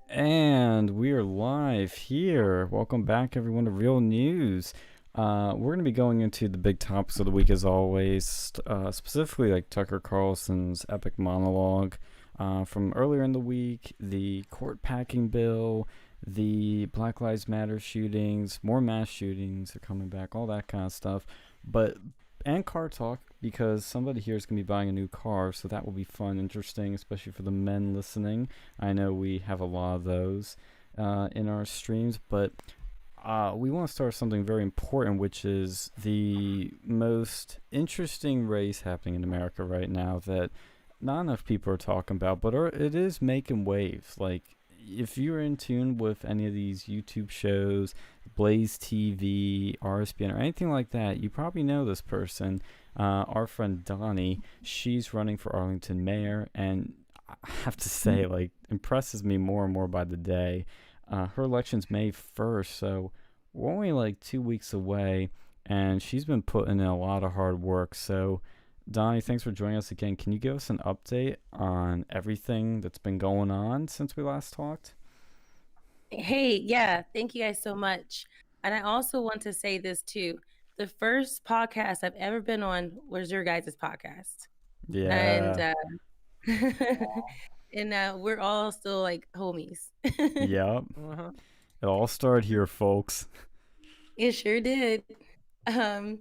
And we are live here. Welcome back, everyone, to Real News. We're going to be going into the big topics of the week as always, specifically like Tucker Carlson's epic monologue from earlier in the week, the court packing bill, the Black Lives Matter shootings, more mass shootings are coming back, all that kind of stuff. But and car talk because somebody here is going to be buying a new car, so that will be fun, interesting, especially for the men listening. I know we have a lot of those in our streams, but we want to start something very important, which is the most interesting race happening in America right now that not enough people are talking about, but it is making waves. Like, if you're in tune with any of these YouTube shows, Blaze TV, RSBN, or anything like that, you probably know this person. Our friend Donnie, she's running for Arlington mayor, and I have to say, like, impresses me more and more by the day. Her election's May 1st, so we're only like 2 weeks away, and she's been putting in a lot of hard work. So, Donnie, thanks for joining us again. Can you give us an update on everything that's been going on since we last talked? Hey, yeah, thank you guys so much. And I also want to say this too. The first podcast I've ever been on was your guys' podcast. And Yeah. we're all still like homies. Yep. Uh-huh. It all started here, folks. It sure did. Um,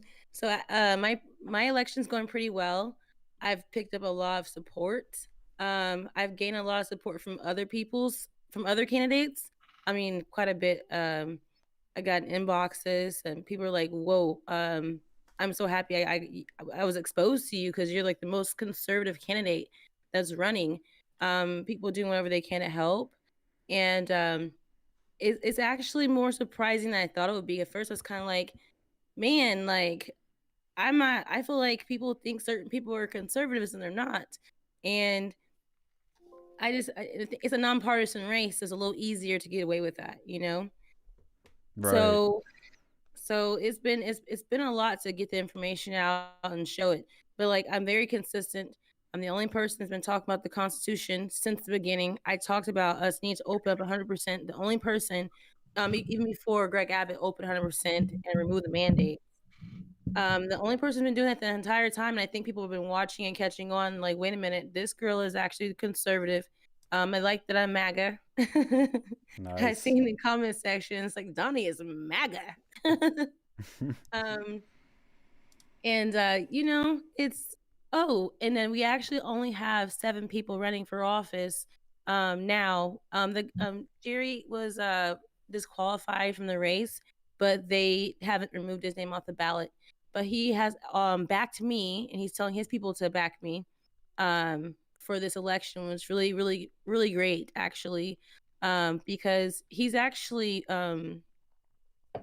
my election's going pretty well. I've picked up a lot of support. I've gained a lot of support from other candidates. I mean, quite a bit. I got inboxes and people are like, "Whoa, I'm so happy I was exposed to you because you're like the most conservative candidate that's running." People doing whatever they can to help, and it's actually more surprising than I thought it would be. At first, I was kind of like, "Man, like I'm not." I feel like people think certain people are conservatives and they're not, and it's a nonpartisan race. It's a little easier to get away with that, you know. Right. So it's been a lot to get the information out and show it. But like I'm very consistent. I'm the only person that's been talking about the Constitution since the beginning. I talked about us need to open up 100%. The only person, even before Greg Abbott opened 100% and removed the mandate. The only person who's been doing that the entire time, and I think people have been watching and catching on. Like, wait a minute, this girl is actually conservative. I like that I'm MAGA. I Nice. see in the comment section, it's like Donnie is MAGA. um, and it's and then we actually only have 7 people running for office. Now, the Jerry was disqualified from the race, but they haven't removed his name off the ballot. But he has backed me, and he's telling his people to back me for this election, which really, really, really great, actually, because he's actually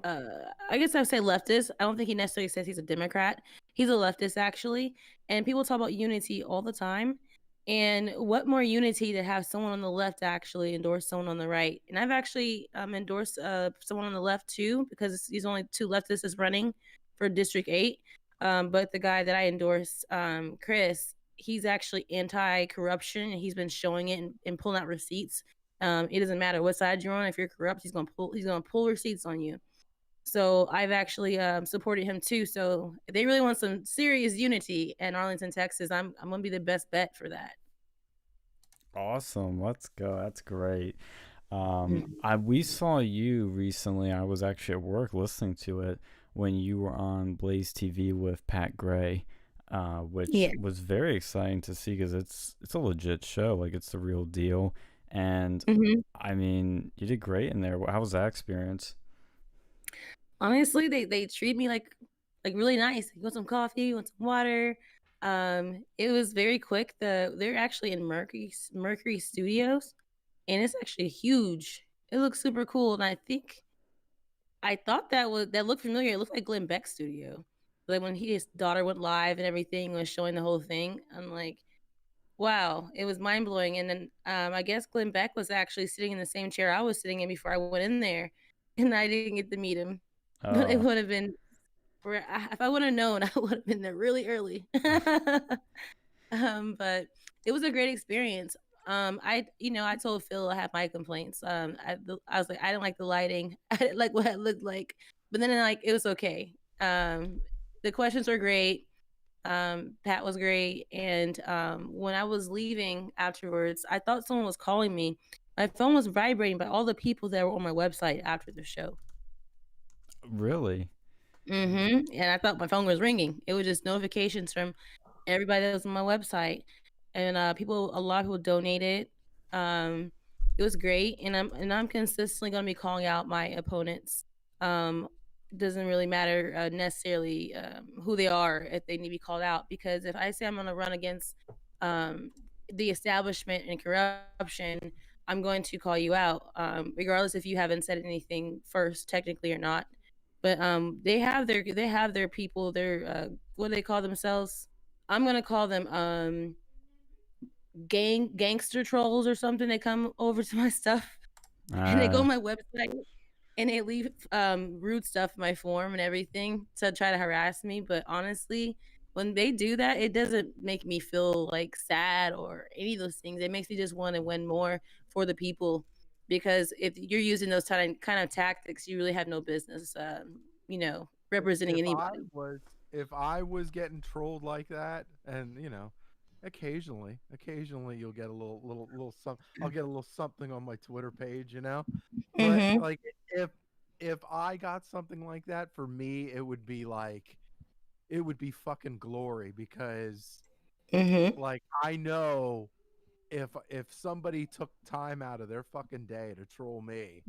I guess I would say leftist. I don't think he necessarily says he's a Democrat. He's a leftist actually, and people talk about unity all the time. And what more unity to have someone on the left actually endorse someone on the right? And I've actually endorsed someone on the left too because he's only 2 leftists running for District 8. But the guy that I endorse, Chris, he's actually anti-corruption, and he's been showing it and pulling out receipts. It doesn't matter what side you're on. If you're corrupt, he's gonna pull receipts on you. So I've actually supported him too. So if they really want some serious unity in Arlington, Texas, I'm gonna be the best bet for that. Awesome. Let's go. That's great. Mhm. We saw you recently. I was actually at work listening to it when you were on Blaze TV with Pat Gray, which Yeah. was very exciting to see because it's a legit show. Like, it's the real deal. And hmm I mean, you did great in there. How was that experience? Honestly, they treat me like really nice. You want some coffee? You want some water? It was very quick. They're actually in Mercury Studios, and it's actually huge. It looks super cool, and I thought that looked familiar. It looked like Glenn Beck's studio. Like when his daughter went live and everything was showing the whole thing. I'm like, wow, it was mind blowing. And then I guess Glenn Beck was actually sitting in the same chair I was sitting in before I went in there, and I didn't get to meet him. But it Oh, would have been if I would have known, I would have been there really early. But it was a great experience. I told Phil I had my complaints. I was like, I didn't like the lighting. I didn't like what it looked like, but then like it was okay. The questions were great. Pat was great, and when I was leaving afterwards, I thought someone was calling me. My phone was vibrating by all the people that were on my website after the show. Really? And I thought my phone was ringing. It was just notifications from everybody that was on my website, and a lot of people donated. Um, it was great, and I'm consistently going to be calling out my opponents. Doesn't really matter necessarily who they are if they need to be called out, because if I say I'm going to run against um, the establishment and corruption, I'm going to call you out, regardless if you haven't said anything first, technically or not. But they have their people. Their what do they call themselves? I'm gonna call them gangster trolls or something. They come over to my stuff and they go Uh, on my website and they leave rude stuff in my form and everything to try to harass me. But honestly, when they do that, it doesn't make me feel like sad or any of those things. It makes me just want to win more for the people, because if you're using those kind of tactics, you really have no business, representing If I anybody. was if I was getting trolled like that, and occasionally you'll get a little some. I'll get a little something on my Twitter page, but Mm-hmm. like if I got something like that, for me it would be like it would be fucking glory, because Mm-hmm. like I know if somebody took time out of their fucking day to troll me,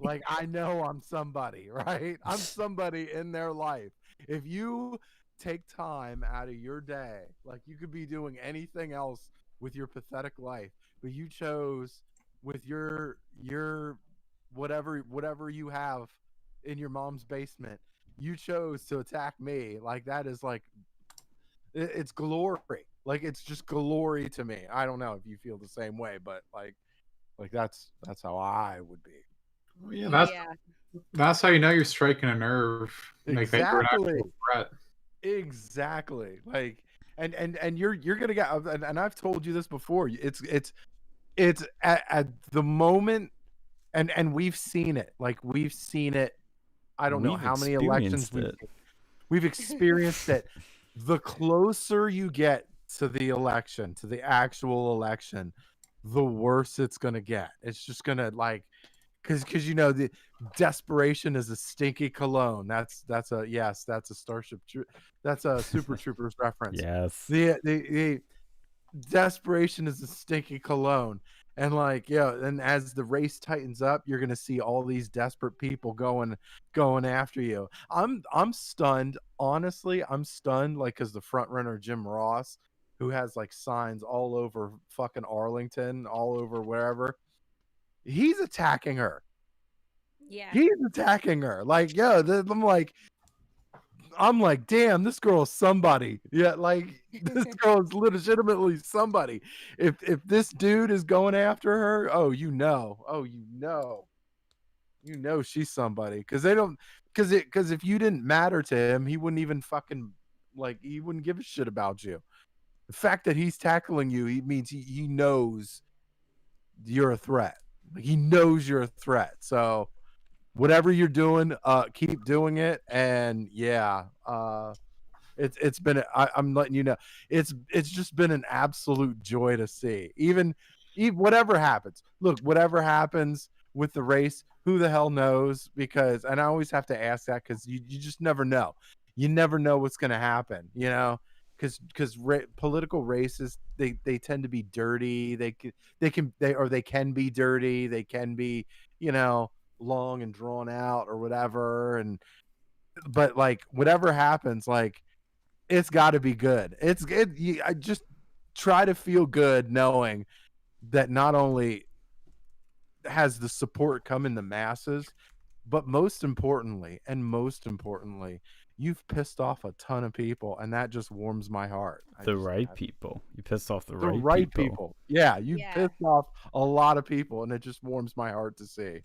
like I know I'm somebody, right? I'm somebody in their life. If you take time out of your day, like you could be doing anything else with your pathetic life, but you chose with your whatever you have in your mom's basement, you chose to attack me. Like that is like it's glory. Like it's just glory to me. I don't know if you feel the same way, but like that's how I would be. Well, yeah, Yeah. that's how you know you're striking a nerve, like that you're an Exactly. actual threat. Exactly. Like and you're gonna get, and I've told you this before. It's at the moment, and we've seen it. Like we've seen it. I don't know we've how many elections experienced it. we've experienced it. The closer you get to the election, to the actual election, the worse it's gonna get. It's just gonna like because the desperation is a stinky cologne. That's a yes, that's a that's a Super Troopers reference. Yes. The desperation is a stinky cologne. And like, yeah, and as the race tightens up, you're gonna see all these desperate people going after you. I'm stunned. Honestly, I'm stunned, like, because the front runner Jim Ross, who has like signs all over fucking Arlington, all over wherever, he's attacking her. Yeah. He's attacking her. Like, yeah, I'm like, damn, this girl is somebody. Yeah, like this girl is legitimately somebody. If this dude is going after her, you know she's somebody. Because they don't, because if you didn't matter to him, he wouldn't even fucking like he wouldn't give a shit about you. The fact that he's tackling you, he means he knows you're a threat. Like, he knows you're a threat. So whatever you're doing, keep doing it. And yeah, it's been I'm letting you know, it's just been an absolute joy to see. Even whatever happens. Look, whatever happens with the race, who the hell knows? Because, and I always have to ask that because you just never know. You never know what's going to happen. Because political races, they tend to be dirty. They can be dirty. They can be long and drawn out or whatever. But like whatever happens, like it's got to be good. I just try to feel good knowing that not only has the support come in the masses, but most importantly, you've pissed off a ton of people, and that just warms my heart. The right people. You pissed off the The right right people. people. Yeah, you Yeah. pissed off a lot of people, and it just warms my heart to see.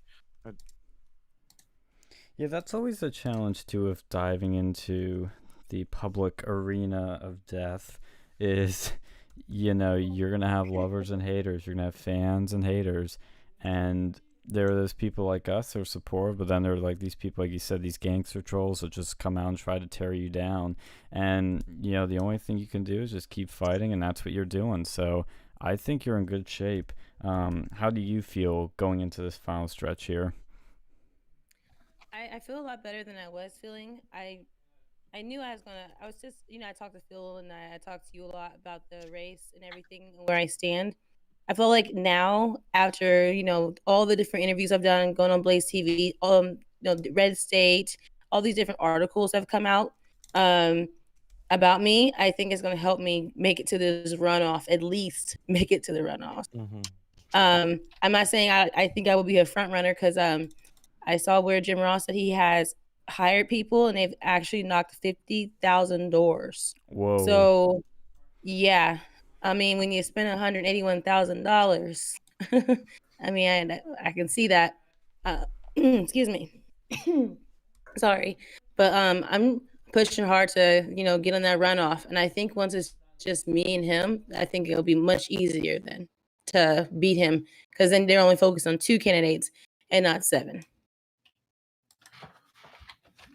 Yeah, that's always a challenge too of diving into the public arena of death is you know, you're gonna have lovers and haters. You're gonna have fans and haters, and there are those people like us who are supportive, but then there are like these people, like you said, these gangster trolls that just come out and try to tear you down. And you know, the only thing you can do is just keep fighting, and that's what you're doing. So I think you're in good shape. How do you feel going into this final stretch here? I feel a lot better than I was feeling. I knew I was gonna. I was just, I talked to Phil and I talked to you a lot about the race and everything and where I stand. I feel like now, after all the different interviews I've done, going on Blaze TV, the Red State, all these different articles have come out about me. I think it's going to help me make it to this runoff. At least make it to the runoff. I'm not saying I think I will be a front runner because I saw where Jim Ross said he has hired people and they've actually knocked 50,000 doors. Whoa. So, yeah. I mean, when you spend $181,000, I mean, I can see that. Excuse me. Sorry. But I'm pushing hard to, get on that runoff. And I think once it's just me and him, I think it'll be much easier then to beat him because then they're only focused on 2 candidates and not 7.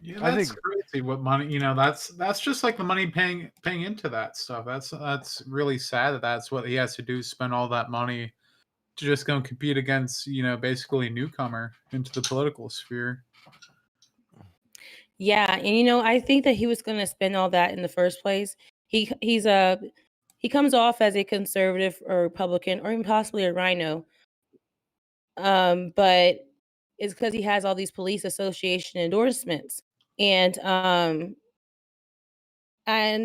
Yeah, I that's think- crazy. What money? That's just like the money paying into that stuff. That's really sad that that's what he has to do. Spend all that money to just go and compete against basically a newcomer into the political sphere. Yeah, and I think that he was going to spend all that in the first place. He comes off as a conservative or Republican or even possibly a rhino. But it's because he has all these police association endorsements. And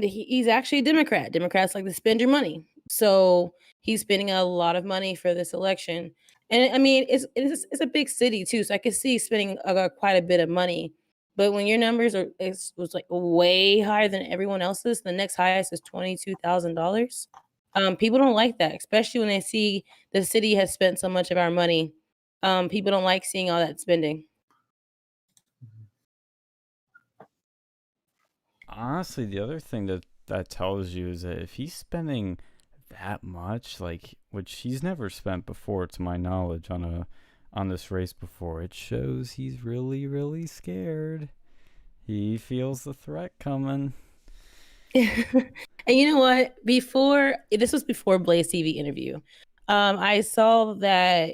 he's actually a Democrat. Democrats like to spend your money. So he's spending a lot of money for this election. And I mean, it's a big city too, so I could see spending quite a bit of money. But when your numbers was like way higher than everyone else's, the next highest is $22,000. People don't like that, especially when they see the city has spent so much of our money. People don't like seeing all that spending. Honestly, the other thing that tells you is that if he's spending that much, like, which he's never spent before, to my knowledge, on this race before, it shows he's really, really scared. He feels the threat coming. And you know what? This was before Blaze TV interview. I saw that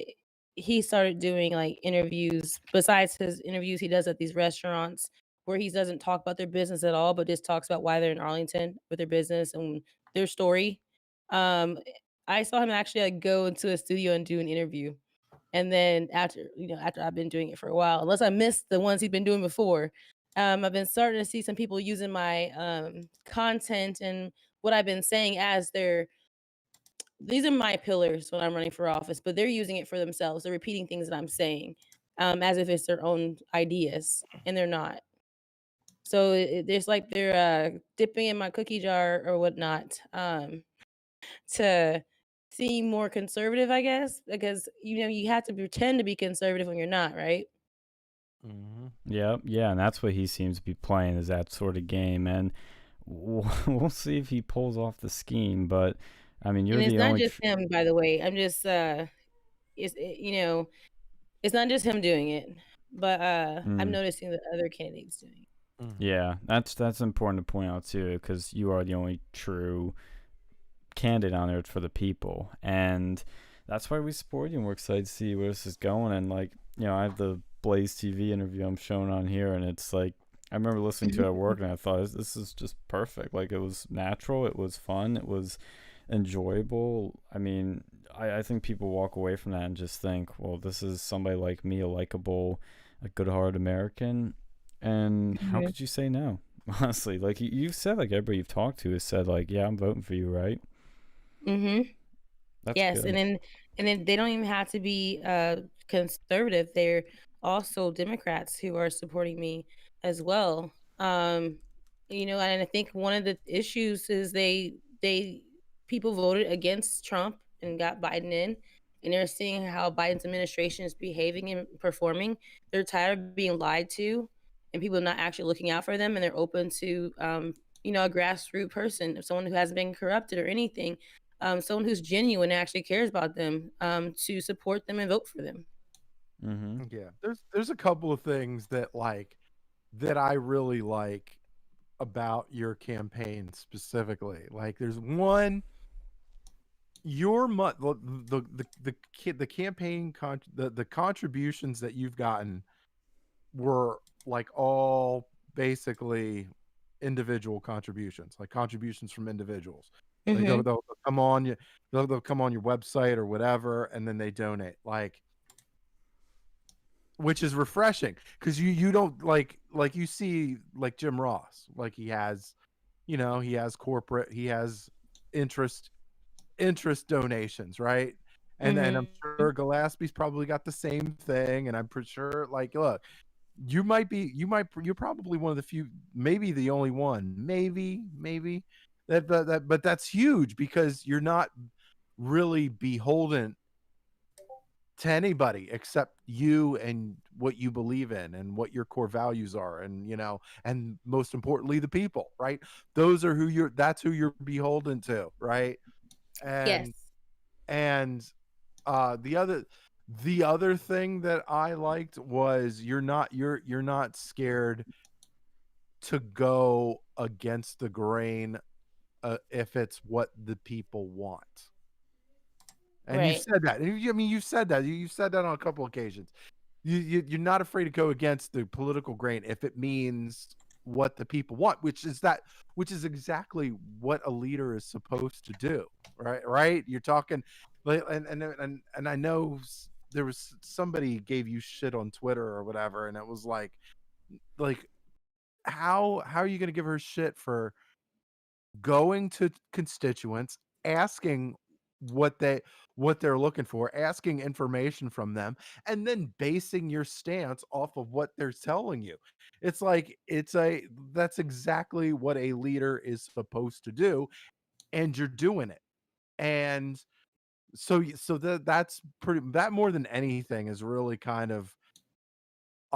he started doing like interviews besides his interviews he does at these restaurants where he doesn't talk about their business at all, but just talks about why they're in Arlington with their business and their story. Um, I saw him actually like go into a studio and do an interview. And then after I've been doing it for a while, unless I missed the ones he'd been doing before, I've been starting to see some people using my content and what I've been saying as these are my pillars when I'm running for office, but they're using it for themselves. They're repeating things that I'm saying as if it's their own ideas, and they're not. So there's like they're dipping in my cookie jar or whatnot to seem more conservative, I guess, because you have to pretend to be conservative when you're not, right? Yep, yeah, and that's what he seems to be playing, is that sort of game, and we'll see if he pulls off the scheme. But I mean, you're And it's the not only. just him, by the way. I'm just it's not just him doing it, but I'm noticing the other candidates doing it. Yeah, that's important to point out too, because you are the only true candidate on there. It's for the people, and that's why we support you, and we're excited to see where this is going. And like, I have the Blaze TV interview I'm showing on here, and it's like, I remember listening to it at work, and I thought this is just perfect. Like, it was natural, it was fun, it was enjoyable. I mean, I think people walk away from that and just think, well, this is somebody like me, a likable, a good-hearted American. And how could you say no? Honestly, like you've said, like everybody you've talked to has said, like, yeah, I'm voting for you, right? That's Yes, good. and then they don't even have to be conservative. They're also Democrats who are supporting me as well. And I think one of the issues is people voted against Trump and got Biden in, and they're seeing how Biden's administration is behaving and performing. They're tired of being lied to and people not actually looking out for them, and they're open to a grassroots person, someone who hasn't been corrupted or anything, someone who's genuine and actually cares about them, to support them and vote for them. Mm-hmm. Yeah, there's a couple of things that that I really like about your campaign specifically. Like, there's one, your the campaign the contributions that you've gotten were like all basically individual contributions, like contributions from individuals. Like Mm-hmm. they'll come on you, they'll come on your website or whatever, and then they donate. Like, which is refreshing because you don't like you see like Jim Ross, like he has, he has corporate, he has interest donations, right? And I'm Mm-hmm. sure Gillespie's probably got the same thing, and I'm pretty sure, like, look, you're probably one of the few, maybe the only one, maybe but that's huge because you're not really beholden to anybody except you and what you believe in and what your core values are, and and most importantly, the people, right? Those are that's who you're beholden to, right? Yes. And uh the other the other thing that I liked was you're not scared to go against the grain, if it's what the people want. And you've Right. said that. I mean, you've said that. You've said that on a couple occasions. You're not afraid to go against the political grain if it means what the people want, which is exactly what a leader is supposed to do, right? You're talking like, and I know there was somebody gave you shit on Twitter or whatever, and it was like how are you going to give her shit for going to constituents, asking what they're looking for, asking information from them, and then basing your stance off of what they're telling you? It's like that's exactly what a leader is supposed to do, and you're doing it. And so that's pretty, that more than anything is really kind of,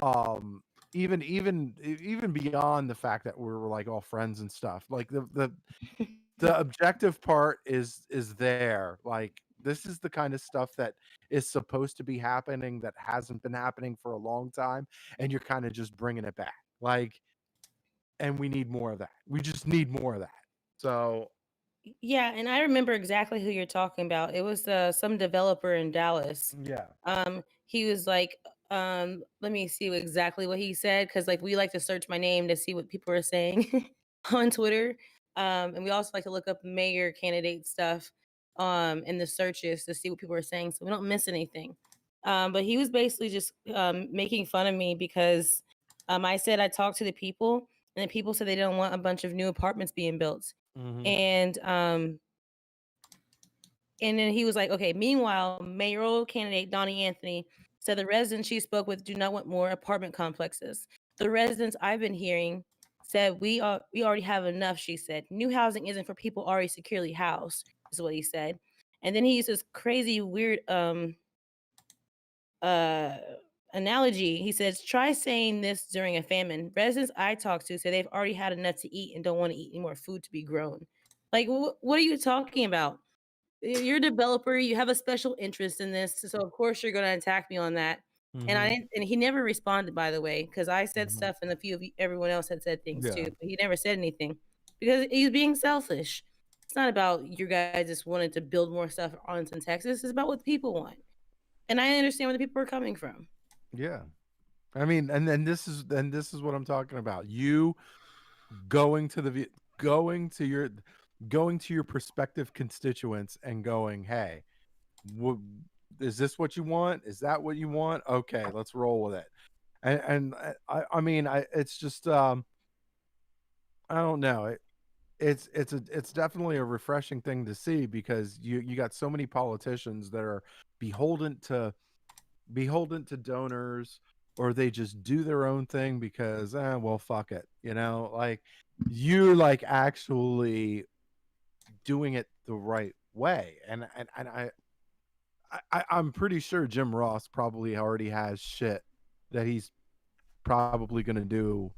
um even beyond the fact that we're like all friends and stuff, like the objective part is there. Like, this is the kind of stuff that is supposed to be happening that hasn't been happening for a long time, and you're kind of just bringing it back. Like, and we need more of that. We just need more of that. So Yeah, and I remember exactly who you're talking about. It was some developer in Dallas. yeah. He was like, let me see exactly what he said, because like we like to search my name to see what people are saying on Twitter. And we also like to look up mayor candidate stuff in the searches to see what people are saying so we don't miss anything. But he was basically just making fun of me because I said I talked to the people, and the people said they don't want a bunch of new apartments being built. Mhm. And then he was like, okay, meanwhile, mayoral candidate Donnie Anthony said the residents she spoke with do not want more apartment complexes. The residents I've been hearing said we already have enough, she said. New housing isn't for people already securely housed, is what he said. And then he used this crazy, weird uh analogy. He says, try saying this during a famine. Residents I talked to say they've already had enough to eat and don't want to eat any more food to be grown. Like, what are you talking about? You're a developer, you have a special interest in this, so of course you're gonna attack me on that. And I Mhm. didn't, and he never responded, by the way, because I said Mhm. stuff and a few of everyone else had said things too, Yeah. but he never said anything because he's being selfish. It's not about you guys just wanting to build more stuff in Arlington, Texas. It's about what the people want, and I understand where the people are coming from. Yeah. I mean, and this is what I'm talking about. You going to the vi- going to your going to your prospective constituents and going, hey, what, is this what you want? Is that what you want? Okay, let's roll with it. And I mean, it's just, I don't know. It's definitely a refreshing thing to see, because you got so many politicians that are beholden to donors, or they just do their own thing because, well, fuck it, like, you're like actually doing it the right way. And I'm pretty sure Jim Ross probably already has shit that he's probably going to do,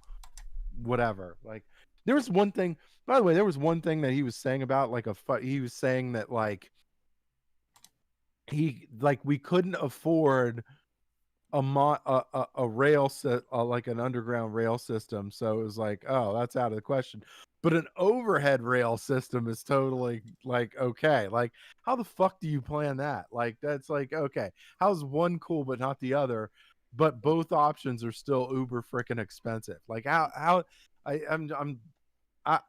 whatever. Like, There was one thing, by the way, there was one thing that he was saying about like he was saying that like we couldn't afford a rail set, like an underground rail system, so it was like, oh, that's out of the question. But an overhead rail system is totally like okay. Like, how the fuck do you plan that? Like, that's like, okay, how's one cool but not the other? But both options are still uber freaking expensive. Like, how I'm I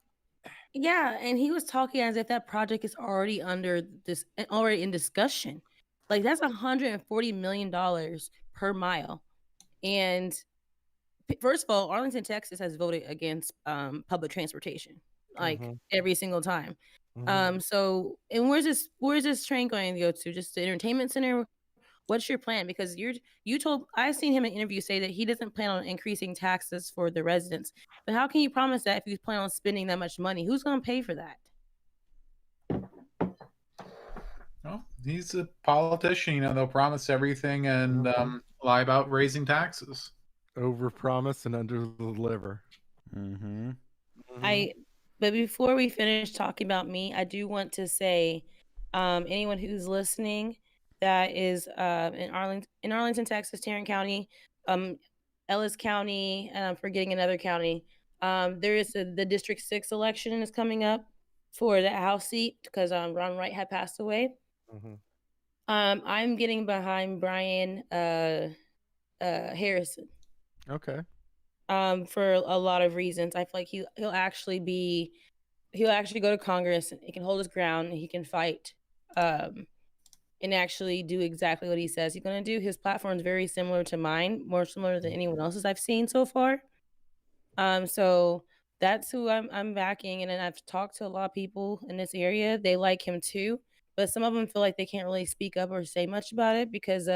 Yeah, and he was talking as if that project is already already in discussion. Like that's $140 million per mile. And first of all, Arlington, Texas has voted against public transportation like every single time. So and where's this train going to go to? Just the entertainment center? What's your plan? Because I've seen him in an interview say that he doesn't plan on increasing taxes for the residents. But how can you promise that if you plan on spending that much money? Who's going to pay for that? Well, he's a politician. You know, they'll promise everything and lie about raising taxes. Over promise and under deliver. But before we finish talking about me, I do want to say, anyone who's listening that is in Arlington, Texas, Tarrant County, Ellis County, and I'm forgetting another county. There is the District 6 election is coming up for that House seat because Ron Wright had passed away. I'm getting behind Brian Harrison. Okay. For a lot of reasons. I feel like he'll actually go to Congress and he can hold his ground and he can fight and actually do exactly what he says he's going to do. His platform is very similar to mine, more similar than anyone else's I've seen so far. So that's who I'm backing. And then I've talked to a lot of people in this area. They like him too, but some of them feel like they can't really speak up or say much about it because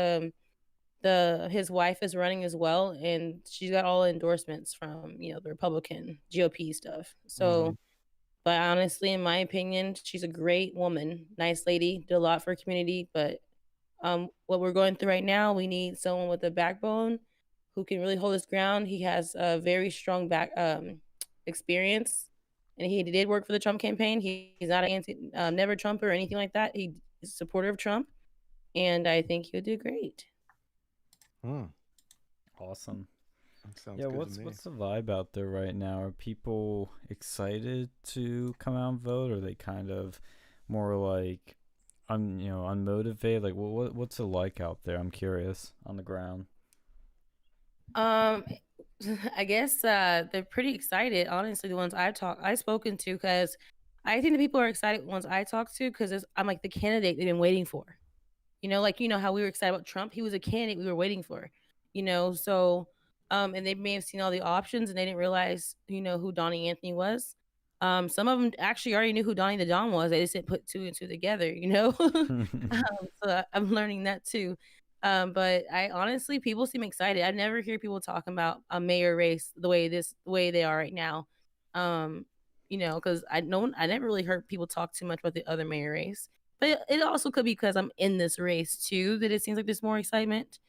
his wife is running as well, and she's got all endorsements from the Republican GOP stuff. So, but honestly, in my opinion, she's a great woman, nice lady, did a lot for her community. But what we're going through right now, we need someone with a backbone who can really hold his ground. He has a very strong experience, and he did work for the Trump campaign. He's not an never Trumper or anything like that. He's a supporter of Trump, and I think he'll do great. Awesome. Sounds yeah, good what's to me. what's the vibe out there right now? Are people excited to come out and vote? Or are they kind of more like unmotivated? Like what's it like out there? I'm curious on the ground. I guess they're pretty excited. Honestly, the ones I've spoken to, because I think the people are excited. The ones I talk to, because I'm like the candidate they've been waiting for. How we were excited about Trump. He was a candidate we were waiting for. So and they may have seen all the options and they didn't realize who Donnie Anthony was. Some of them actually already knew who Donnie the Don was. They just didn't put two and two together. So I'm learning that too. But I honestly, people seem excited. I never hear people talking about a mayor race the way they are right now. Because I never really heard people talk too much about the other mayor race. But it also could be because I'm in this race too that it seems like there's more excitement.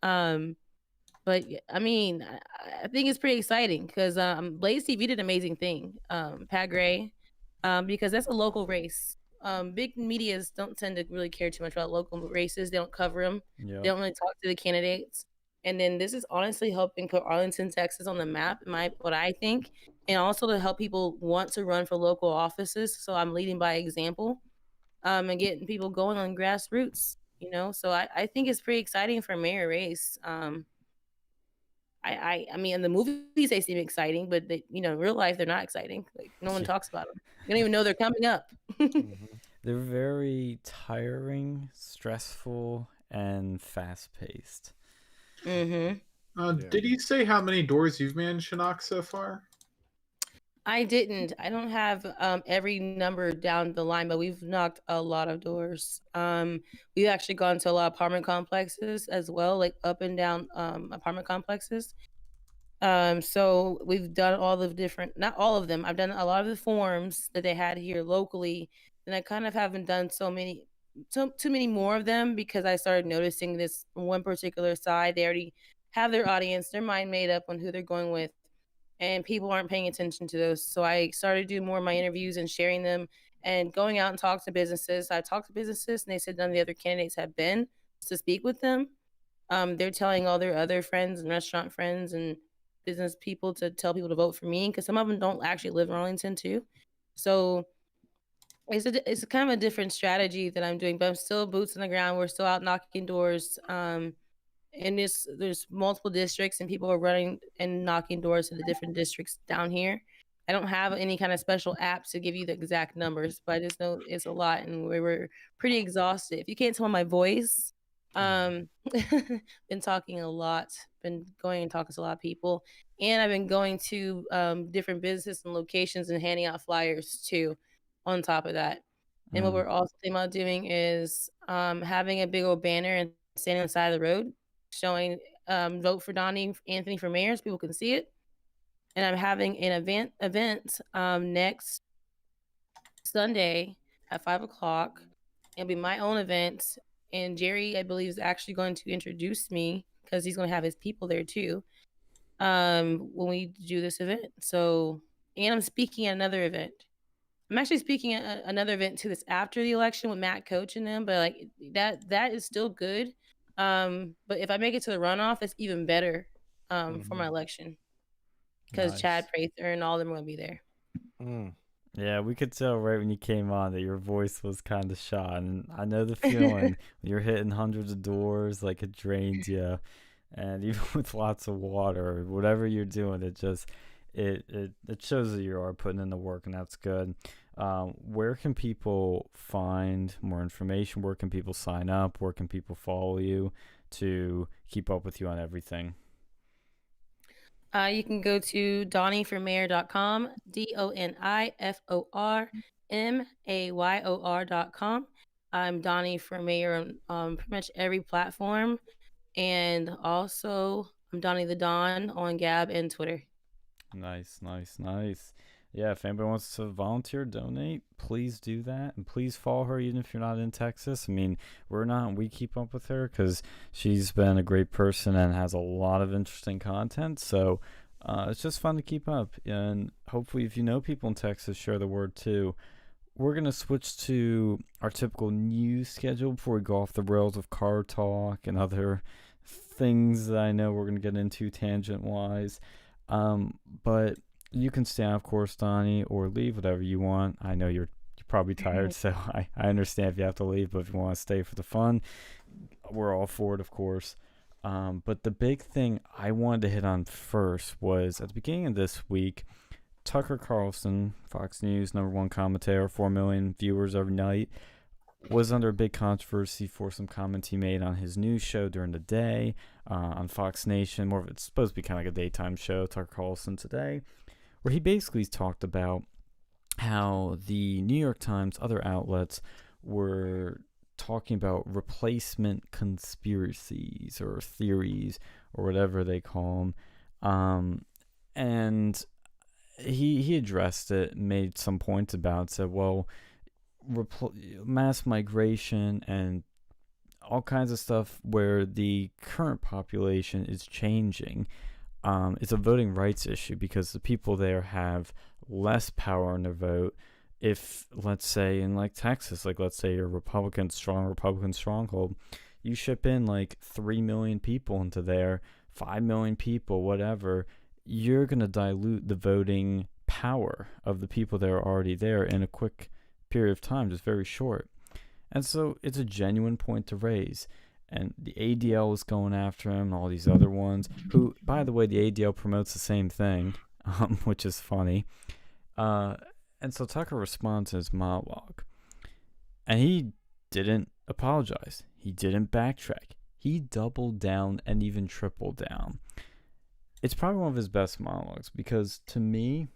But I mean, I think it's pretty exciting because Blaze TV did an amazing thing. Pat Gray, because that's a local race. Big medias don't tend to really care too much about local races. They don't cover them. Yeah. They don't really talk to the candidates. And then this is honestly helping put Arlington, Texas on the map, what I think, and also to help people want to run for local offices. So I'm leading by example, and getting people going on grassroots. So I think it's pretty exciting for mayor race. I mean, in the movies they seem exciting, but in real life they're not exciting. Like no one talks about them. You don't even know they're coming up. They're very tiring, stressful, and fast-paced. Mm-hmm. Did you say how many doors you've managed to knock so far? I didn't. I don't have every number down the line, but we've knocked a lot of doors. We've actually gone to a lot of apartment complexes as well, like up and down apartment complexes. So we've done all the different, not all of them. I've done a lot of the forms that they had here locally, and I kind of haven't done too many more of them because I started noticing this one particular side. They already have their audience, their mind made up on who they're going with. and people aren't paying attention to those. So I started doing more of my interviews and sharing them and going out and talk to businesses. I talked to businesses, and they said none of the other candidates have been to speak with them. They're telling all their other friends and restaurant friends and business people to tell people to vote for me, because some of them don't actually live in Arlington too. So it's kind of a different strategy that I'm doing, but I'm still boots on the ground. We're still out knocking doors. And there's multiple districts, and people are running and knocking doors in the different districts down here. I don't have any kind of special apps to give you the exact numbers, but I just know it's a lot, and we were pretty exhausted. If you can't tell my voice, been talking a lot, been going and talking to a lot of people, and I've been going to different businesses and locations and handing out flyers too on top of that. And what we're also thinking about doing is having a big old banner and standing on the side of the road showing vote for Donnie Anthony for mayor so people can see it. And I'm having an event next Sunday at 5 o'clock. It'll be my own event. And Jerry, I believe, is actually going to introduce me because he's going to have his people there too when we do this event. So, and I'm speaking at another event. I'm actually speaking at another event too that's after the election with Matt coaching them, but like that is still good. But if I make it to the runoff, it's even better for my election because Chad Prather and all of them are going to be there. Yeah, we could tell right when you came on that your voice was kind of shot, and I know the feeling when you're hitting hundreds of doors, like it drains you, and even with lots of water, whatever you're doing, it just it shows that you are putting in the work, and that's good. Where can people find more information? Where can people sign up? Where can people follow you to keep up with you on everything? You can go to donnieformayor.com, DONIFORMAYOR.com. I'm Donnie for Mayor on pretty much every platform. And also, I'm Donnie the Don on Gab and Twitter. Nice. Yeah, if anybody wants to volunteer, donate, please do that. And please follow her even if you're not in Texas. I mean, we're not. We keep up with her because she's been a great person and has a lot of interesting content. So it's just fun to keep up. And hopefully, if you know people in Texas, share the word too. We're going to switch to our typical news schedule before we go off the rails of car talk and other things that I know we're going to get into tangent-wise. But you can stay on, of course, Donnie, or leave, whatever you want. I know you're probably tired, so I understand if you have to leave, but if you want to stay for the fun, we're all for it, of course. But the big thing I wanted to hit on first was at the beginning of this week, Tucker Carlson, Fox News #1 commentator, 4 million viewers every night, was under a big controversy for some comments he made on his news show during the day on Fox Nation. More of it's supposed to be kind of like a daytime show, Tucker Carlson Today, where he basically talked about how the New York Times, other outlets, were talking about replacement conspiracies or theories or whatever they call them. And he addressed it, made some points about it, said, well, mass migration and all kinds of stuff where the current population is changing. It's a voting rights issue because the people there have less power in their vote. If, let's say, in like Texas, like let's say you're strong Republican stronghold, you ship in like 3 million people into there, 5 million people, whatever, you're going to dilute the voting power of the people that are already there in a quick period of time, just very short. And so it's a genuine point to raise. And the ADL was going after him, and all these other ones, who, by the way, the ADL promotes the same thing, which is funny. And so Tucker responds to his monologue. And he didn't apologize. He didn't backtrack. He doubled down and even tripled down. It's probably one of his best monologues because, to me,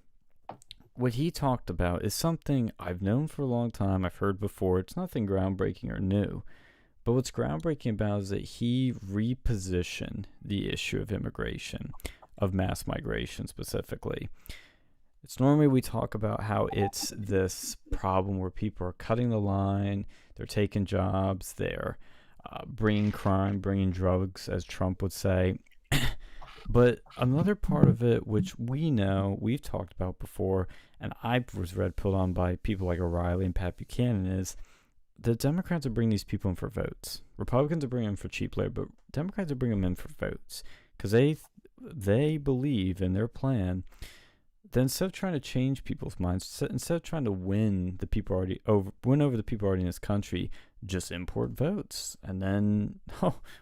what he talked about is something I've known for a long time. I've heard before. It's nothing groundbreaking or new. But what's groundbreaking about it is that he repositioned the issue of immigration, of mass migration specifically. It's normally we talk about how it's this problem where people are cutting the line, they're taking jobs, they're bringing crime, bringing drugs, as Trump would say. But another part of it, which we know, we've talked about before, and I was red pilled on by people like O'Reilly and Pat Buchanan, is the Democrats are bringing these people in for votes. Republicans are bringing them for cheap labor, but Democrats are bringing them in for votes because they believe in their plan. Then instead of trying to change people's minds, instead of trying to win over the people already in this country, just import votes, and then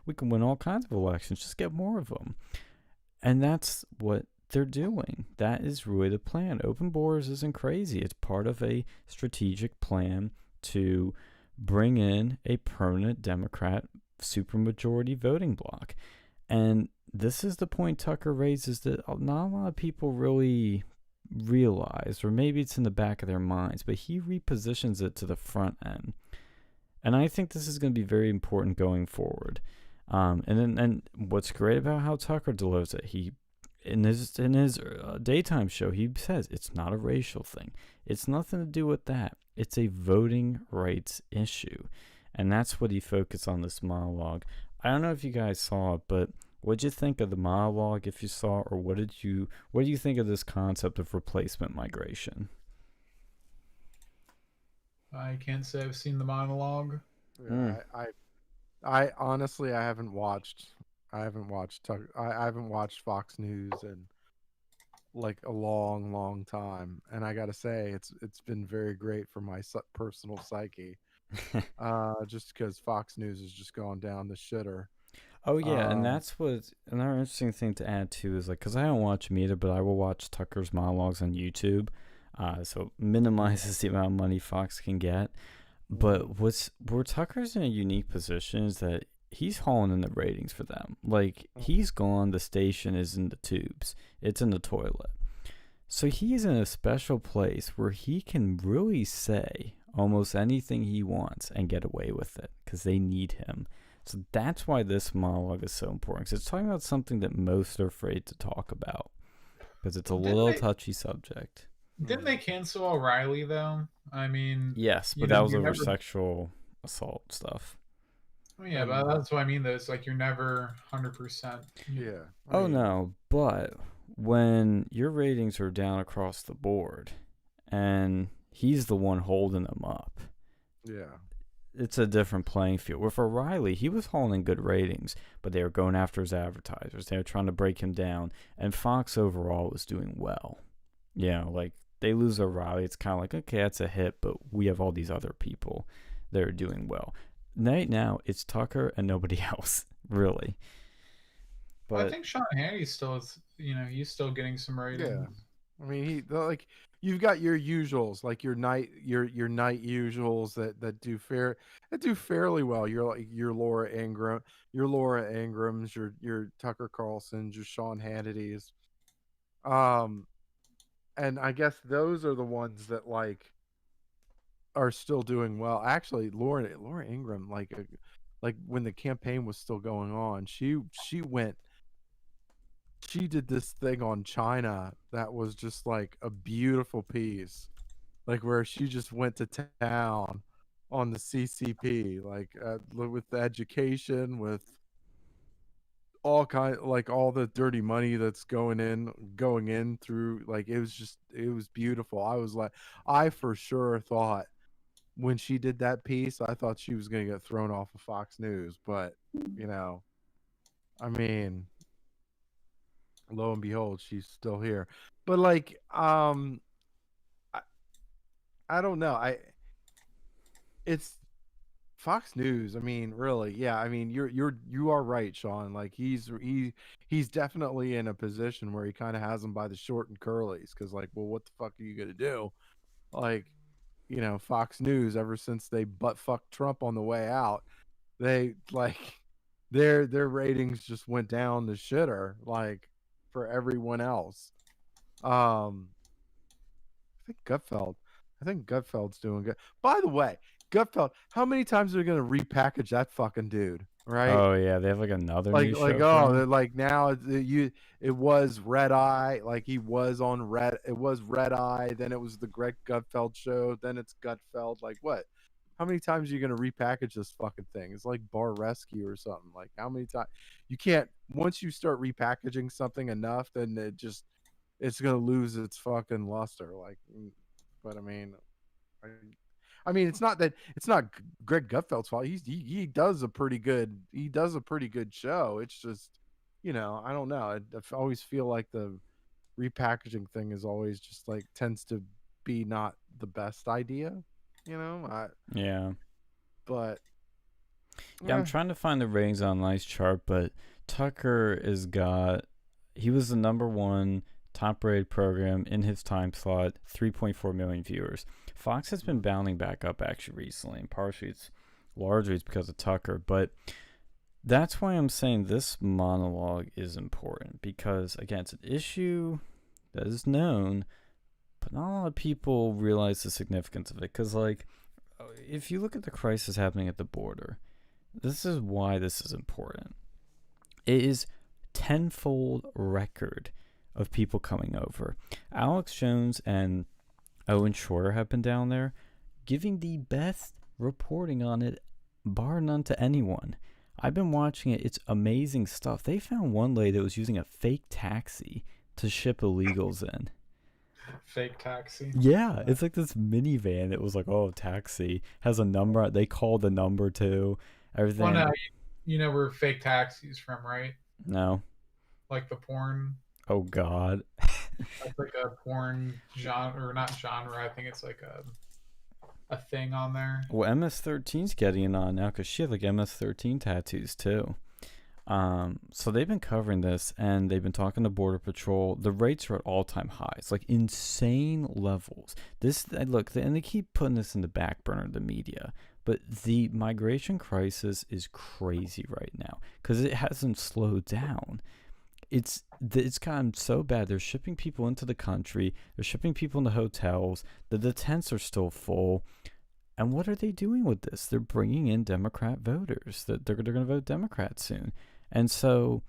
we can win all kinds of elections. Just get more of them, and that's what they're doing. That is really the plan. Open borders isn't crazy. It's part of a strategic plan to bring in a permanent Democrat supermajority voting bloc. And this is the point Tucker raises that not a lot of people really realize, or maybe it's in the back of their minds, but he repositions it to the front end. And I think this is going to be very important going forward. And what's great about how Tucker delivers it, he in his daytime show, he says it's not a racial thing. It's nothing to do with that. It's a voting rights issue. And that's what he focused on this monologue. I don't know if you guys saw it, but what did you think of the monologue if you saw it, or what do you think of this concept of replacement migration? I can't say I've seen the monologue. Yeah, I honestly I haven't watched Fox News in like a long time, and I gotta say it's been very great for my personal psyche. Just because Fox News has just gone down the shitter. Oh yeah, and that's what another interesting thing to add too is like, because I don't watch them either, but I will watch Tucker's monologues on YouTube, so it minimizes the amount of money Fox can get. But where Tucker's in a unique position is that he's hauling in the ratings for them. Like, he's gone, the station is in the tubes, it's in the toilet. So he's in a special place where he can really say almost anything he wants and get away with it because they need him. So that's why this monologue is so important, because it's talking about something that most are afraid to talk about because it's a little touchy subject. Didn't they cancel O'Reilly though? I mean, yes, but that was over sexual assault stuff. Oh, yeah, but that's what I mean. Though it's like you're never 100%. Yeah. Oh no, but when your ratings are down across the board, and he's the one holding them up, yeah, it's a different playing field. With O'Reilly, he was holding good ratings, but they were going after his advertisers. They were trying to break him down, and Fox overall was doing well. You know, like, they lose O'Reilly, it's kind of like, okay, that's a hit, but we have all these other people that are doing well. Right now, it's Tucker and nobody else, really. But I think Sean Hannity's still, he's still getting some ratings. Yeah, I mean, you've got your usuals, like your night usuals that do fairly well. Your Laura Ingrams, your Tucker Carlsons, your Sean Hannitys, and I guess those are the ones that like are still doing well. Actually, Laura Ingraham, like when the campaign was still going on, she did this thing on China that was just like a beautiful piece, like where she just went to town on the CCP, like with the education, with all the dirty money that's going in through, like it was beautiful. I for sure thought when she did that piece, I thought she was going to get thrown off of Fox News, but I mean, lo and behold, she's still here. But like, I don't know. It's Fox News. I mean, really, yeah. I mean, you are right, Sean. Like he's definitely in a position where he kind of has them by the short and curlies, because like, well, what the fuck are you gonna do? Like, Fox News, ever since they butt fucked Trump on the way out, they like their ratings just went down the shitter, like for everyone else. I think Gutfeld's doing good. By the way, Gutfeld, how many times are they gonna repackage that fucking dude? Right? Oh yeah, they have like another new show. They're like, now it was Red Eye, like he was on Red Eye, then it was the Greg Gutfeld show, then it's Gutfeld. Like what? How many times are you gonna repackage this fucking thing? It's like Bar Rescue or something. Like how many times you can't once you start repackaging something enough, then it's gonna lose its fucking luster. Like, but I, I mean, it's not Greg Gutfeld's fault. He does a pretty good show. It's just, I don't know. I always feel like the repackaging thing is always just like tends to be not the best idea. Yeah. But Yeah, I'm trying to find the ratings on Nice chart, but Tucker he was the number one top rated program in his time slot, 3.4 million viewers. Fox has been bounding back up actually recently, and partially it's largely because of Tucker, but that's why I'm saying this monologue is important, because again, it's an issue that is known, but not a lot of people realize the significance of it. Because like, if you look at the crisis happening at the border, this is why this is important. It is tenfold record of people coming over. Alex Jones and Owen Shorter have been down there giving the best reporting on it, bar none, to anyone. I've been watching it. It's amazing stuff. They found one lady that was using a fake taxi to ship illegals in. Fake taxi? Yeah, it's like this minivan. It was like, oh, taxi. Has a number. They called the number too. Everything. Well, no, you know where fake taxi's from, right? No. Like the porn. Oh, God. That's like a porn genre, or not genre. I think it's like a thing on there. Well, MS-13's getting it on now because she had like MS-13 tattoos too. So they've been covering this, and they've been talking to Border Patrol. The rates are at all-time highs, like insane levels. And they keep putting this in the back burner of the media, but the migration crisis is crazy right now because it hasn't slowed down. It's gotten so bad. They're shipping people into the country. They're shipping people into hotels. The tents are still full. And what are they doing with this? They're bringing in Democrat voters. They're going to vote Democrat soon. And so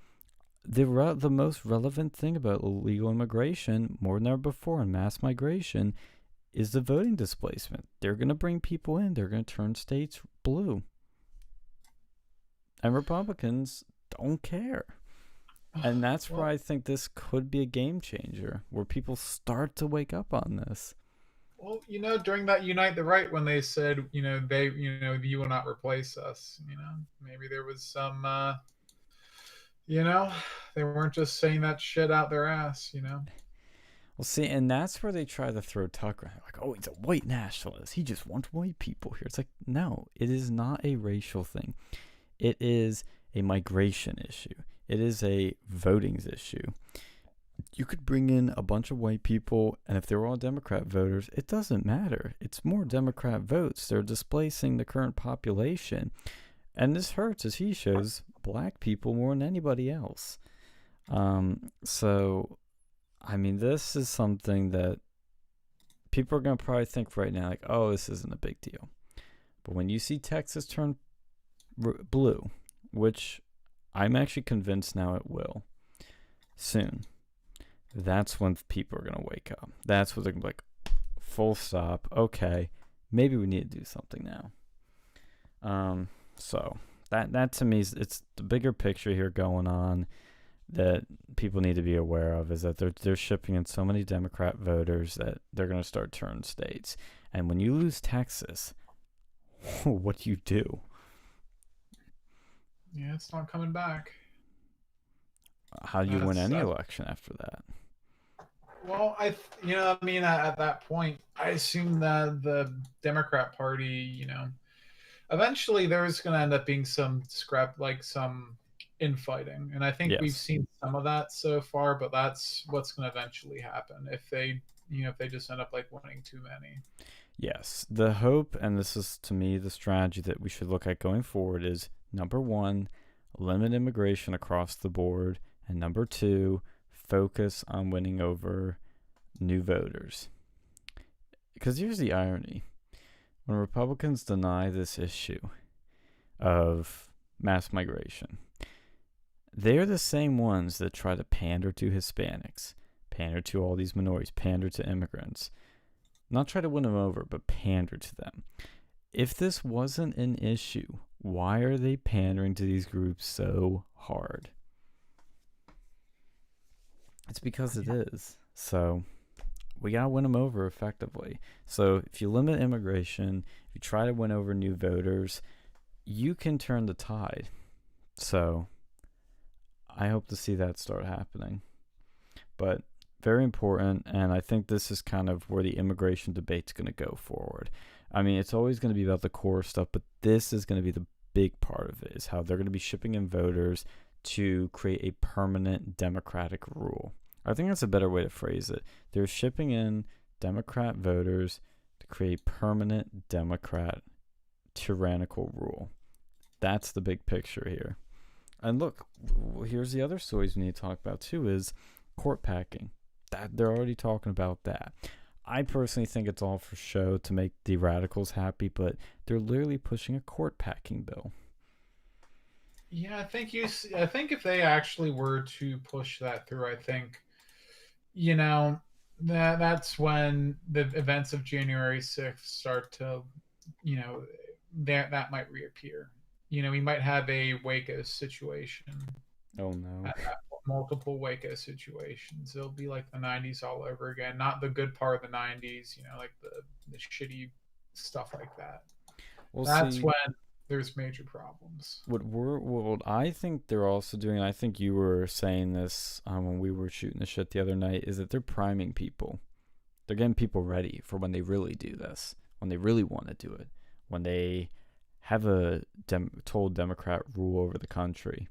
the most relevant thing about illegal immigration, more than ever before, and mass migration, is the voting displacement. They're going to bring people in. They're going to turn states blue. And Republicans don't care. And that's where I think this could be a game changer, where people start to wake up on this. Well, during that Unite the Right, when they said, you will not replace us, maybe there was some, they weren't just saying that shit out their ass, Well, see, and that's where they try to throw Tucker. Like, oh, he's a white nationalist. He just wants white people here. It's like, no, it is not a racial thing. It is a migration issue. It is a voting issue. You could bring in a bunch of white people, and if they're all Democrat voters, it doesn't matter. It's more Democrat votes. They're displacing the current population. And this hurts, as he shows, black people more than anybody else. So, I mean, this is something that people are going to probably think right now, like, oh, this isn't a big deal. But when you see Texas turn blue, which I'm actually convinced now it will soon, that's when people are going to wake up. That's when they're going to be like, full stop. Okay, maybe we need to do something now. So that to me, it's the bigger picture here going on that people need to be aware of, is that they're shipping in so many Democrat voters that they're going to start turning states. And when you lose Texas, what do you do? Yeah, it's not coming back. How do you win any election after that? Well, at that point, I assume that the Democrat Party, eventually there's going to end up being some some infighting. And I think we've seen some of that so far, but that's what's going to eventually happen if they just end up winning too many. Yes. The hope, and this is to me the strategy that we should look at going forward, is number one, limit immigration across the board. And number two, focus on winning over new voters. Because here's the irony. When Republicans deny this issue of mass migration, they're the same ones that try to pander to Hispanics, pander to all these minorities, pander to immigrants. Not try to win them over, but pander to them. if this wasn't an issue, why are they pandering to these groups so hard? It's because it is. So we got to win them over effectively. So if you limit immigration, if you try to win over new voters, you can turn the tide. So I hope to see that start happening. But very important, and I think this is kind of where the immigration debate's going to go forward. I mean, it's always going to be about the core stuff, but this is going to be the big part of it, is how they're going to be shipping in voters to create a permanent Democratic rule. I think that's a better way to phrase it. They're shipping in Democrat voters to create permanent Democrat tyrannical rule. That's the big picture here. And look, here's the other stories we need to talk about too, is court packing. That they're already talking about that. I personally think it's all for show to make the radicals happy, but they're literally pushing a court packing bill. Yeah, I think if they actually were to push that through, I think, that's when the events of January 6th start to, that might reappear. We might have a Waco situation. Oh no. Multiple Waco situations. It'll be like the 90s all over again. Not the good part of the 90s, like the shitty stuff like that. That's when there's major problems. What I think they're also doing, and I think you were saying this when we were shooting the shit the other night, is that they're priming people. They're getting people ready for when they really do this, when they really want to do it, when they have a total Democrat rule over the country.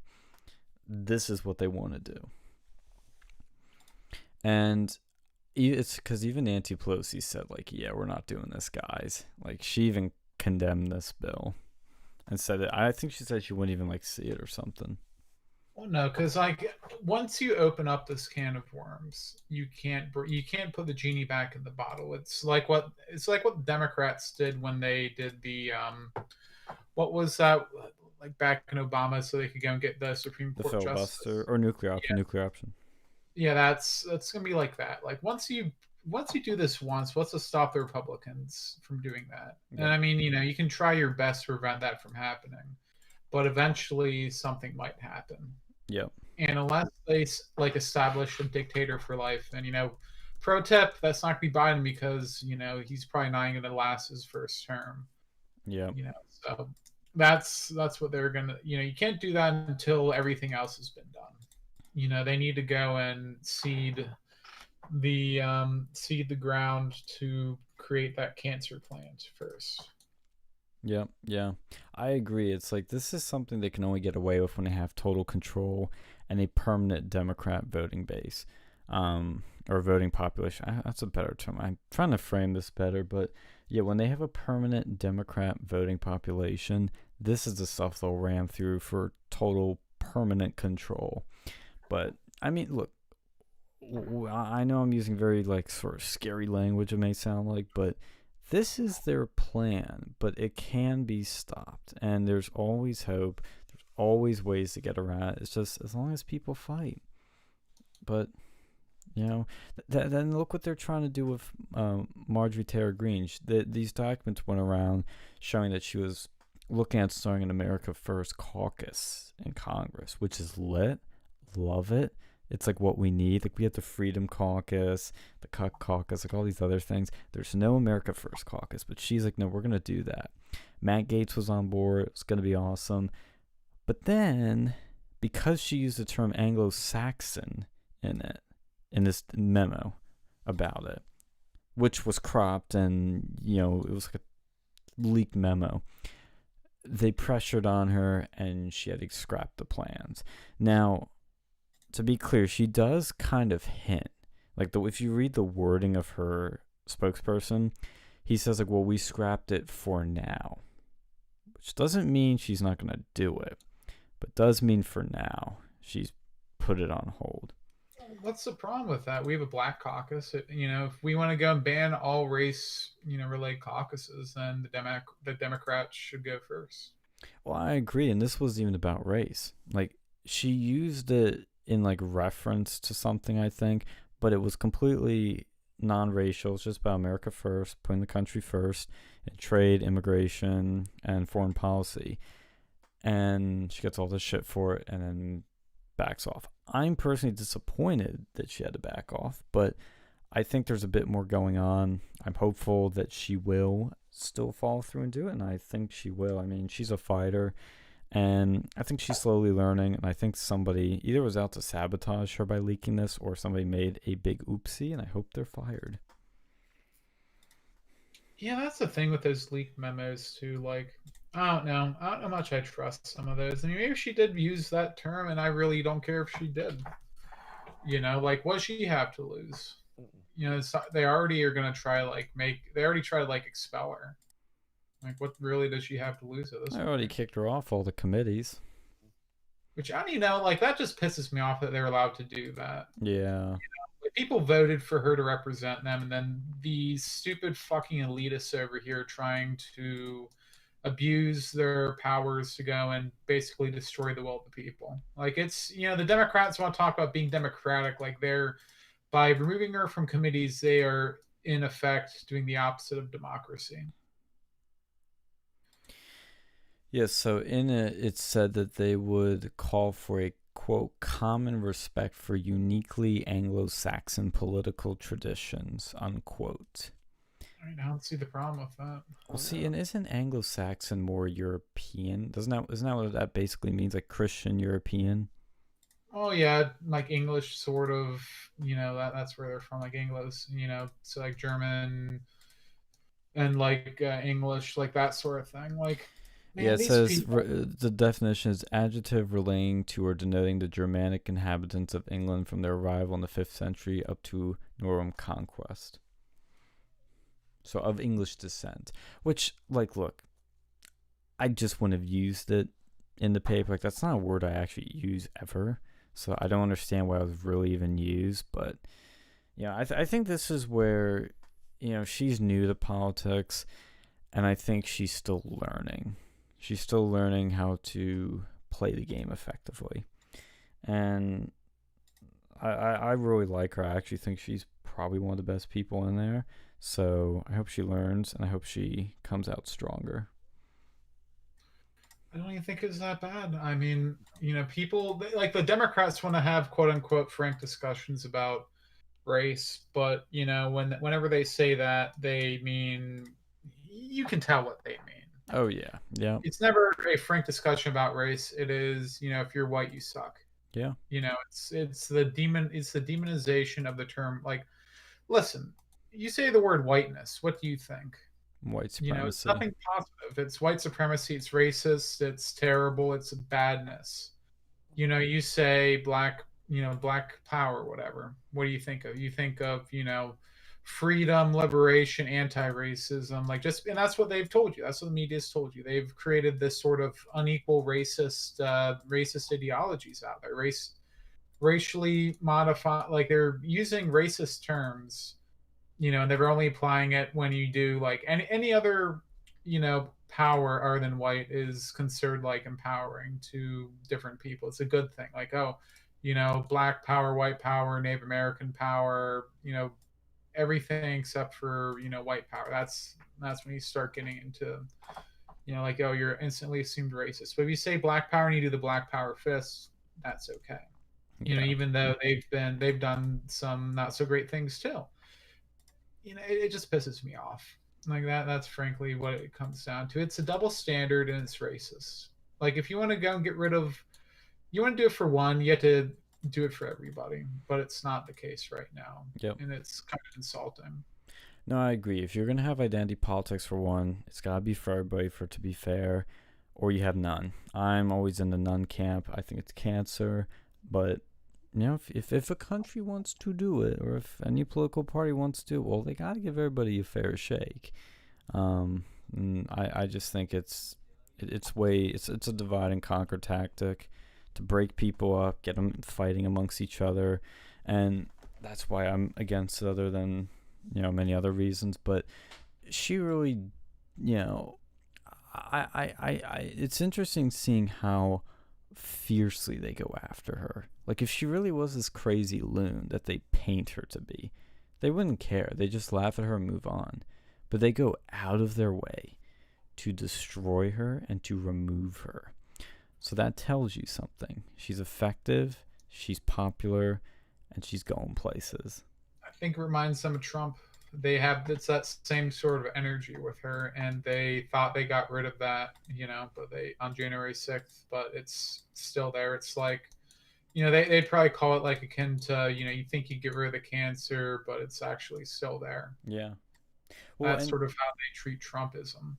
This is what they want to do. And it's because even Nancy Pelosi said, like, yeah, we're not doing this, guys. Like, she even condemned this bill and said it. I think she said she wouldn't even, like, see it or something. Well, no, because, like, once you open up this can of worms, you can't put the genie back in the bottle. It's like what the Democrats did when they did the what was that, like, back in Obama, so they could go and get the Supreme Court filibuster justice. Or nuclear option. Yeah, that's gonna be like that. Like, once you do this once, what's to stop the Republicans from doing that? Yeah. And I mean, you can try your best to prevent that from happening, but eventually something might happen. Yep. And unless they like establish a dictator for life, and pro tip, that's not gonna be Biden, because he's probably not gonna last his first term. Yeah. So that's what they're gonna. You can't do that until everything else has been done. They need to go and seed the ground to create that cancer plant first. Yeah, I agree. It's like, this is something they can only get away with when they have total control and a permanent Democrat voting base, or voting population. That's a better term. I'm trying to frame this better, but yeah, when they have a permanent Democrat voting population, this is the stuff they'll ram through for total permanent control. But I mean, look, I know I'm using very, like, sort of scary language, it may sound like, but this is their plan, but it can be stopped, and there's always hope. There's always ways to get around it. It's just as long as people fight. But then look what they're trying to do with Marjorie Taylor Greene. These documents went around showing that she was looking at starting an America First caucus in Congress, which is lit. Love it. It's like what we need. Like, we have the Freedom Caucus, the Cuck Caucus, like all these other things. There's no America First caucus, but she's like, no, we're going to do that. Matt Gaetz was on board. It's going to be awesome. But then, because she used the term Anglo-Saxon in this memo about it, which was cropped and, it was like a leaked memo, they pressured on her and she had to scrap the plans. Now, to be clear, she does kind of hint, like, if you read the wording of her spokesperson, he says, like, well, we scrapped it for now, which doesn't mean she's not going to do it, but does mean for now she's put it on hold. What's the problem with that? We have a black caucus. If we want to go and ban all race, related caucuses, then the Democrats should go first. Well, I agree, and this wasn't even about race. Like, she used it in, like, reference to something, I think, but it was completely non-racial. It's just about America first, putting the country first in trade, immigration, and foreign policy. And she gets all this shit for it and then backs off. I'm personally disappointed that she had to back off, but I think there's a bit more going on. I'm hopeful that she will still follow through and do it, and I think she will. I mean, she's a fighter, and I think she's slowly learning, and I think somebody either was out to sabotage her by leaking this, or somebody made a big oopsie, and I hope they're fired. Yeah, that's the thing with those leaked memos too. Like, I don't know how much I trust some of those. I mean, maybe she did use that term, and I really don't care if she did. Like, what does she have to lose? They already are going to try they already tried to expel her. Like, what really does she have to lose at this I point? already kicked her off all the committees. Which, I don't even know, that just pisses me off that they're allowed to do that. Yeah. People voted for her to represent them, and then these stupid fucking elitists over here trying to abuse their powers to go and basically destroy the will of the people. It's, the Democrats want to talk about being democratic, by removing her from committees, they are in effect doing the opposite of democracy. Yes, so in it said that they would call for a, quote, common respect for uniquely Anglo-Saxon political traditions, unquote. I don't see the problem with that. Well, see, and isn't Anglo-Saxon more European? Isn't that what that basically means, like Christian European? Oh yeah, English sort of, that's where they're from, Anglos, so German and English, that sort of thing. Man, yeah, it says the definition is adjective relating to or denoting the Germanic inhabitants of England from their arrival in the 5th century up to Norman conquest. So of English descent, which, look, I just wouldn't have used it in the paper. That's not a word I actually use ever. So I don't understand why it was really even used. But, I think this is where, she's new to politics, and I think she's still learning. She's still learning how to play the game effectively. And I really like her. I actually think she's probably one of the best people in there. So I hope she learns, and I hope she comes out stronger. I don't even think it's that bad. I mean, people the Democrats want to have quote unquote frank discussions about race, but whenever they say that, they mean, you can tell what they mean. Oh yeah, yeah. It's never a frank discussion about race. It is, if you're white, you suck. Yeah. It's the demonization of the term. Listen, you say the word whiteness, what do you think? White supremacy. It's nothing positive. It's white supremacy. It's racist. It's terrible. It's badness. You say black power, whatever. What do you think of? You think of, freedom, liberation, anti-racism, and that's what they've told you. That's what the media's told you. They've created this sort of unequal racist ideologies out there. Racially modified, they're using racist terms, and they're only applying it when you do any other, power other than white is considered empowering to different people. It's a good thing. Black power, white power, Native American power, everything except for, white power. That's when you start getting into, you're instantly assumed racist. But if you say black power and you do the black power fist, that's okay. Yeah. Even though they've done some not so great things too. It just pisses me off. That's frankly what it comes down to. It's a double standard, and it's racist. If you want to go and get rid of, you want to do it for one, you have to do it for everybody. But it's not the case right now. Yep. And it's kind of insulting. No, I agree. If you're going to have identity politics for one, it's got to be for everybody for it to be fair, or you have none. I'm always in the none camp. I think it's cancer. But, if a country wants to do it, or if any political party wants to, well, they got to give everybody a fair shake. I just think it's a divide and conquer tactic to break people up, get them fighting amongst each other, and that's why I'm against it, other than many other reasons. But she really, it's interesting seeing how fiercely they go after her. If she really was this crazy loon that they paint her to be, they wouldn't care. They just laugh at her and move on. But they go out of their way to destroy her and to remove her. So that tells you something. She's effective, she's popular, and she's going places. I think it reminds them of Trump. They have that same sort of energy with her, and they thought they got rid of that, but they on January 6th, but it's still there. It's like, they'd probably call it like akin to, you think you get rid of the cancer, but it's actually still there. Yeah. Well, That's sort of how they treat Trumpism.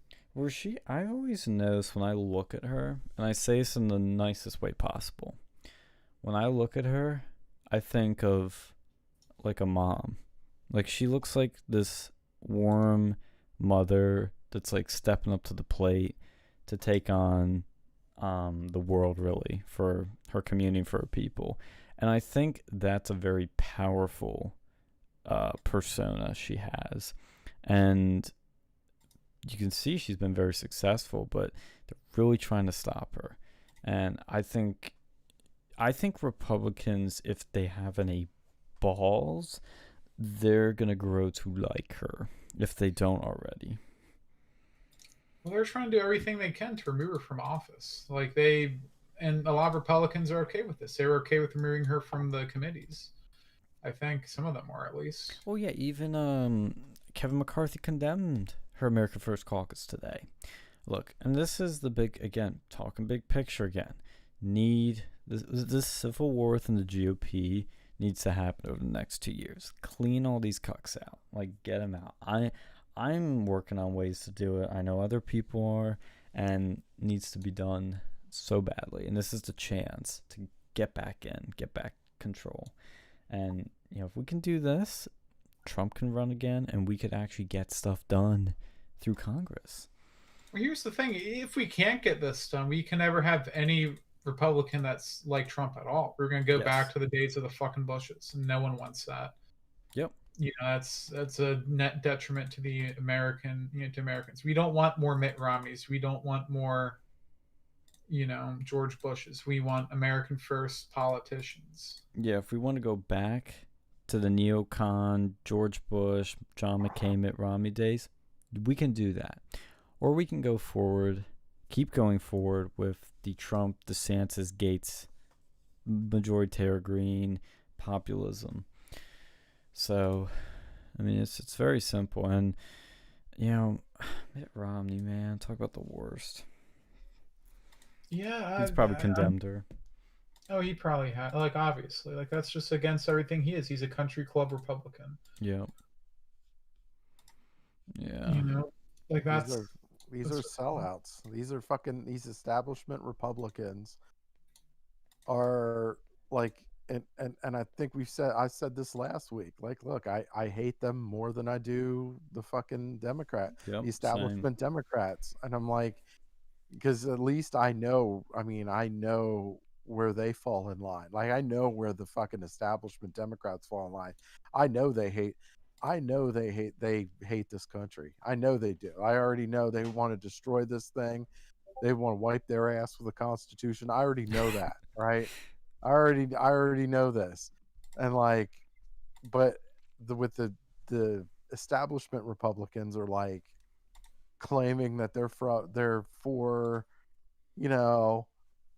I always notice when I look at her, and I say this in the nicest way possible. When I look at her, I think of like a mom. Like, she looks like this warm mother that's like stepping up to the plate to take on the world, really, for her community, for her people. And I think that's a very powerful persona she has. And you can see she's been very successful, but they're really trying to stop her. And I think Republicans, if they have any balls, they're going to grow to like her if they don't already. Well, they're trying to do everything they can to remove her from office. And a lot of Republicans are okay with this. They were okay with removing her from the committees. I think some of them were, at least. Well, yeah, even Kevin McCarthy condemned her America First caucus today. Look, and this is the big, again, talking big picture again. This civil war within the GOP needs to happen over the next 2 years. Clean all these cucks out. Like, get them out. I'm working on ways to do it. I know other people are, and needs to be done so badly. And this is the chance to get back control. And, if we can do this, Trump can run again, and we could actually get stuff done through Congress. Well, here's the thing. If we can't get this done, we can never have any Republican that's like Trump at all. We're going to go back to the days of the fucking Bushes, and no one wants that. Yep. That's a net detriment to the to Americans. We don't want more Mitt Romneys. We don't want more, George Bushes. We want American first politicians. Yeah, if we want to go back to the neocon, George Bush, John McCain, Mitt Romney days, we can do that. Or we can go forward, keep going forward with the Trump, DeSantis, Gates, majority green populism. So, I mean, it's very simple. And, Mitt Romney, man, talk about the worst. Yeah. He's probably condemned her. Oh, he probably had. Obviously. That's just against everything he is. He's a country club Republican. Yep. Yeah. These are sellouts. These are these establishment Republicans are and I think I said this last week. Look, I hate them more than I do the fucking the establishment same. Democrats. And I'm like, because at least I know where they fall in line. I know where the fucking establishment Democrats fall in line. I know they hate this country. I know they do. I already know they want to destroy this thing. They want to wipe their ass with the Constitution. I already know that, right? I already know this. And but with the establishment Republicans are claiming that they're for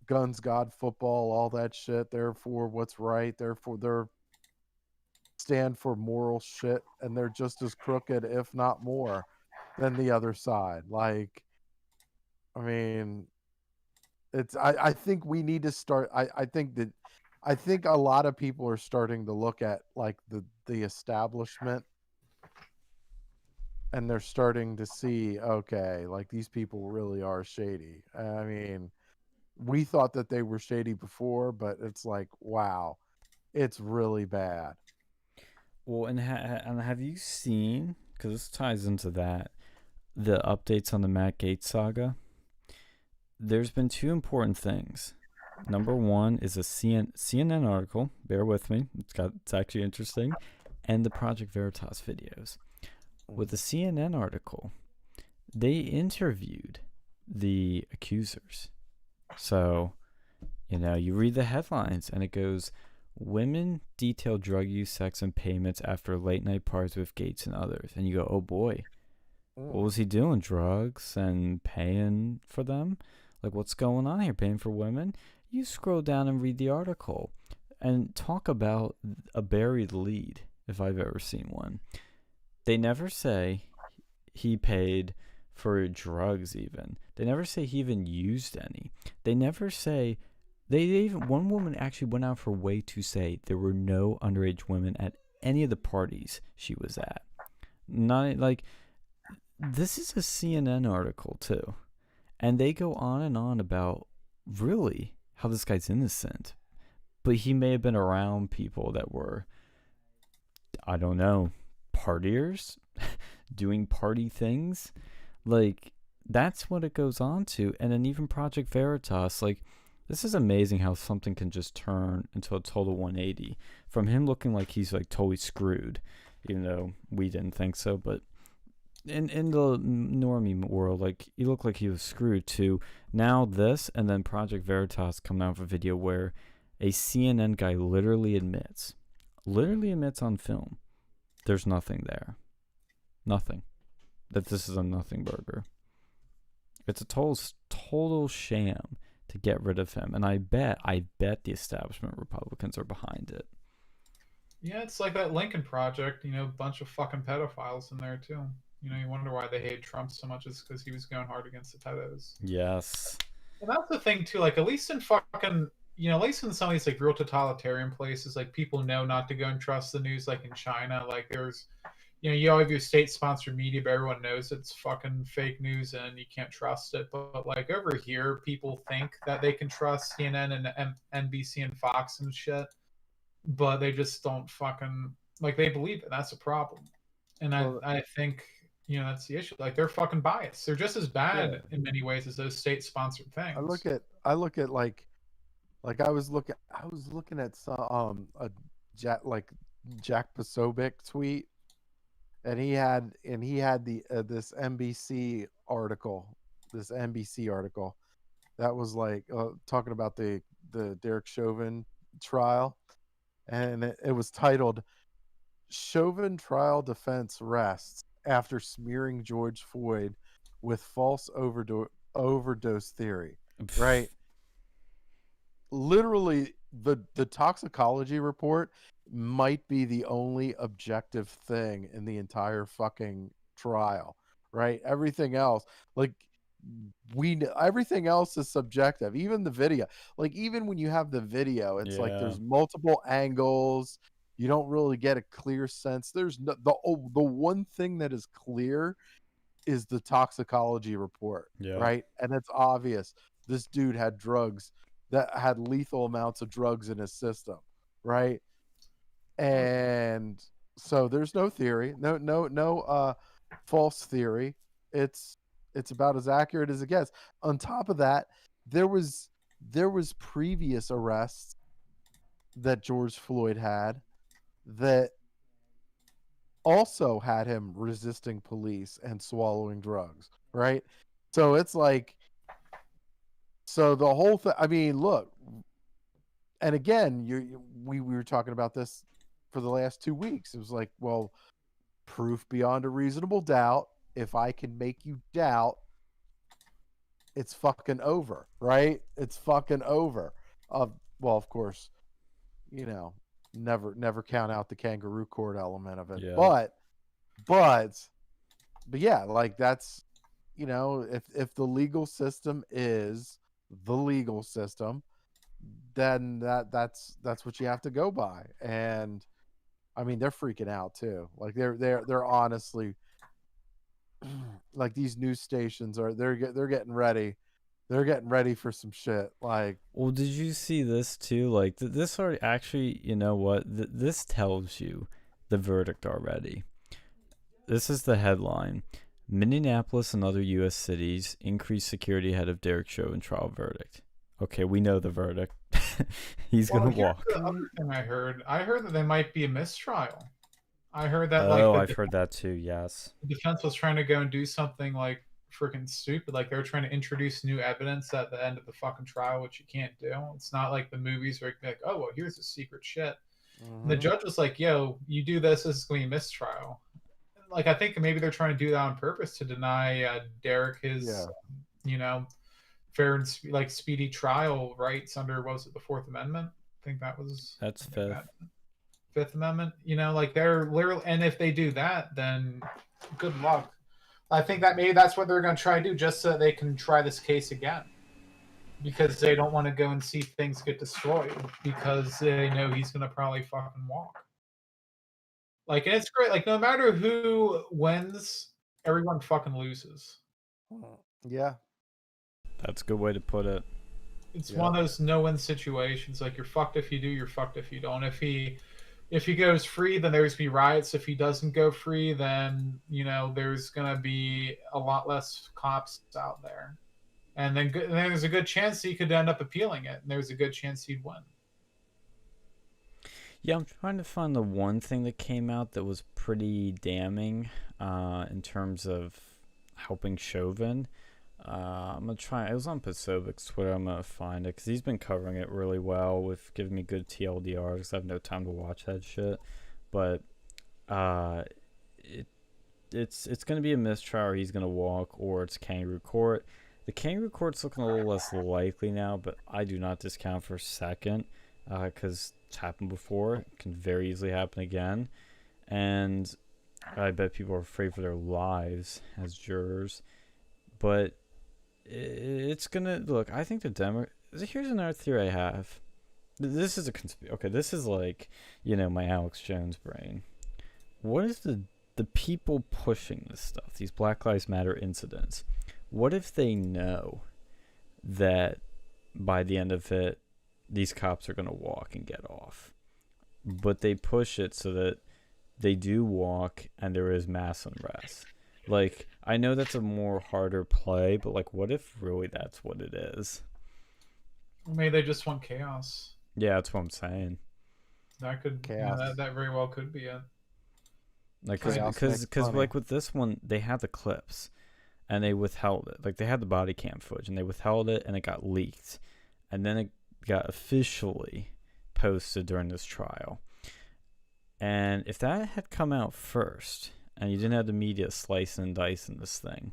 guns, God, football, all that shit. They're for what's right. They're stand for moral shit, and they're just as crooked, if not more, than the other side. I think we need to start. I think a lot of people are starting to look at the establishment, and they're starting to see, okay, these people really are shady. I mean, we thought that they were shady before, but it's wow, it's really bad. Well, and have you seen, because this ties into that, the updates on the Matt Gaetz saga? There's been two important things. Number one is a CNN article. Bear with me. It's actually interesting. And the Project Veritas videos. With the CNN article, they interviewed the accusers. So, you read the headlines and it goes, women detail drug use, sex, and payments after late night parties with Gates and others. And you go, oh boy, what was he doing? Drugs and paying for them? Like, what's going on here? Paying for women? You scroll down and read the article and talk about a buried lead, if I've ever seen one. They never say he paid for drugs even. They never say he even used any. They never say... one woman actually went out of her way to say there were no underage women at any of the parties she was at. Not like... This is a CNN article too. And they go on and on about really how this guy's innocent. But he may have been around people that were, I don't know, partiers, doing party things. Like, that's what it goes on to. And then even Project Veritas, like, this is amazing how something can just turn into a total 180. From him looking like he's, like, totally screwed, even though we didn't think so. But in the normie world, like, he looked like he was screwed, to now this, and then Project Veritas coming out with a video where a CNN guy literally admits on film, there's nothing there. Nothing. That this is a nothing burger. It's a total sham to get rid of him. And I bet the establishment Republicans are behind it. Yeah, it's like that Lincoln Project, a bunch of fucking pedophiles in there too. You wonder why they hate Trump so much is because he was going hard against the pedos. Yes. And that's the thing too, like at least in fucking, at least in some of these like real totalitarian places, like people know not to go and trust the news, like in China, like there's, you all have your state-sponsored media, but everyone knows it's fucking fake news and you can't trust it. But like over here, people think that they can trust CNN and NBC and Fox and shit, but they just don't fucking, like, they believe it. That's a problem. And I think, that's the issue. Like, they're fucking biased. They're just as bad in many ways as those state-sponsored things. I look at like I was looking at some a Jack Posobiec tweet, and he had the this NBC article that was like talking about the Derek Chauvin trial, and it was titled "Chauvin Trial Defense Rests After Smearing George Floyd with False Overdose Theory." Right? Literally, the toxicology report might be the only objective thing in the entire fucking trial, right? Everything else, like, everything else is subjective. Even the video, like, even when you have the video, it's like there's multiple angles. You don't really get a clear sense. There's the one thing that is clear is the toxicology report, right? And it's obvious this dude had drugs that had lethal amounts of drugs in his system, right? And so there's no theory, no false theory. It's about as accurate as it gets. On top of that, there was previous arrests that George Floyd had that also had him resisting police and swallowing drugs, right? So it's like, so the whole thing, I mean, look, and again, we were talking about this for the last 2 weeks. It was like, well, proof beyond a reasonable doubt. If I can make you doubt, it's fucking over, right? It's fucking over. Well, of course, never count out the kangaroo court element of it. Yeah. But yeah, like, that's, if the legal system is the legal system, then that's what you have to go by. And I mean, they're freaking out too. Like, they're honestly, like, these news stations they're getting ready. They're getting ready for some shit. Like, well, did you see this too? Like, this already, actually, you know what? This tells you the verdict already. This is the headline: Minneapolis and other U.S. cities increase security ahead of Derek Chauvin trial verdict. Okay, we know the verdict. He's gonna walk. The other thing I heard that there might be a mistrial. I heard that. Oh, I've heard that too. Yes. The defense was trying to go and do something like freaking stupid. Like they're trying to introduce new evidence at the end of the fucking trial, which you can't do. It's not like the movies where you can be like, oh well, here's the secret shit. And the judge was like, yo, you do this is going to be a mistrial. Like I think maybe they're trying to do that on purpose to deny Derek his, you know, fair and speedy trial rights under, what was it, the Fourth Amendment? I think that's Fifth. Fifth Amendment. You know, like they're literally, and if they do that, then good luck. I think that maybe that's what they're going to try to do, just so they can try this case again, because they don't want to go and see things get destroyed, because they know he's going to probably fucking walk. Like, and it's great. Like, no matter who wins, everyone fucking loses. Yeah. That's a good way to put it. It's one of those no-win situations. Like, you're fucked if you do, you're fucked if you don't. If he goes free, then there's be riots. If he doesn't go free, then, you know, there's gonna be a lot less cops out there. And then there's a good chance he could end up appealing it, and there's a good chance he'd win. Yeah, I'm trying to find the one thing that came out that was pretty damning in terms of helping Chauvin. I'm going to try. It was on Pacific's Twitter. I'm going to find it because he's been covering it really well with giving me good TLDRs because I have no time to watch that shit. But it's going to be a mistrial, or he's going to walk, or it's kangaroo court. The kangaroo court's looking a little less likely now, but I do not discount for a second because it's happened before. It can very easily happen again. And I bet people are afraid for their lives as jurors. But it's going to... Look, I think the Democrats... Here's another theory I have. This is a conspiracy. Okay, this is like, you know, my Alex Jones brain. What is the people pushing this stuff, these Black Lives Matter incidents? What if they know that by the end of it, these cops are going to walk and get off? But they push it so that they do walk and there is mass unrest. Like, I know that's a more harder play, but like, what if really that's what it is? Maybe they just want chaos. Yeah, that's what I'm saying. That could, that very well could be it. Like, because like with this one, they had the clips. And they withheld it. Like, they had the body cam footage, and they withheld it, and it got leaked. And then it got officially posted during this trial. And if that had come out first, and you didn't have the media slicing and dicing this thing,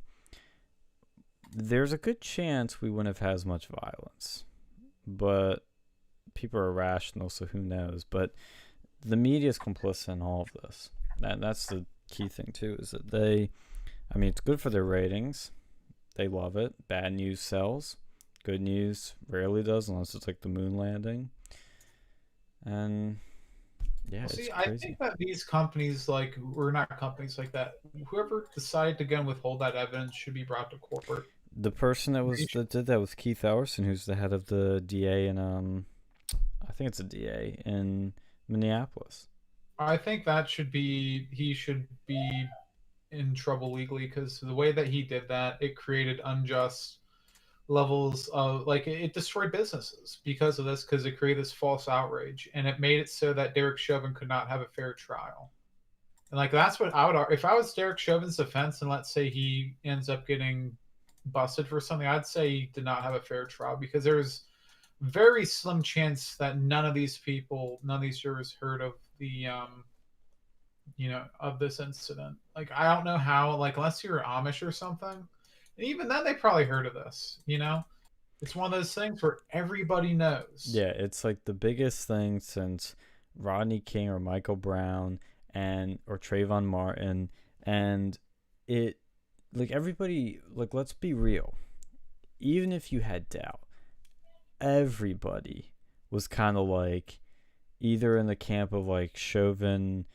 there's a good chance we wouldn't have had as much violence. But people are irrational, so who knows? But the media is complicit in all of this. That's the key thing, too, is that they... I mean, it's good for their ratings. They love it. Bad news sells. Good news rarely does, unless it's like the moon landing. And yeah, well, see, it's crazy. I think that these companies, like, or not companies like that, whoever decided to go and withhold that evidence should be brought to court. The person that did that was Keith Ellerson, who's the head of the DA in I think it's a DA in Minneapolis. I think he should be in trouble legally, because the way that he did that, it created unjust levels of, like, it destroyed businesses because of this, because it created this false outrage, and it made it so that Derek Chauvin could not have a fair trial. And like, that's what I would, if I was Derek Chauvin's defense, and let's say he ends up getting busted for something, I'd say he did not have a fair trial, because there's very slim chance that none of these jurors heard of the of this incident. Like, I don't know how, like, unless you're Amish or something, and even then they probably heard of this. It's one of those things where everybody knows. Yeah, it's like the biggest thing since Rodney King or Michael Brown or Trayvon Martin, and it, like, everybody, like, let's be real, even if you had doubt, everybody was kind of like either in the camp of like Chauvin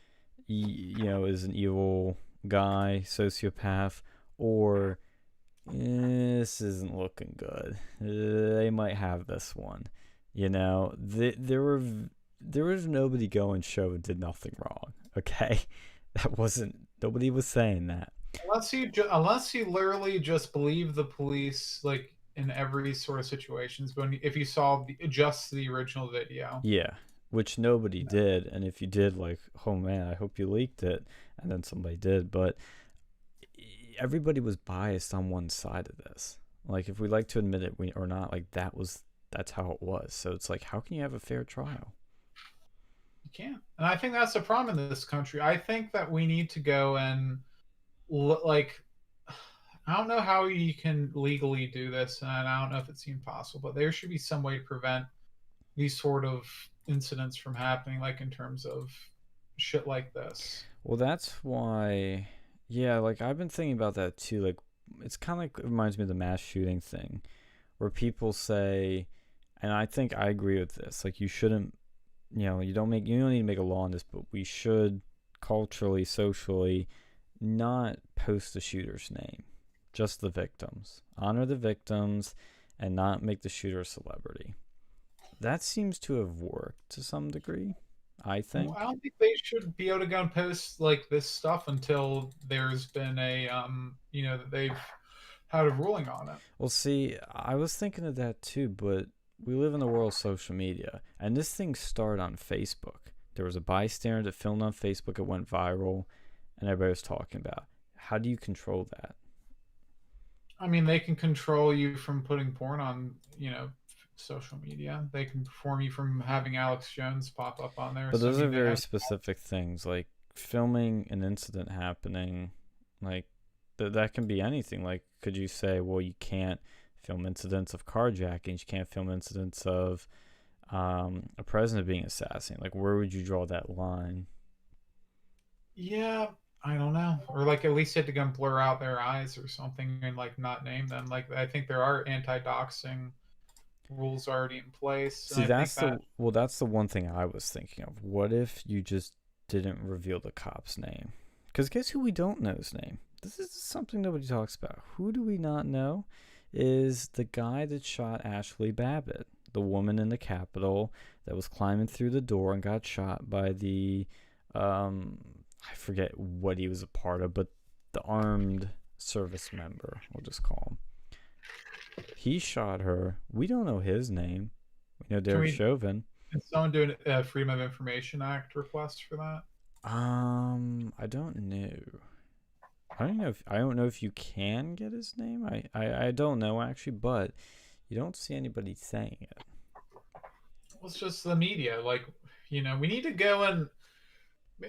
is an evil guy, sociopath, or this isn't looking good. They might have this one. There was nobody going Chauvin did nothing wrong. Okay, nobody was saying that. Unless you literally just believe the police, like in every sort of situations. But if you saw just the original video, yeah. Which nobody did, and if you did, like, oh man, I hope you leaked it, and then somebody did. But everybody was biased on one side of this. Like, if we like to admit it or not, like that's how it was. So it's like, how can you have a fair trial? You can't. And I think that's the problem in this country. I think that we need to go and like, I don't know how you can legally do this, and I don't know if it's even possible, but there should be some way to prevent these sort of incidents from happening, like in terms of shit like this. Well, that's why, yeah, like I've been thinking about that too. Like, it's kind of like, it reminds me of the mass shooting thing, where people say, and I think I agree with this, like, you shouldn't, you don't need to make a law on this, but we should culturally, socially, not post the shooter's name, just the victims. Honor the victims and not make the shooter a celebrity. That seems to have worked to some degree, I think. Well, I don't think they should be able to go and post like this stuff until there's been a that they've had a ruling on it. Well, see, I was thinking of that too, but we live in the world of social media, and this thing started on Facebook. There was a bystander that filmed on Facebook, it went viral, and everybody was talking about. How do you control that? I mean, they can control you from putting porn on, social media. They can perform you from having Alex Jones pop up on there. But those are very specific things, like filming an incident happening, like that can be anything. Like, could you say, well, you can't film incidents of carjackings, you can't film incidents of a president being assassinated? Like, where would you draw that line? Yeah, I don't know. Or like at least you had to go and blur out their eyes or something and like not name them. Like, I think there are anti-doxing rules already in place. See, that's the one thing I was thinking of. What if you just didn't reveal the cop's name? Because guess who we don't know's name? This is something nobody talks about. Who do we not know? Is the guy that shot Ashley Babbitt, the woman in the Capitol that was climbing through the door and got shot by the I forget what he was a part of, but the armed service member, we'll just call him. He shot her. We don't know his name. We know Derek Chauvin. Is someone doing a Freedom of Information Act request for that? I don't know. I don't know if you can get his name. I don't know actually, but you don't see anybody saying it. Well, it's just the media. Like, we need to go and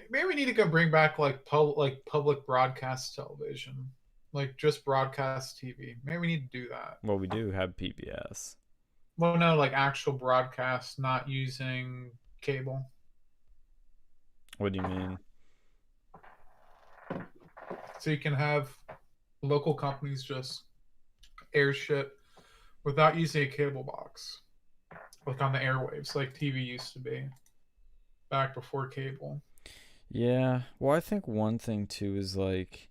maybe we need to go bring back like public broadcast television. Like just broadcast TV. Maybe we need to do that. Well, we do have PBS. Well, no, like actual broadcast, not using cable. What do you mean? So you can have local companies just air shit without using a cable box. Like on the airwaves, like TV used to be back before cable. Yeah. Well, I think one thing too is like,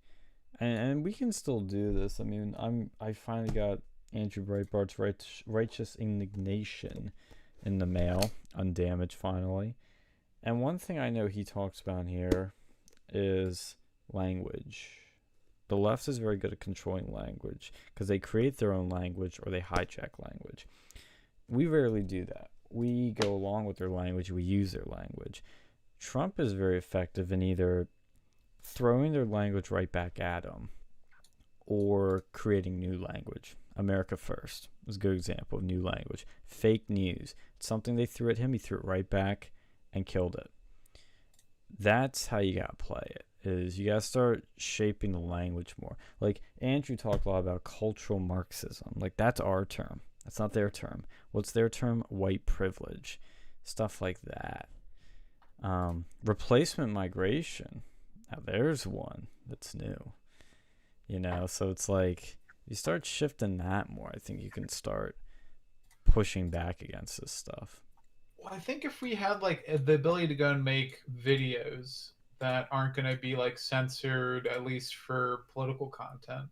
and we can still do this. I mean, I finally got Andrew Breitbart's Righteous Indignation in the mail, undamaged finally. And one thing I know he talks about here is language. The left is very good at controlling language because they create their own language or they hijack language. We rarely do that. We go along with their language. We use their language. Trump is very effective in either throwing their language right back at them or creating new language. America First is a good example of new language. Fake news. It's something they threw at him. He threw it right back and killed it. That's how you got to play it. Is you got to start shaping the language more. Like Andrew talked a lot about cultural Marxism. Like that's our term. That's not their term. What's their term? White privilege. Stuff like that. Replacement migration. Now there's one that's new. So it's like you start shifting that more. I think you can start pushing back against this stuff. Well, I think if we had like the ability to go and make videos that aren't going to be like censored, at least for political content,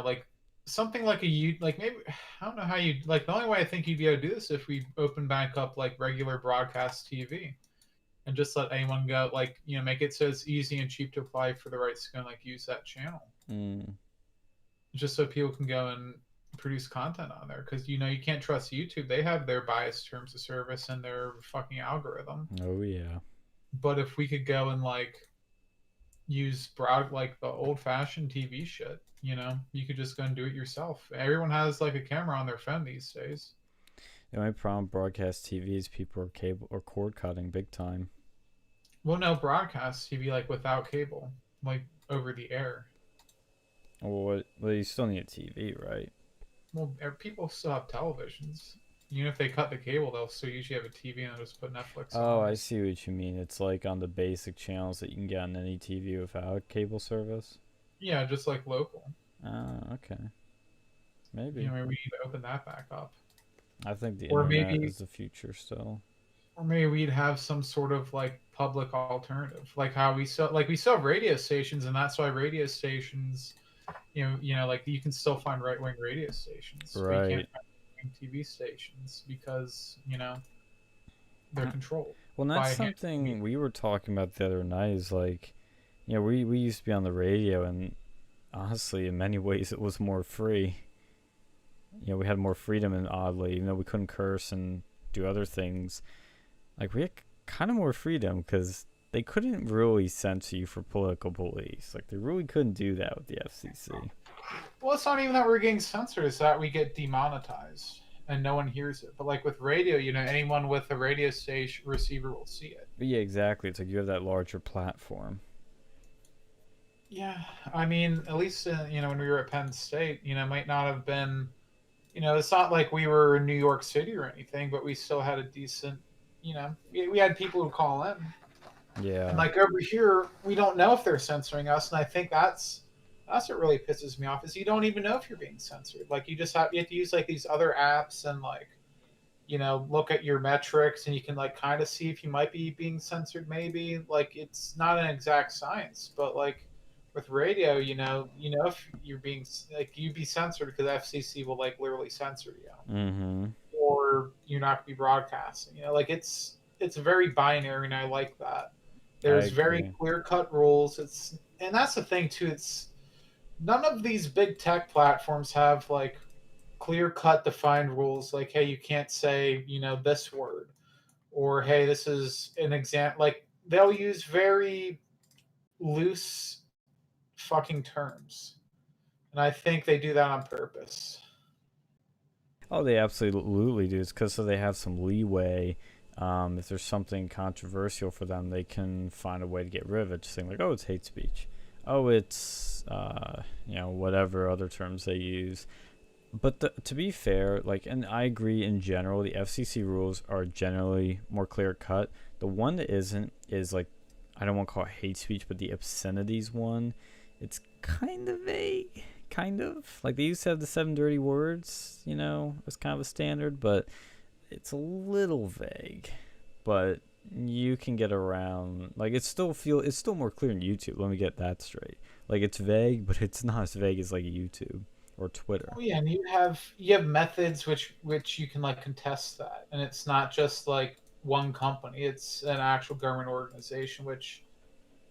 like something like like maybe, I don't know how you, like the only way I think you'd be able to do this if we open back up like regular broadcast TV and just let anyone go, like, make it so it's easy and cheap to apply for the rights to go and like use that channel. Just so people can go and produce content on there, because you can't trust YouTube. They have their biased terms of service and their fucking algorithm. Oh yeah. But if we could go and like use like the old-fashioned TV shit. You know, you could just go and do it yourself. Everyone has like a camera on their phone these days. The only problem with broadcast TV is people are cable or cord cutting big time. Well, no, broadcast TV like without cable, like over the air. Well, you still need a TV, right? Well, people still have televisions. Even if they cut the cable, they'll still usually have a TV and they'll just put Netflix Oh, on. I see what you mean. It's like on the basic channels that you can get on any TV without cable service. Yeah, just like local. Oh, okay. Maybe. You know, maybe we need to open that back up. I think the Or internet maybe- is the future still. Or maybe we'd have some sort of like public alternative, like how we still have radio stations, and that's why radio stations, you know, like you can still find right wing radio stations, but you Right. can't find right-wing TV stations because they're controlled. Well, that's by a handful of something people. we were talking about the other night. Is like, we used to be on the radio, and honestly, in many ways, it was more free. We had more freedom, and oddly, even though we couldn't curse and do other things, like we had kind of more freedom because they couldn't really censor you for political beliefs. Like they really couldn't do that with the FCC. Well, it's not even that we're getting censored; it's that we get demonetized and no one hears it. But like with radio, anyone with a radio station receiver will see it. But yeah, exactly. It's like you have that larger platform. Yeah, I mean, at least when we were at Penn State, it might not have been, it's not like we were in New York City or anything, but we still had a decent, we had people who call in. Yeah. And like over here, we don't know if they're censoring us, and I think that's what really pisses me off is you don't even know if you're being censored. Like you have to use like these other apps and like, look at your metrics, and you can like kind of see if you might be being censored. Maybe like it's not an exact science, but like with radio, if you're being like you'd be censored because FCC will like literally censor you, Mm-hmm. or you're not going to be broadcasting. Like it's very binary, and I like that. There's very agree. clear-cut rules. And that's the thing too. It's none of these big tech platforms have like clear-cut defined rules. Like, hey, you can't say this word, or hey, this is an example. Like they'll use very loose fucking terms, and I think they do that on purpose. Oh, they absolutely do. It's because so they have some leeway. If there's something controversial for them, they can find a way to get rid of it. Just saying like, oh, it's hate speech. Oh, it's whatever other terms they use. But to be fair, like, and I agree in general, the FCC rules are generally more clear cut. The one that isn't is like, I don't want to call it hate speech, but the obscenities one, it's kind of vague. Kind of like they used to have the 7 dirty words, as kind of a standard, but it's a little vague. But you can get around, like it's still more clear in YouTube. Let me get that straight. Like it's vague, but it's not as vague as like YouTube or Twitter. Oh yeah, and you have methods which you can like contest that, and it's not just like one company; it's an actual government organization, which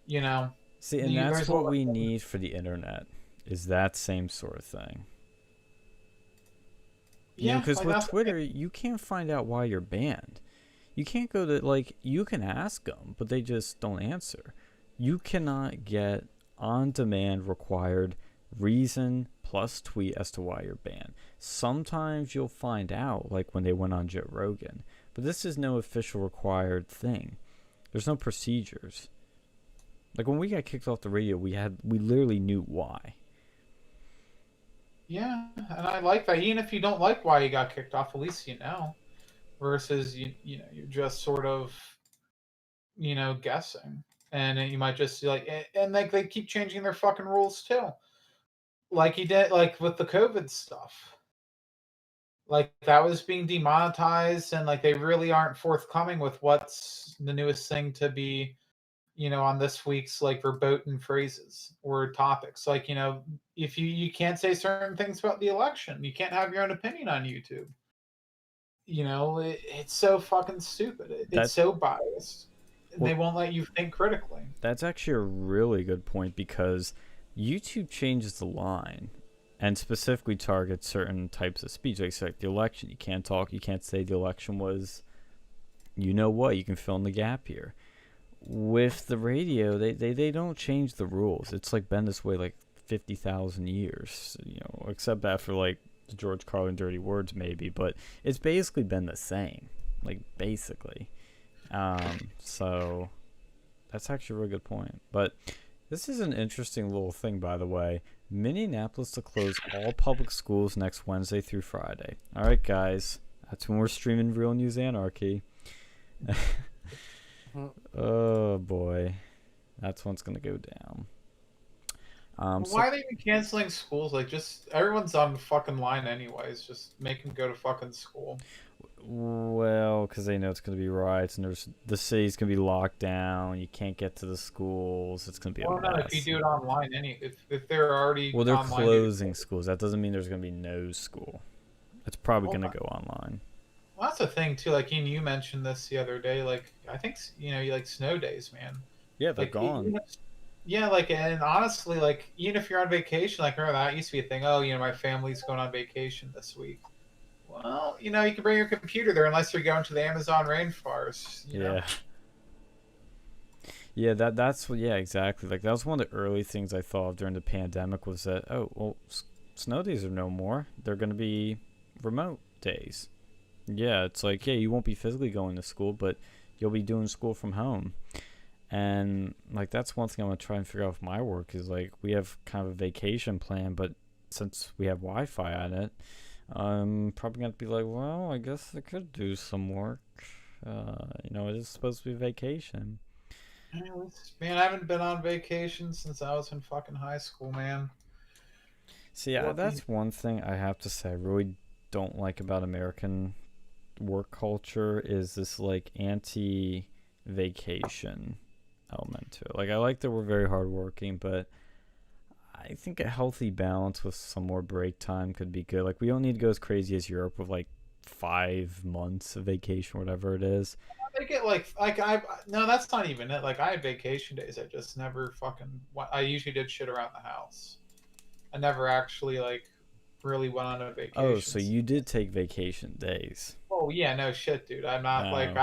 See, and that's what we need for the internet. Is that same sort of thing. Yeah, because like with Twitter, you can't find out why you're banned. You can't go to, like, you can ask them, but they just don't answer. You cannot get on-demand required reason plus tweet as to why you're banned. Sometimes you'll find out, like when they went on Joe Rogan, but this is no official required thing. There's no procedures. Like when we got kicked off the radio, we literally knew why. Yeah, and I like that. Even if you don't like why you got kicked off, at least you know. Versus you're just sort of guessing, and you might just be like, and like they keep changing their fucking rules too. Like he did, like with the COVID stuff. Like that was being demonetized, and like they really aren't forthcoming with what's the newest thing to be on this week's like verboten phrases or topics. Like, if you can't say certain things about the election, you can't have your own opinion on YouTube. It's so fucking stupid. It's so biased. They won't let you think critically. That's actually a really good point because YouTube changes the line and specifically targets certain types of speech. Like the election, you can't talk, you can't say the election was, you can fill in the gap here. with the radio, they don't change the rules. It's like been this way like 50,000 years, except that for like the George Carlin dirty words maybe, but it's basically been the same, like basically. So that's actually a really good point. But this is an interesting little thing, by the way. Minneapolis to close all public schools next Wednesday through Friday. All right, guys, that's when we're streaming Real News Anarchy. Oh boy, that's when it's gonna go down. Why are they even canceling schools? Like, just everyone's on the fucking line anyways. Just make them go to fucking school. Well, because they know it's gonna be riots, and the city's gonna be locked down. You can't get to the schools. It's gonna be a mess. No, if you do it online, if they're already they're online, closing schools. That doesn't mean there's gonna be no school. It's probably gonna go online. Well, that's the thing too. Like you mentioned this the other day. Like I think you like snow days, man. Yeah, they're gone. Yeah, like, and honestly, like, even if you're on vacation, like, remember that used to be a thing. Oh, my family's going on vacation this week. Well, you can bring your computer there unless you're going to the Amazon rainforest. You know? Yeah, that's yeah, exactly. Like that was one of the early things I thought of during the pandemic was that snow days are no more. They're gonna be remote days. Yeah, it's like you won't be physically going to school, but you'll be doing school from home. And like that's one thing I'm gonna try and figure out with my work is like we have kind of a vacation plan, but since we have Wi-Fi on it, I'm probably gonna be like, well, I guess I could do some work. It is supposed to be vacation. Man, I haven't been on vacation since I was in fucking high school, man. See, that's one thing I have to say I really don't like about American work culture is this like anti-vacation element to it. Like I like that we're very hardworking, but I think a healthy balance with some more break time could be good. Like we don't need to go as crazy as Europe with like 5 months of vacation, whatever it is. I get no, that's not even it. Like I had vacation days. I just never I usually did shit around the house. I never actually like really went on a vacation. Oh, so you did take vacation days? Oh yeah, no shit, dude. I'm not like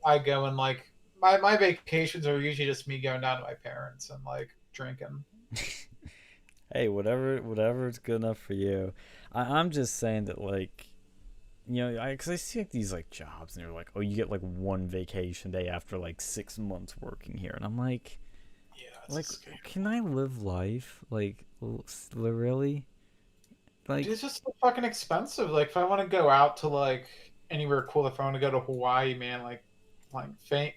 I go and like my vacations are usually just me going down to my parents and like drinking. Hey, whatever is good enough for you. I'm just saying that like, because I see like these like jobs and they're like, oh, you get like 1 vacation day after like 6 months working here, and I'm like, yeah, like, can I live life like really? Like, it's just so fucking expensive. Like if I want to go out to like anywhere cool, if I want to go to Hawaii, man, like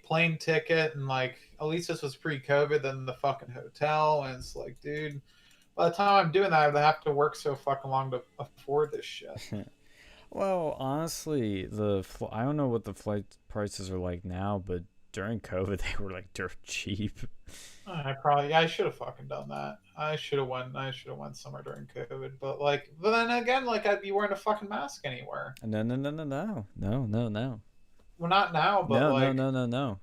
plane ticket and like at least this was pre-COVID, then the fucking hotel, and it's like, dude, by the time I'm doing that, I have to work so fucking long to afford this shit. Well, honestly, I don't know what the flight prices are like now, but during COVID they were like dirt cheap. I should have fucking done that. I should have went somewhere during COVID, but then again, like I'd be wearing a fucking mask anywhere. No. Well, not now, but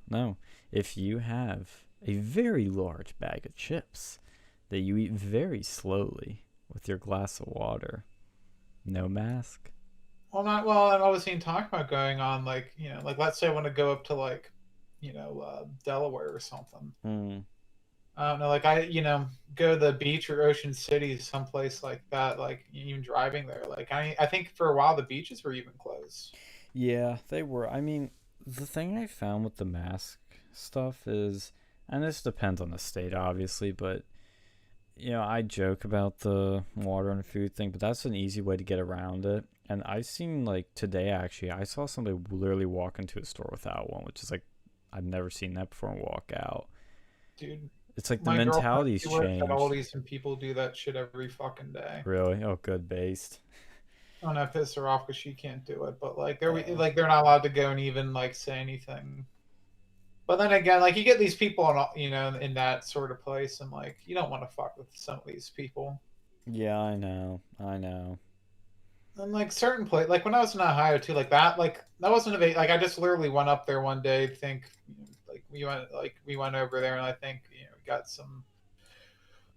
no. If you have a very large bag of chips that you eat very slowly with your glass of water, no mask. Well, I was even talking about going on like let's say I want to go up to like Delaware or something. I don't know, like I go to the beach or Ocean City, someplace like that. Like even driving there, like I think for a while the beaches were even closed. Yeah, they were. I mean, the thing I found with the mask stuff is, and this depends on the state, obviously, but I joke about the water and food thing, but that's an easy way to get around it. And I've seen like today actually, I saw somebody literally walk into a store without one, which is like I've never seen that before and walk out. Dude, it's like the mentality's changed. Aldi's and people do that shit every fucking day. Really? Oh, good based. I don't know if piss her off because she can't do it, but like they're not allowed to go and even like say anything. But then again, like you get these people in that sort of place, and like you don't want to fuck with some of these people. Yeah, I know. And like certain place, like when I was in Ohio too, like that wasn't like I just literally went up there one day. We went over there, and I think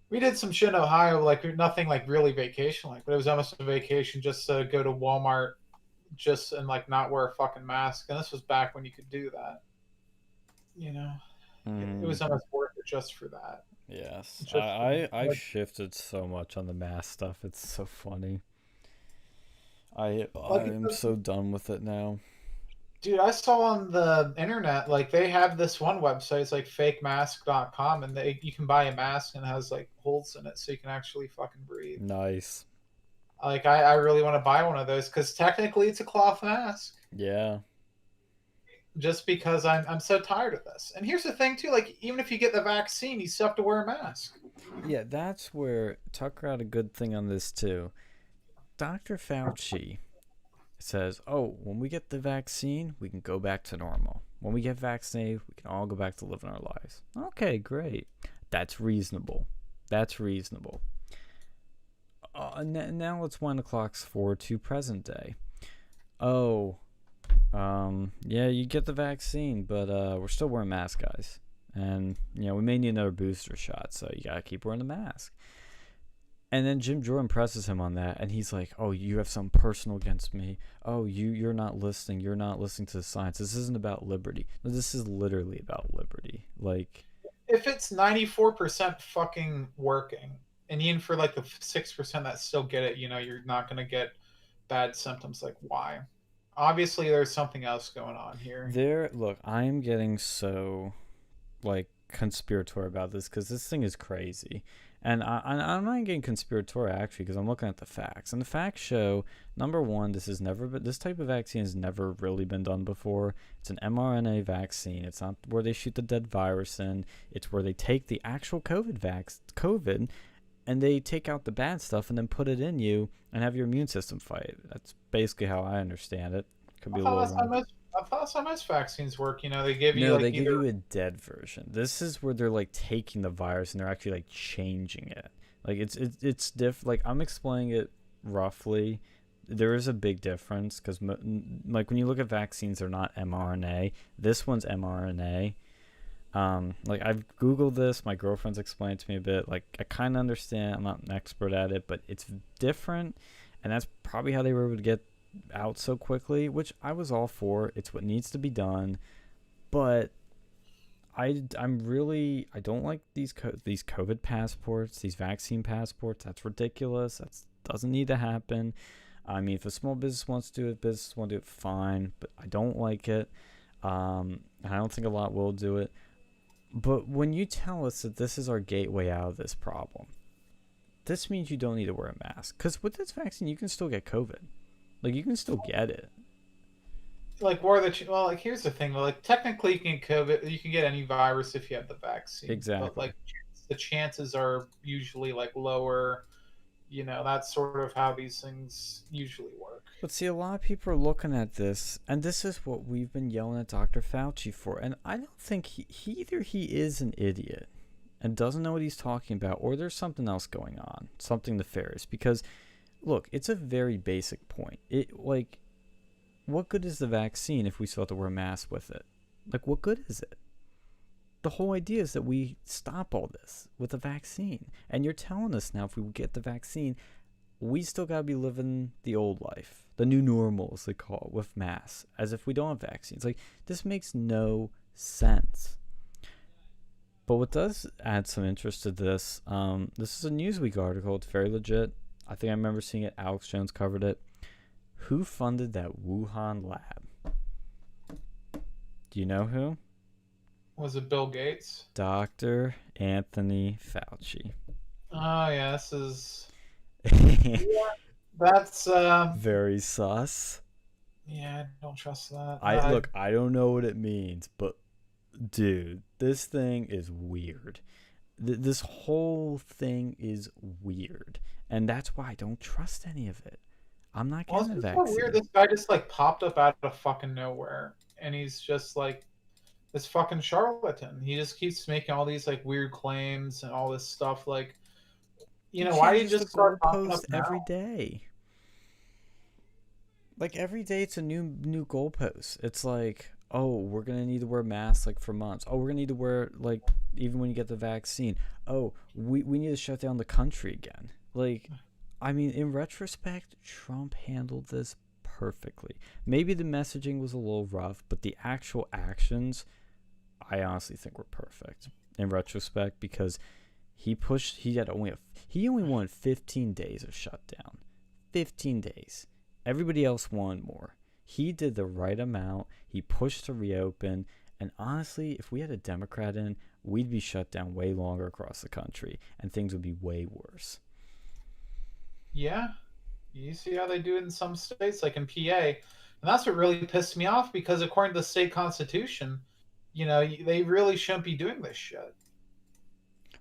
we did some shit in Ohio, like nothing like really vacation like, but it was almost a vacation just to go to Walmart, and like not wear a fucking mask. And this was back when you could do that. It was almost worth it just for that. Yes, Just for, I like, shifted so much on the mask stuff. It's so funny. I like I'm so done with it now. dude, I saw on the internet, like they have this one website, it's like fakemask.com, and you can buy a mask and it has like holes in it so you can actually fucking breathe. Nice. Like I really want to buy one of those because technically it's a cloth mask. Yeah. Just because I'm so tired of this. And here's the thing too, like even if you get the vaccine, you still have to wear a mask. Yeah, that's where Tucker had a good thing on this too. Dr. Fauci says, "Oh, when we get the vaccine, we can go back to normal. When we get vaccinated, we can all go back to living our lives." Okay, great. That's reasonable. That's reasonable. Now let's wind the clocks forward to present day. Oh, yeah, you get the vaccine, but we're still wearing masks, guys. And, we may need another booster shot, so you gotta keep wearing the mask. And then Jim Jordan presses him on that, and he's like, "Oh, you have something personal against me. Oh, you're not listening. You're not listening to the science. This isn't about liberty." No, this is literally about liberty. Like, If it's 94% fucking working, and even for like the 6% that still get it, you're not gonna get bad symptoms. Like why? Obviously, there's something else going on here. look, I'm getting so, like, conspiratorial about this because this thing is crazy. And I'm not getting conspiratorial, actually, because I'm looking at the facts. And the facts show, number one, this type of vaccine has never really been done before. It's an mRNA vaccine. It's not where they shoot the dead virus in. It's where they take the actual COVID, and they take out the bad stuff and then put it in you and have your immune system fight it. That's basically how I understand it. Could be a little wrong. I thought that's how most vaccines work. They give you No, like they give you either a dead version. This is where they're like taking the virus and they're actually like changing it. Like it's Like, I'm explaining it roughly. There is a big difference because like when you look at vaccines, they're not mRNA. This one's mRNA. Like, I've Googled this. My girlfriend's explained it to me a bit. Like, I kind of understand. I'm not an expert at it, but it's different, and that's probably how they were able to get out so quickly, which I was all for. It's what needs to be done, but I don't like these COVID passports, these vaccine passports. That's ridiculous. That doesn't need to happen. I mean, if a small business wants to do it, business want to do it, fine, but I don't like it. And I don't think a lot will do it. But when you tell us that this is our gateway out of this problem, this means you don't need to wear a mask. Because with this vaccine, you can still get COVID. Like, you can still get it. like like here's the thing. Like technically, you can COVID. You can get any virus if you have the vaccine. Exactly. But like the chances are usually like lower. That's sort of how these things usually work. But see, a lot of people are looking at this, and this is what we've been yelling at Dr. Fauci for. And I don't think either he is an idiot and doesn't know what he's talking about, or there's something else going on, something nefarious. Because, look, it's a very basic point. What good is the vaccine if we still have to wear a mask with it? Like, what good is it? The whole idea is that we stop all this with a vaccine. And you're telling us now, if we get the vaccine, we still got to be living the old life, the new normal, as they call it, with masks, as if we don't have vaccines. Like, this makes no sense. But what does add some interest to this, this is a Newsweek article. It's very legit. I think I remember seeing it. Alex Jones covered it. Who funded that Wuhan lab? Do you know who? Was it Bill Gates? Dr. Anthony Fauci. Oh yeah, this is. That's very sus. Yeah, I don't trust that. Look, I don't know what it means, but dude, this thing is weird. This whole thing is weird, and that's why I don't trust any of it. I'm not getting the vaccine. So weird. This guy just like popped up out of fucking nowhere, and he's just like this fucking charlatan. He just keeps making all these like weird claims and all this stuff. Like, why do you just start popping up every day? Like, every day it's a new goalpost. It's like, oh, we're gonna need to wear masks like for months. Oh, we're gonna need to wear, like, even when you get the vaccine. Oh, we need to shut down the country again. Like, I mean, in retrospect, Trump handled this perfectly. Maybe the messaging was a little rough, but the actual actions, I honestly think were perfect in retrospect, because he only wanted 15 days of shutdown. 15 days. Everybody else wanted more. He did the right amount. He pushed to reopen. And honestly, if we had a Democrat in, we'd be shut down way longer across the country, and things would be way worse. Yeah. You see how they do it in some states, like in PA. And that's what really pissed me off, because according to the state constitution, they really shouldn't be doing this shit.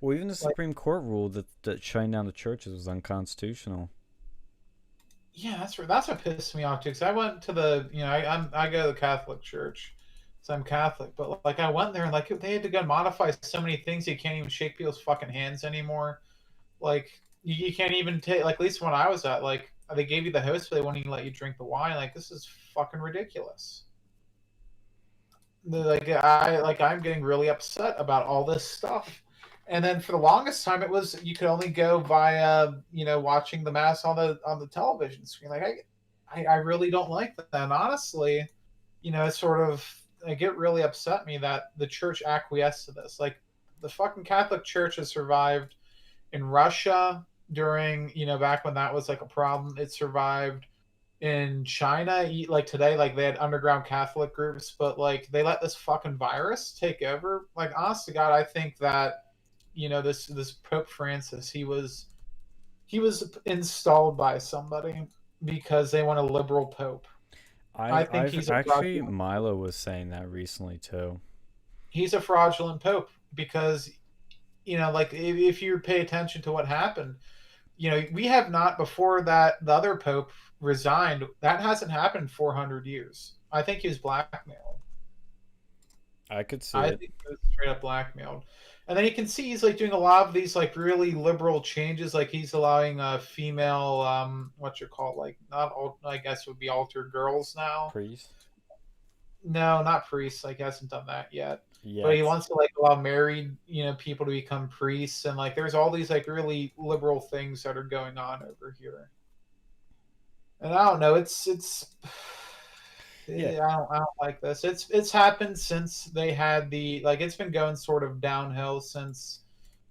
Well, even the Supreme Court ruled that shutting down the churches was unconstitutional. Yeah, that's what pissed me off too. Because I went to I go to the Catholic Church, so I'm Catholic. But like I went there and like they had to go modify so many things. You can't even shake people's fucking hands anymore. Like you can't even take, like, at least when I was at, like, they gave you the host, but they won't even let you drink the wine. Like, this is fucking ridiculous. I'm getting really upset about all this stuff. And then for the longest time, it was you could only go via watching the mass on the television screen. Like I really don't like that. And honestly, it get really upset me that the church acquiesced to this. Like the fucking Catholic Church has survived in Russia during back when that was like a problem. It survived in China, like today, like they had underground Catholic groups, but like they let this fucking virus take over. Like honest to God, I think that this Pope Francis, he was installed by somebody because they want a liberal pope. I think he's actually Milo was saying that recently too. He's a fraudulent pope because like if you pay attention to what happened, we have not, before that the other pope resigned, that hasn't happened in 400 years. I think he was blackmailed. I could see I think he was straight up blackmailed. And then you can see he's like doing a lot of these like really liberal changes, like he's allowing female like not all, I guess would be altered girls now. Priests? No, not priests. Like he hasn't done that yet. But he wants to like allow married, people to become priests, and like there's all these like really liberal things that are going on over here. And I don't know, it's yeah. I don't like this. It's happened since they had it's been going sort of downhill since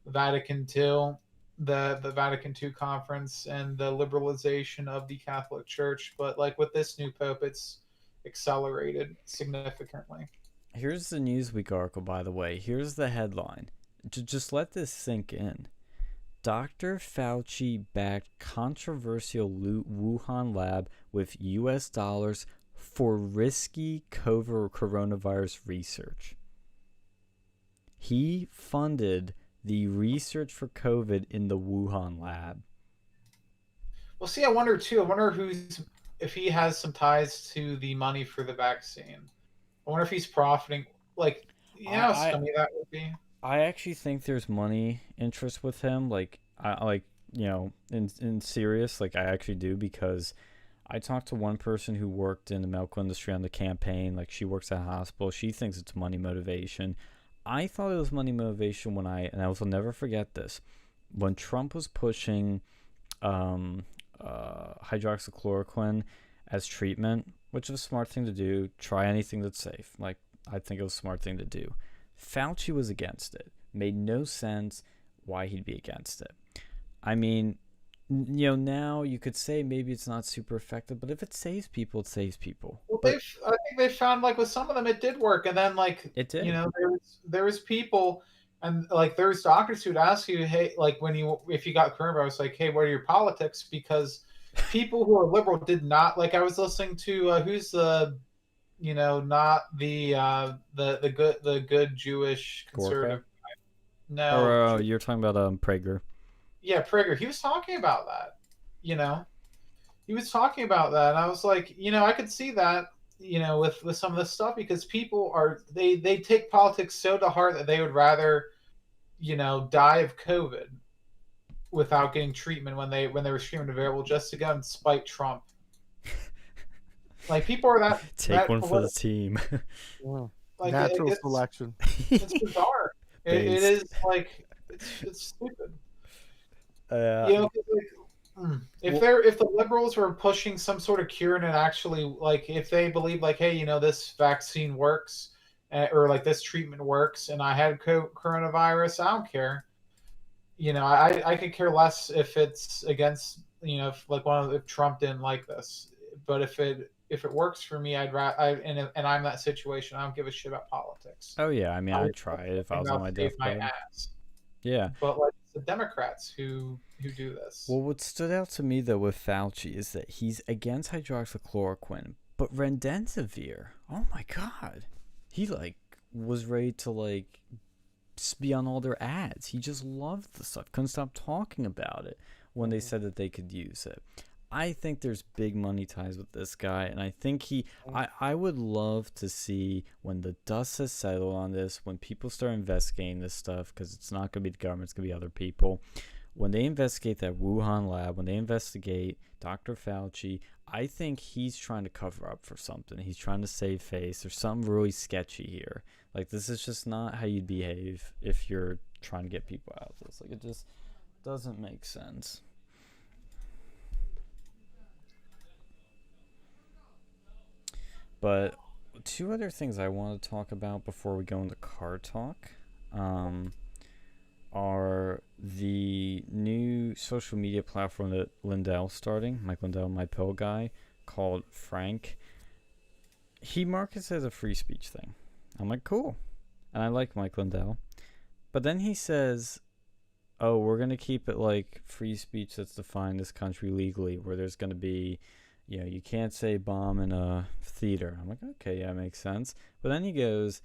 Vatican II, the Vatican II conference and the liberalization of the Catholic Church. But like with this new pope, it's accelerated significantly. Here's the Newsweek article, by the way. Here's the headline. Just let this sink in. Dr. Fauci backed controversial Wuhan lab with U.S. dollars for risky coronavirus research. He funded the research for COVID in the Wuhan lab. Well, see, I wonder if he has some ties to the money for the vaccine. I wonder if he's profiting. Like, how scummy that would be. I actually think there's money interest with him. Like, in serious, like I actually do, because I talked to one person who worked in the medical industry on the campaign. Like, she works at a hospital. She thinks it's money motivation. I thought it was money motivation and I will never forget this, when Trump was pushing hydroxychloroquine as treatment, which is a smart thing to do. Try anything that's safe. Like, I think it was a smart thing to do. Fauci was against it. Made no sense why he'd be against it. I mean, now you could say maybe it's not super effective, but if it saves people, it saves people. Well, I think they found, like, with some of them it did work, and then like it did. There was people, and like there's doctors who'd ask you, hey, like if you got coronavirus, like, hey, what are your politics? Because people who are liberal did not, like, I was listening to who's the not the good Jewish conservative guy. No, or you're talking about Prager. Yeah, Prager. He was talking about that. He was talking about that, and I was like, I could see that, with some of this stuff, because people they take politics so to heart that they would rather, die of COVID without getting treatment when they were treatment available, just to go and spite Trump. Like, people are that take one for the team. Yeah. Like, natural selection. It's bizarre. it is like it's stupid. If the liberals were pushing some sort of cure and it actually, like, if they believe, like, hey, this vaccine works or like this treatment works, and I had coronavirus, I don't care. I could care less if it's against, if like if Trump didn't like this, but if it works for me, I'd rather, and I'm in that situation, I don't give a shit about politics. Oh yeah, I mean, I I'd try it if I was on my save my deathbed. ass. Yeah. But like it's the Democrats who do this. Well, what stood out to me though with Fauci is that he's against hydroxychloroquine, but remdesivir, oh my god, he like was ready to like be on all their ads. He just loved the stuff. Couldn't stop talking about it when they said that they could use it. I think there's big money ties with this guy, and I think I would love to see when the dust has settled on this, when people start investigating this stuff, because it's not going to be the government, it's going to be other people. When they investigate that Wuhan lab, when they investigate Dr. Fauci, I think he's trying to cover up for something. He's trying to save face. There's something really sketchy here. Like, this is just not how you'd behave if you're trying to get people out of this. Like, it just doesn't make sense. But two other things I want to talk about before we go into car talk are the new social media platform that Lindell's starting, Mike Lindell, my pill guy, called Frank. He markets it as a free speech thing. I'm like, cool. And I like Mike Lindell. But then he says, oh, we're going to keep it like free speech that's defined in this country legally, where there's going to be, you can't say bomb in a theater. I'm like, okay, yeah, makes sense. But then he goes,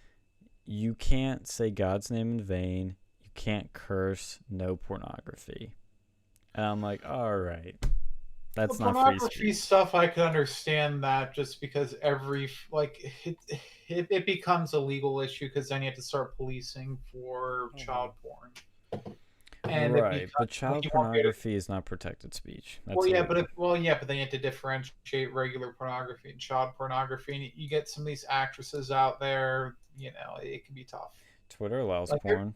you can't say God's name in vain. You can't curse, no pornography. And I'm like, all right. That's the not free pornography speech. stuff. I could understand that just because it becomes a legal issue because then you have to start policing for child porn. And right, but child pornography is not protected speech. That's but then you have to differentiate regular pornography and child pornography, and you get some of these actresses out there. It can be tough. Twitter allows porn.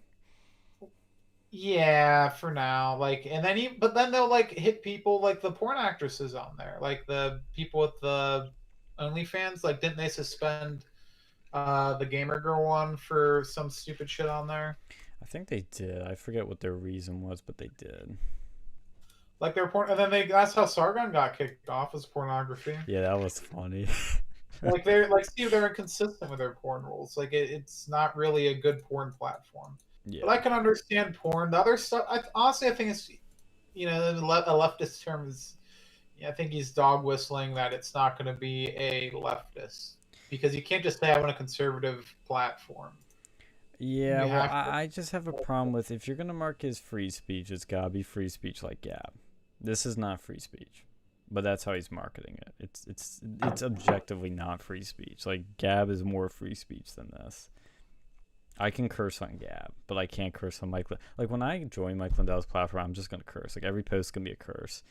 Yeah, for now. But then they'll hit people like the porn actresses on there, like the people with the OnlyFans. Like, didn't they suspend the gamer girl one for some stupid shit on there? I think they did. I forget what their reason was, but they did. Like their porn, and then that's how Sargon got kicked off, as pornography. Yeah, that was funny. they're inconsistent with their porn rules. Like it's not really a good porn platform. Yeah. But I can understand porn. The other stuff, honestly, I think it's, a leftist term is, I think he's dog whistling that it's not going to be a leftist, because you can't just say I want a conservative platform. Yeah, well, I just have a problem with, if you're going to mark his free speech, it's got to be free speech like Gab. This is not free speech, but that's how he's marketing it. It's objectively not free speech. Like, Gab is more free speech than this. I can curse on Gab, but I can't curse on Mike. Like, when I join Mike Lindell's platform, I'm just going to curse. Like, every post can be a curse.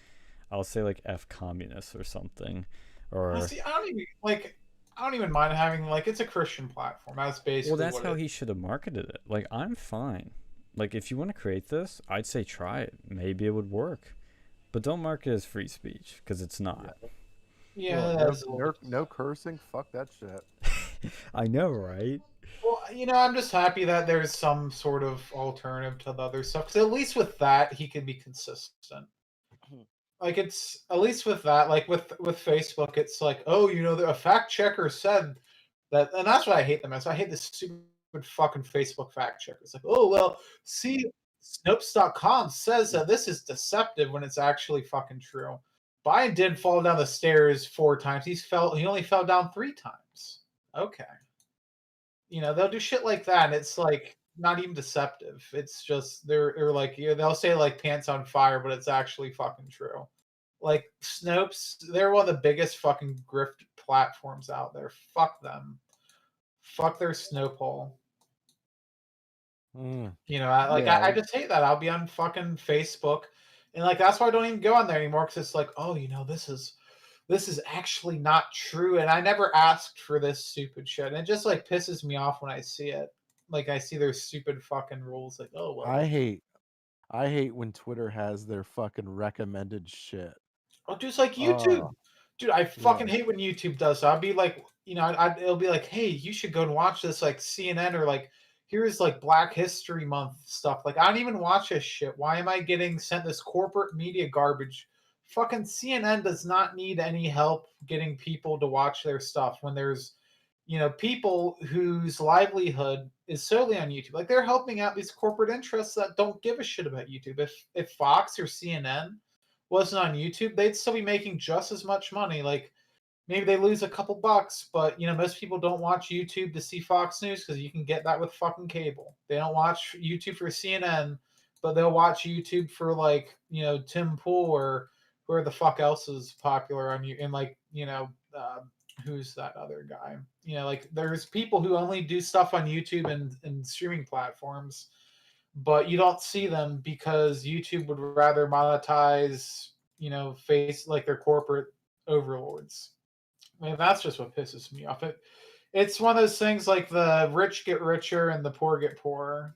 I'll say, like, F communists or something. Or see, I don't even mind having, it's a Christian platform. That's basically well, that's how he should have marketed it. Like, I'm fine. Like, if you want to create this, I'd say try it. Maybe it would work. But don't market it as free speech, because it's not. Yeah, no cursing. Fuck that shit. I know, right? Well, I'm just happy that there's some sort of alternative to the other stuff. Because at least with that, he can be consistent. Like, it's at least with that, like with Facebook, it's like, oh, a fact checker said that, and that's why I hate them. I hate this stupid fucking Facebook fact checker. It's like, oh, well, see, Snopes.com says that this is deceptive when it's actually fucking true. Biden did fall down the stairs 4 times. He only fell down 3 times. Okay. They'll do shit like that, and it's like not even deceptive. It's just they're like, they'll say like pants on fire, but it's actually fucking true. Like Snopes, they're one of the biggest fucking grift platforms out there. Fuck them. Fuck their Snope hole. I just hate that. I'll be on fucking Facebook, and that's why I don't even go on there anymore, because it's like, oh, this is actually not true, and I never asked for this stupid shit. And it just pisses me off when I see it. Like, I see their stupid fucking rules. Like, oh well. I hate when Twitter has their fucking recommended shit. Oh, just like YouTube. Dude, I fucking hate when YouTube does that. I'll be like, it'll be like, hey, you should go and watch this, like CNN, or like, here's like Black History Month stuff. Like, I don't even watch this shit. Why am I getting sent this corporate media garbage? Fucking CNN does not need any help getting people to watch their stuff when there's, people whose livelihood is solely on YouTube. Like, they're helping out these corporate interests that don't give a shit about YouTube. If Fox or CNN wasn't on YouTube, they'd still be making just as much money. Like, maybe they lose a couple bucks, but most people don't watch YouTube to see Fox News because you can get that with fucking cable. They don't watch YouTube for CNN, but they'll watch YouTube for like Tim Pool or whoever the fuck else is popular on you, and like who's that other guy? Like there's people who only do stuff on YouTube and streaming platforms, but you don't see them because YouTube would rather monetize, face like their corporate overlords. I mean, that's just what pisses me off. It's one of those things like the rich get richer and the poor get poorer.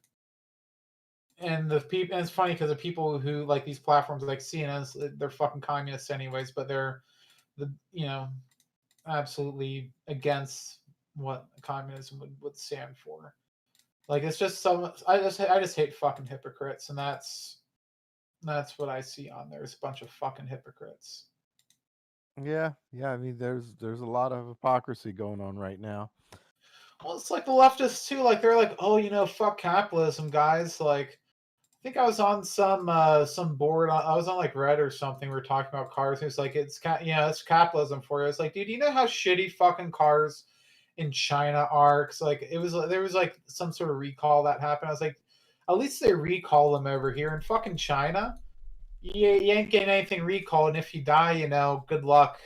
And it's funny because the people who like these platforms like CNN's, they're fucking communists anyways, but they're absolutely against what communism would stand for. Like it's just so I just hate fucking hypocrites, and that's what I see on there. Is a bunch of fucking hypocrites. Yeah. I mean, there's a lot of hypocrisy going on right now. Well, it's like the leftists too. Like they're like, oh, fuck capitalism, guys. Like, I think I was on some board. I was on like Reddit or something. We were talking about cars. And it's like it's capitalism for you. It's like, dude, you know how shitty fucking cars in China are? Cause like there was like some sort of recall that happened. I was like, at least they recall them over here in fucking China. You ain't getting anything recalled, and if you die, good luck.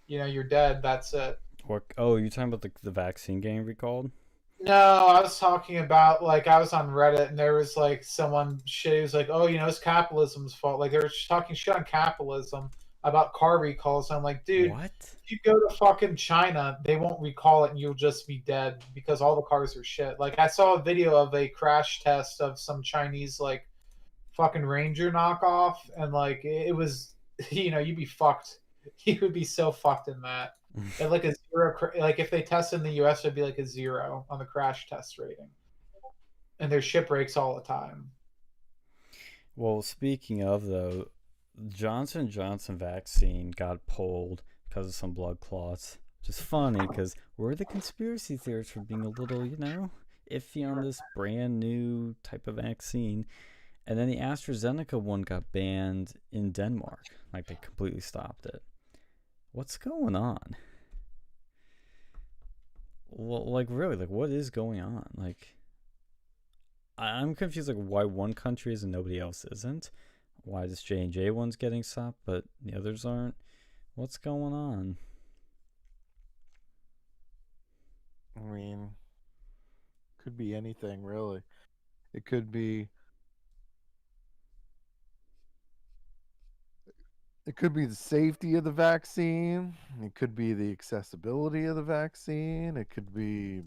You're dead. That's it. What? Oh, you're talking about the vaccine getting recalled? No, I was talking about like I was on Reddit and there was like someone shit was like, oh, it's capitalism's fault. Like they were talking shit on capitalism about car recalls. And I'm like, dude, What? if you go to fucking China, they won't recall it and you'll just be dead because all the cars are shit. Like I saw a video of a crash test of some Chinese like fucking Ranger knockoff, and like it was, you'd be fucked. You would be so fucked in that. And like a 0, like if they test in the U.S., it'd be like a 0 on the crash test rating. And there's shipwrecks all the time. Well, speaking of though, Johnson & Johnson vaccine got pulled because of some blood clots. Which is funny because we're the conspiracy theorists for being a little, iffy on this brand new type of vaccine. And then the AstraZeneca one got banned in Denmark. Like they completely stopped it. What's going on? Well, like really, like what is going on? Like I'm confused like why one country is and nobody else isn't. Why this J&J one's getting stopped but the others aren't. What's going on? I mean, could be anything really. It could be the safety of the vaccine. It could be the accessibility of the vaccine. It could be,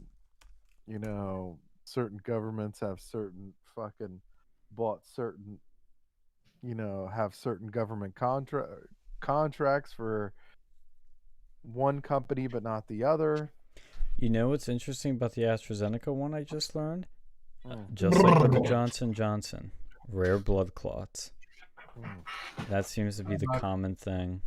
certain governments have certain fucking bought certain, have certain government contracts for one company but not the other. You know what's interesting about the AstraZeneca one I just learned? Just like with the Johnson & Johnson, rare blood clots. That seems to be the common thing.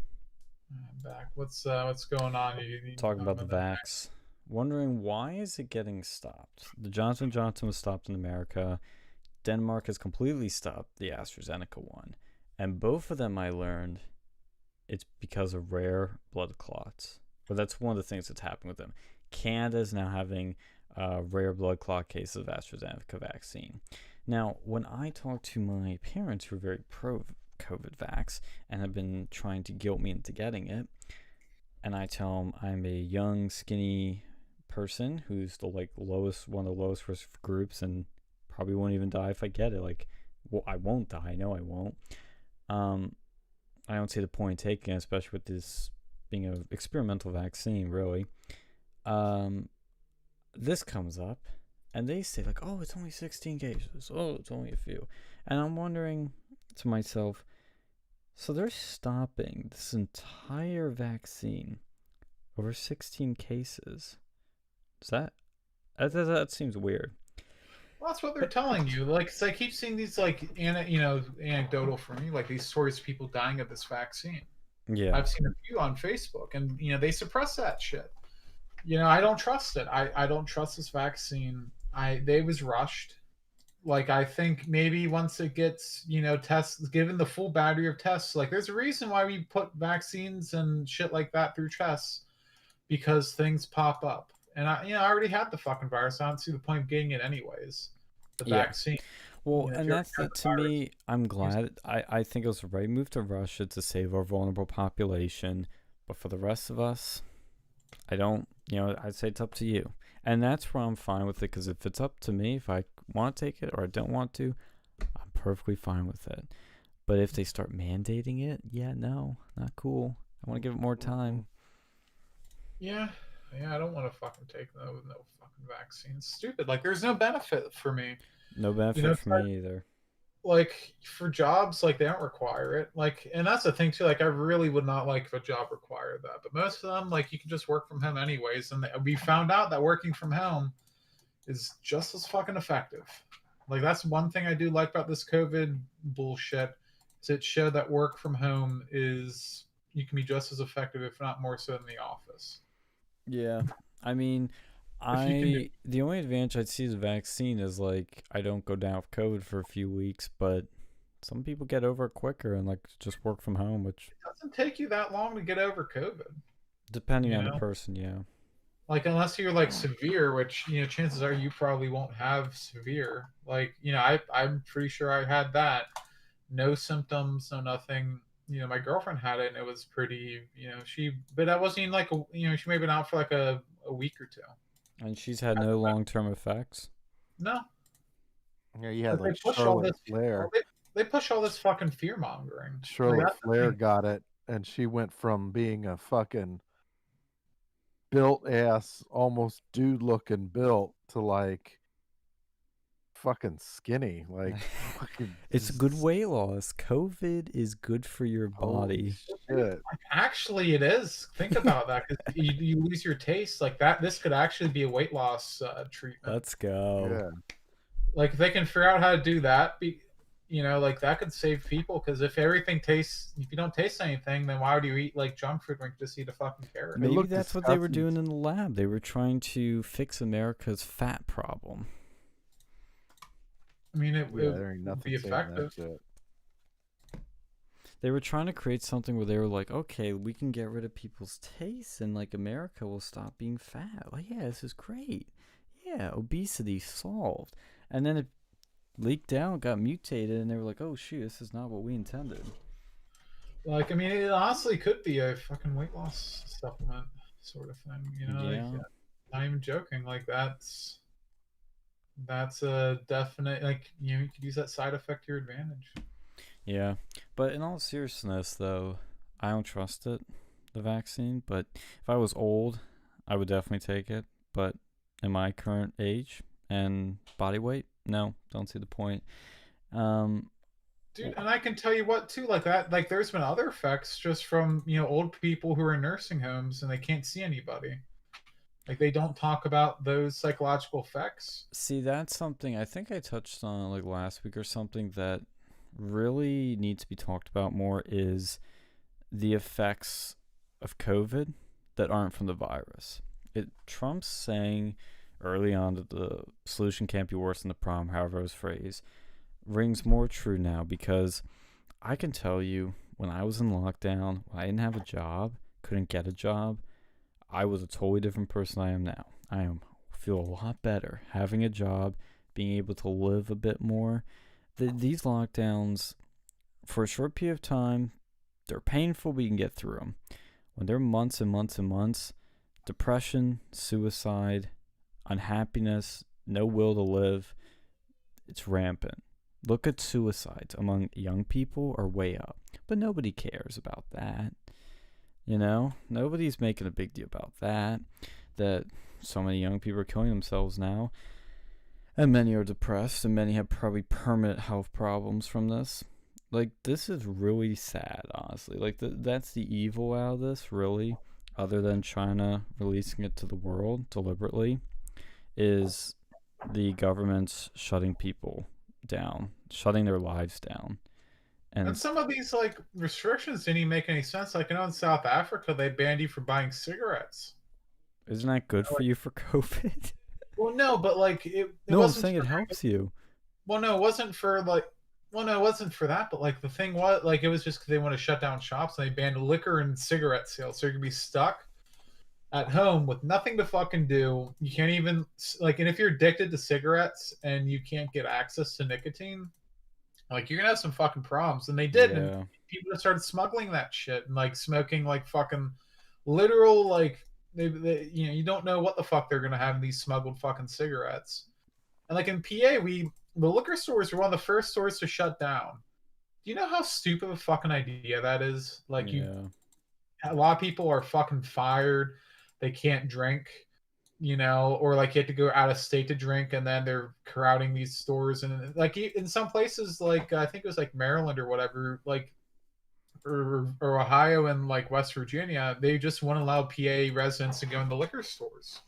Back. What's going on? You Talking about the vax. Wondering why is it getting stopped? The Johnson & Johnson was stopped in America. Denmark has completely stopped the AstraZeneca one. And both of them I learned it's because of rare blood clots. But that's one of the things that's happened with them. Canada is now having rare blood clot cases of AstraZeneca vaccine. Now, when I talk to my parents who are very pro COVID vax and have been trying to guilt me into getting it, and I tell them I'm a young, skinny person who's the one of the lowest risk groups and probably won't even die if I get it. Like, well, I won't die. I know I won't. I don't see the point in taking it, especially with this being an experimental vaccine, really. This comes up, and they say, like, oh, it's only 16 cases. Oh, it's only a few. And I'm wondering to myself, So they're stopping this entire vaccine over 16 cases. That seems weird. Well, that's what they're telling you. Like, 'cause I keep seeing these like anecdotal for me, like these stories of people dying of this vaccine. Yeah. I've seen a few on Facebook, and they suppress that shit. I don't trust it. I don't trust this vaccine. They was rushed. Like, I think maybe once it gets tests, given the full battery of tests, like there's a reason why we put vaccines and shit like that through tests, because things pop up. And I already had the fucking virus. I don't see the point of getting it anyways. The Yeah. vaccine. Well, if and you that's already it. have To the virus, me, I'm glad. I think it was the right move to rush it to save our vulnerable population. But for the rest of us, I don't, I'd say it's up to you. And that's where I'm fine with it, because if it's up to me, if I want to take it or I don't want to, I'm perfectly fine with it. But if they start mandating it, yeah, no, not cool. I want to give it more time. Yeah, I don't want to fucking take no fucking vaccine. It's stupid. Like, there's no benefit for me. No benefit for me either. Like, for jobs, like, they don't require it. Like, and that's the thing too. Like, I really would not like if a job required that. But most of them, like, you can just work from home anyways. And we found out that working from home is just as fucking effective. Like, that's one thing I do like about this COVID bullshit. Is it showed that work from home you can be just as effective, if not more so, in the office. Yeah, I mean, the only advantage I'd see is vaccine is like I don't go down with COVID for a few weeks, but some people get over it quicker and like just work from home, which It doesn't take you that long to get over COVID. depending on the person, yeah. Like, unless you're like severe, which chances are you probably won't have severe. Like, I'm pretty sure I had that. No symptoms, no nothing. My girlfriend had it, and it was pretty. But that wasn't even like she may have been out for like a week or two. And she's had no long-term effects. No. Yeah, you had like push Charlotte Flair. They push all this fucking fear mongering. Charlotte Flair got it, and she went from being a fucking built ass, almost dude looking built, to like fucking skinny. Like, fucking it's a good weight loss. COVID is good for your body. Shit. Actually, it is. Think about that, because you lose your taste like that. This could actually be a weight loss treatment. Let's go. Yeah. Like, if they can figure out how to do that, like that could save people. Because if you don't taste anything, then why would you eat like junk food when you just eat a fucking carrot? Maybe that's what they were doing in the lab. They were trying to fix America's fat problem. I mean, it would be effective. They were trying to create something where they were like, okay, we can get rid of people's tastes and like America will stop being fat. Like, yeah, this is great. Yeah, obesity solved. And then it leaked out, got mutated, and they were like, oh shoot, this is not what we intended. Like, I mean, it honestly could be a fucking weight loss supplement sort of thing. Yeah. Like, not even joking. Like, that's a definite, like, you could use that side effect to your advantage. Yeah, but in all seriousness, though, I don't trust it, the vaccine. But if I was old, I would definitely take it. But in my current age and body weight, no, don't see the point. Dude, and I can tell you what too, like that, like there's been other effects just from old people who are in nursing homes and they can't see anybody. Like, they don't talk about those psychological effects. See, that's something I think I touched on like last week or something that really needs to be talked about more is the effects of COVID that aren't from the virus. Trump's saying early on that the solution can't be worse than the problem, however it was phrased, rings more true now, because I can tell you when I was in lockdown, when I didn't have a job, couldn't get a job, I was a totally different person I am now. I feel a lot better having a job, being able to live a bit more. These lockdowns, for a short period of time, they're painful, but you can get through them. When they're months and months and months, depression, suicide, unhappiness, no will to live, it's rampant. Look at suicides among young people are way up, but nobody cares about that. Nobody's making a big deal about that so many young people are killing themselves now, and many are depressed, and many have probably permanent health problems from this. Like, this is really sad, honestly. Like, that's the evil out of this, really, other than China releasing it to the world deliberately, is the government's shutting people down, shutting their lives down. And some of these like restrictions didn't even make any sense. Like I know in South Africa they banned you from buying cigarettes. Isn't that good for you for COVID? Well, no, but like it No, I'm wasn't saying it for, helps you. well, no, it wasn't for like. Well, no, it wasn't for that. But like the thing was, like it was just because they want to shut down shops and they banned liquor and cigarette sales, so you could be stuck at home with nothing to fucking do. You can't even like, and if you're addicted to cigarettes and you can't get access to nicotine, like you're gonna have some fucking problems. And they did, and Yeah. people started smuggling that shit and like smoking like fucking literal like they you know you don't know what the fuck they're gonna have in these smuggled fucking cigarettes. And like in PA, the liquor stores were one of the first stores to shut down. Do you know how stupid of a fucking idea that is? Like Yeah. a lot of people are fucking fired. They can't drink, you know, or like you have to go out of state to drink, and then they're crowding these stores. And like in some places, like I think it was like Maryland or whatever, like or Ohio and like West Virginia, they just won't allow PA residents to go in the liquor stores.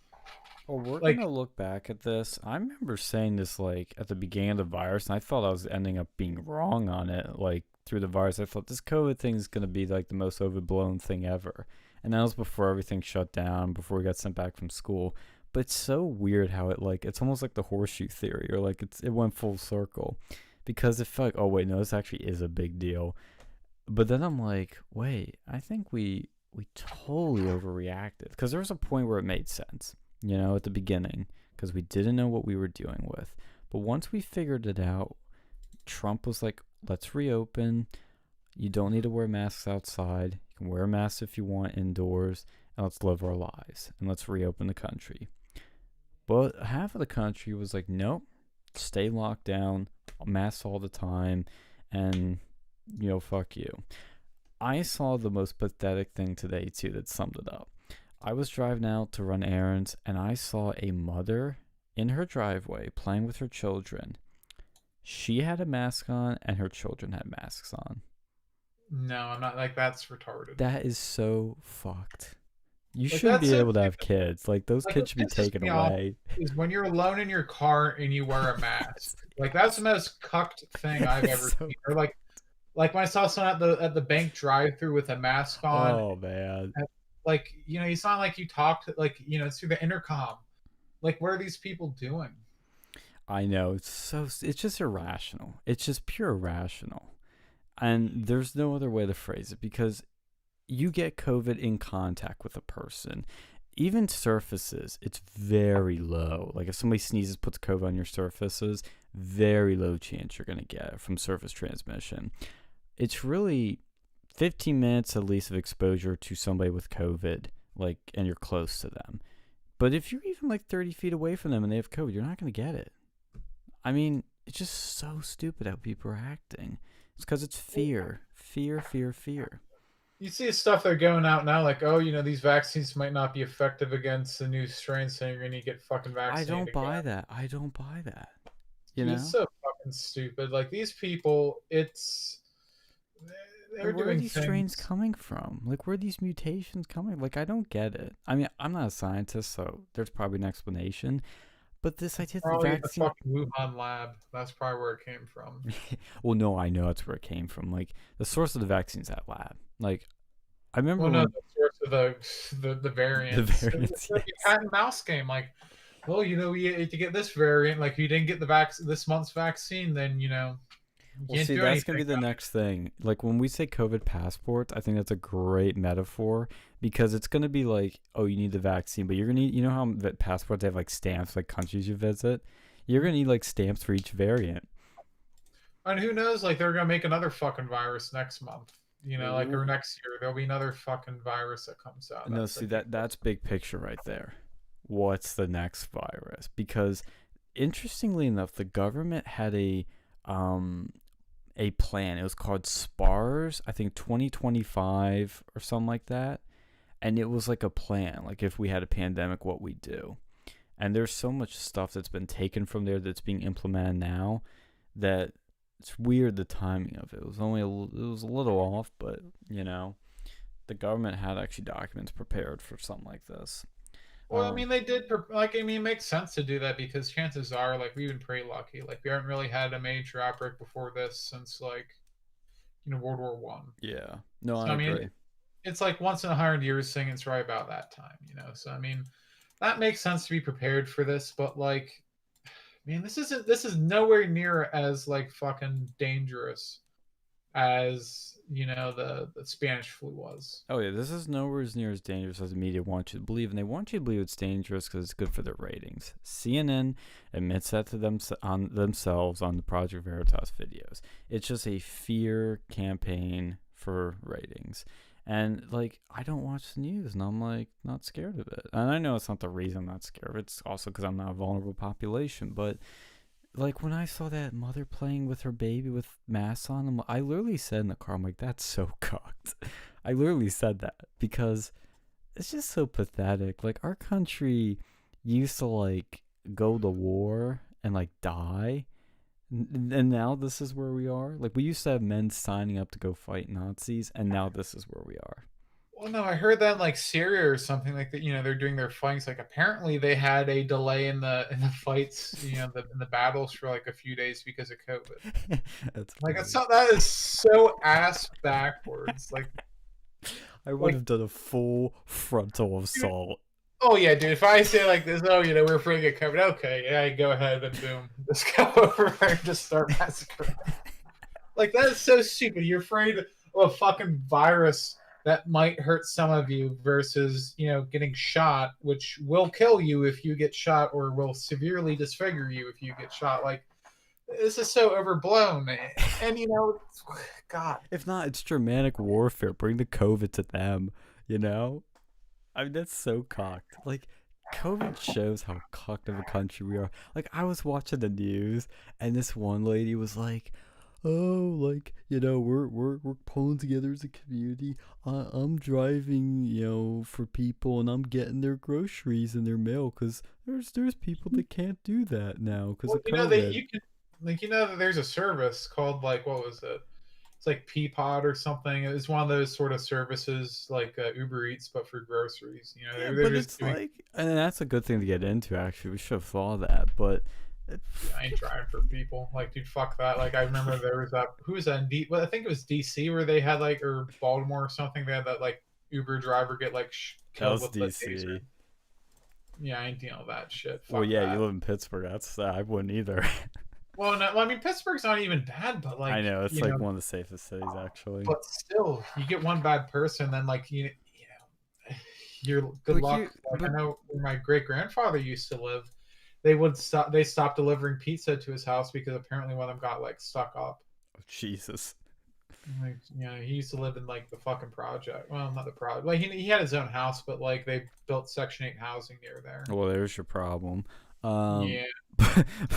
Well, we're Like, gonna look back at this. I remember saying this like at the beginning of the virus, and I thought I was ending up being wrong on it. Like through the virus, I thought this COVID thing is gonna be like the most overblown thing ever. And that was before everything shut down, before we got sent back from school. But it's so weird how it like it's almost like the horseshoe theory, or like it went full circle, because it felt like, oh wait, no, this actually is a big deal. But then I'm like, wait, I think we totally overreacted, because there was a point where it made sense, at the beginning, because we didn't know what we were dealing with. But once we figured it out, Trump was like, let's reopen. You don't need to wear masks outside. You can wear a mask if you want indoors, and let's live our lives, and let's reopen the country. But half of the country was like, nope, stay locked down, masks all the time, and fuck you. I saw the most pathetic thing today too that summed it up. I was driving out to run errands, and I saw a mother in her driveway playing with her children. She had a mask on, and her children had masks on. No, I'm not, like, that's retarded. That is so fucked. You Like, shouldn't that's be so able to have stupid. kids. Like, those Like, kids what should be pisses taken me off away. is when you're alone in your car and you wear a mask. Like, that's the most cucked thing I've ever So- seen. Or like when I saw someone at the bank drive-through with a mask on. Oh man. Like, you sound like you talked like, it's through the intercom. Like, what are these people doing? I know, it's just irrational. It's just pure irrational. And there's no other way to phrase it, because you get COVID in contact with a person. Even surfaces, it's very low. Like if somebody sneezes, puts COVID on your surfaces, very low chance you're going to get it from surface transmission. It's really 15 minutes at least of exposure to somebody with COVID, like, and you're close to them. But if you're even like 30 feet away from them and they have COVID, you're not going to get it. I mean, it's just so stupid how people are acting. It's because it's fear. Fear, fear, fear. You see stuff they're going out now, like, oh, these vaccines might not be effective against the new strain, so you're going to get fucking vaccinated. I don't buy that. I don't buy that. It's so fucking stupid. Like, these people, they're where doing are these things. strains coming from? Like, where are these mutations coming? Like, I don't get it. I mean, I'm not a scientist, so there's probably an explanation. But this idea that the Probably vaccine... the fucking Wuhan lab. That's probably where it came from. Well, no, I know that's where it came from. Like, the source of the vaccine's that lab. Like, I remember... Well, no, the source of the variants. The variants, It's like a cat and mouse game. Like, well, you had to get this variant. Like, you didn't get this month's vaccine, then, Well, see, that's going to be the next thing. Like, when we say COVID passports, I think that's a great metaphor, because it's going to be like, oh, you need the vaccine, but you're going to need, how passports, they have, like, stamps, like, countries you visit? You're going to need, like, stamps for each variant. And who knows, like, they're going to make another fucking virus next month. Or next year. There'll be another fucking virus that comes out. No, see, that's big picture right there. What's the next virus? Because, interestingly enough, the government had a plan. It was called SPARS, I think 2025 or something like that. And it was like a plan, like if we had a pandemic, what we do. And there's so much stuff that's been taken from there that's being implemented now that it's weird the timing of it. It was only it was a little off, but you know, the government had actually documents prepared for something like this. Well, I mean, they did. Like, I mean, it makes sense to do that because chances are, like, we've been pretty lucky. Like, we haven't really had a major outbreak before this since, like, World War One. Yeah. No, So, I I mean, agree. it's like once in 100 years thing. It's right about that time, So, I mean, that makes sense to be prepared for this. But like, man, this is nowhere near as like fucking dangerous as the Spanish flu was. Oh yeah, this is nowhere near as dangerous as the media wants you to believe, and they want you to believe it's dangerous because it's good for their ratings. CNN admits that to themselves on the Project Veritas videos. It's just a fear campaign for ratings. And like, I don't watch the news, and I'm like not scared of it. And I know it's not the reason I'm not scared of it. It's also because I'm not a vulnerable population. But like when I saw that mother playing with her baby with masks on, I literally said in the car, I'm like, that's so cocked. I literally said that because it's just so pathetic. Like our country used to like go to war and like die. And now this is where we are. Like we used to have men signing up to go fight Nazis, and now this is where we are. Well, no, I heard that in like Syria or something like that. They're doing their fights. Like apparently they had a delay in the fights. In the battles for like a few days because of COVID. That's like funny. that is so ass backwards. Like I would have done a full frontal assault. Oh yeah, dude. If I say like this, we're afraid to get covered. Okay, yeah, go ahead and boom, just go over there and just start massacring. Like that is so stupid. You're afraid of a fucking virus that might hurt some of you versus getting shot, which will kill you if you get shot, or will severely disfigure you if you get shot. Like this is so overblown, and God. If not, it's Germanic warfare. Bring the COVID to them. I mean, that's so cocked. Like, COVID shows how cocked of a country we are. Like, I was watching the news, and this one lady was like, "Oh, like, we're pulling together as a community. I'm driving, for people, and I'm getting their groceries and their mail because there's people that can't do that now because of COVID." That there's a service called like what was it? It's like Peapod or something. It's one of those sort of services like Uber Eats, but for groceries. Yeah, but it's like, and that's a good thing to get into. Actually, we should have thought of that, but I ain't trying for people. Like, dude, fuck that. Like, I remember there was that. Who was that? I think it was DC where they had like, or Baltimore or something. They had that like Uber driver get like killed with DC. Yeah, I ain't dealing with that shit. Fuck well, yeah, that. You live in Pittsburgh. I wouldn't either. Well, no, I mean Pittsburgh's not even bad, but like I know it's like one of the safest cities actually. But still, you get one bad person, then like you're good luck. I know where my great grandfather used to live. They stopped delivering pizza to his house because apparently one of them got like stuck up. Oh, Jesus. Like he used to live in like the fucking project. Well, not the project. Like he had his own house, but like they built Section 8 housing near there. Well, there's your problem. Yeah.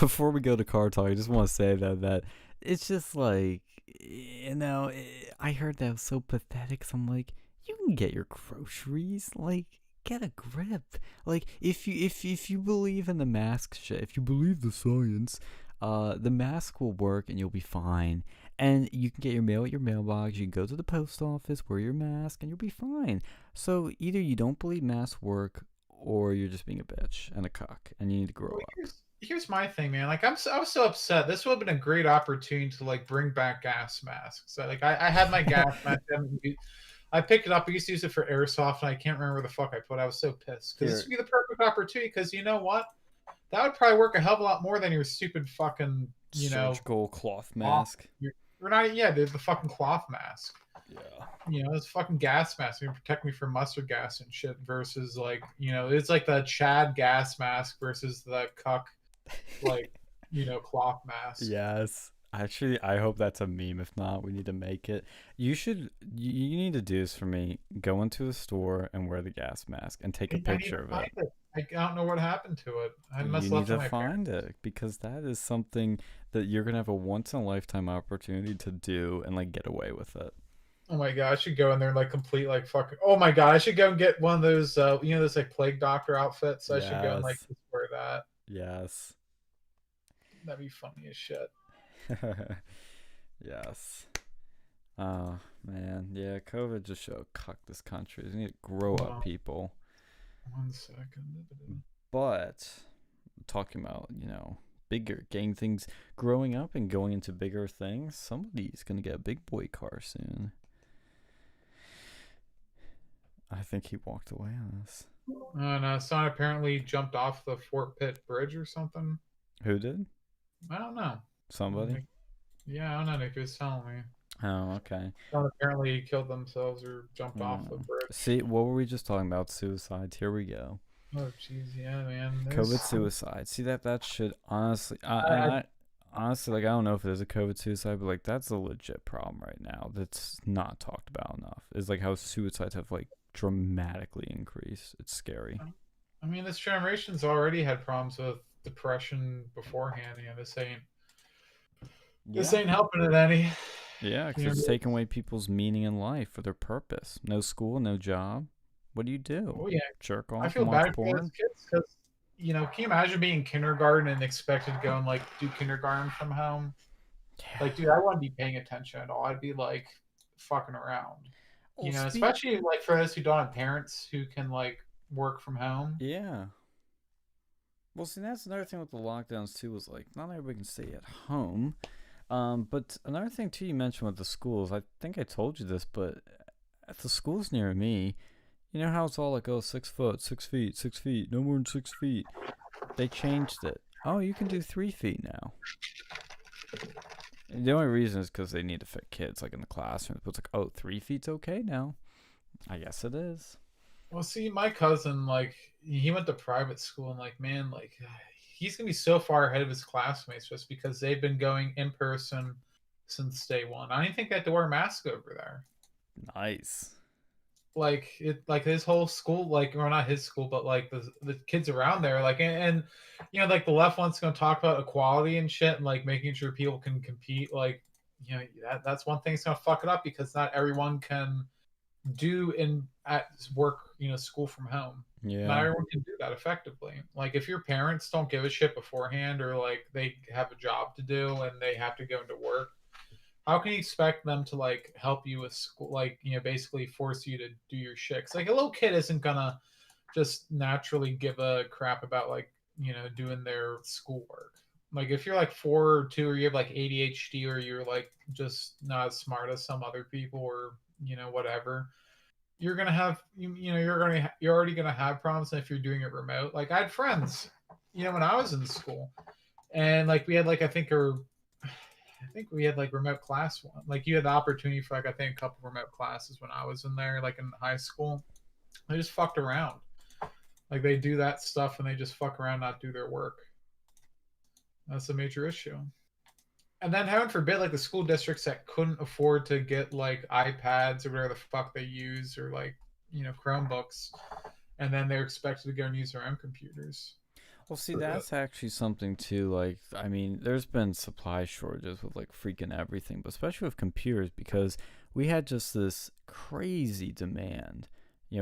Before we go to car talk, I just want to say that it's just like, I heard that was so pathetic. So I'm like, you can get your groceries. Like, get a grip. Like, if you believe in the mask shit, if you believe the science, the mask will work and you'll be fine. And you can get your mail at your mailbox. You can go to the post office, wear your mask, and you'll be fine. So either you don't believe masks work, or you're just being a bitch and a cock, and you need to grow up. Here's my thing, man. Like I was so upset. This would have been a great opportunity to like bring back gas masks. So, like I had my gas mask. I picked it up. I used to use it for airsoft, and I can't remember where the fuck I put it. I was so pissed because this would be the perfect opportunity. Because you know what, that would probably work a hell of a lot more than your stupid fucking surgical cloth mask. We're not. Yeah, there's the fucking cloth mask. Yeah. This fucking gas mask can protect me from mustard gas and shit versus like, it's like the Chad gas mask versus the cuck, like, cloth mask. Yes. Actually, I hope that's a meme. If not, we need to make it. You need to do this for me. Go into a store and wear the gas mask and take a picture of it. I don't know what happened to it. I must you need to find it because that is something that you're going to have a once in a lifetime opportunity to do and like get away with it. Oh my god, I should go in there and like complete like fucking. Oh my god, I should go and get one of those those like plague doctor outfits. I should go and like just wear that. Yes. That'd be funny as shit. Yes. Oh man, yeah. COVID just showed cuck this country. We need to grow Hold up, on people. 1 second. But talking about bigger, getting things, growing up and going into bigger things. Somebody's gonna get a big boy car soon. I think he walked away on us. And someone apparently jumped off the Fort Pitt Bridge or something. Who did? I don't know. Somebody. Yeah, I don't know. Nick was telling me. Oh, okay. Someone apparently killed themselves or jumped off the bridge. See, what were we just talking about? Suicides. Here we go. Oh, jeez, yeah, man. COVID suicide. See that should honestly, honestly, like I don't know if it is a COVID suicide, but like that's a legit problem right now. That's not talked about enough. Is like how suicides have like dramatically increased. It's scary. I mean, this generation's already had problems with depression beforehand. This ain't helping it any. Yeah, because it's taking away people's meaning in life or their purpose. No school, no job. What do you do? Oh yeah, jerk off. I feel bad for those kids because can you imagine being in kindergarten and expected to go and like do kindergarten from home? Yeah. Like, dude, I wouldn't be paying attention at all. I'd be like fucking around. Especially like for those who don't have parents who can like work from home. Yeah. Well, see, that's another thing with the lockdowns too. Was like not everybody can stay at home. But another thing too you mentioned with the schools. I think I told you this, but at the schools near me, you know how it's all like, oh, 6 foot, 6 feet, 6 feet, no more than 6 feet. They changed it. Oh, you can do 3 feet now. And the only reason is because they need to fit kids like in the classroom. It's like, oh, 3 feet's okay now. I guess it is. Well, see, my cousin, like, he went to private school, and like, man, like, he's gonna be so far ahead of his classmates just because they've been going in person since day one. I didn't think they had to wear a mask over there. Nice. Like his whole school, like, or not his school, but like the kids around there, like, and like the left wants to talk about equality and shit, and like making sure people can compete. Like, that's one thing that's gonna fuck it up because not everyone can do at work, school from home. Yeah. Not everyone can do that effectively. Like, if your parents don't give a shit beforehand, or like they have a job to do and they have to go into work, how can you expect them to like help you with school? Like, basically force you to do your shit. 'Cause, like, a little kid isn't gonna just naturally give a crap about like doing their schoolwork. Like, if you're like 4 or 2, or you have like ADHD, or you're like just not as smart as some other people, or whatever, you're gonna have you're already gonna have problems if you're doing it remote. Like, I had friends, when I was in school, and like we had like I think we had like remote class one. Like, you had the opportunity for like I think a couple remote classes when I was in there, like in high school. They just fucked around. Like, they do that stuff and they just fuck around, not do their work. That's a major issue. And then, heaven forbid, like the school districts that couldn't afford to get like iPads or whatever the fuck they use, or like Chromebooks, and then they're expected to go and use their own computers. Well, see, that's actually something too. Like, I mean, there's been supply shortages with like freaking everything, but especially with computers, because we had just this crazy demand.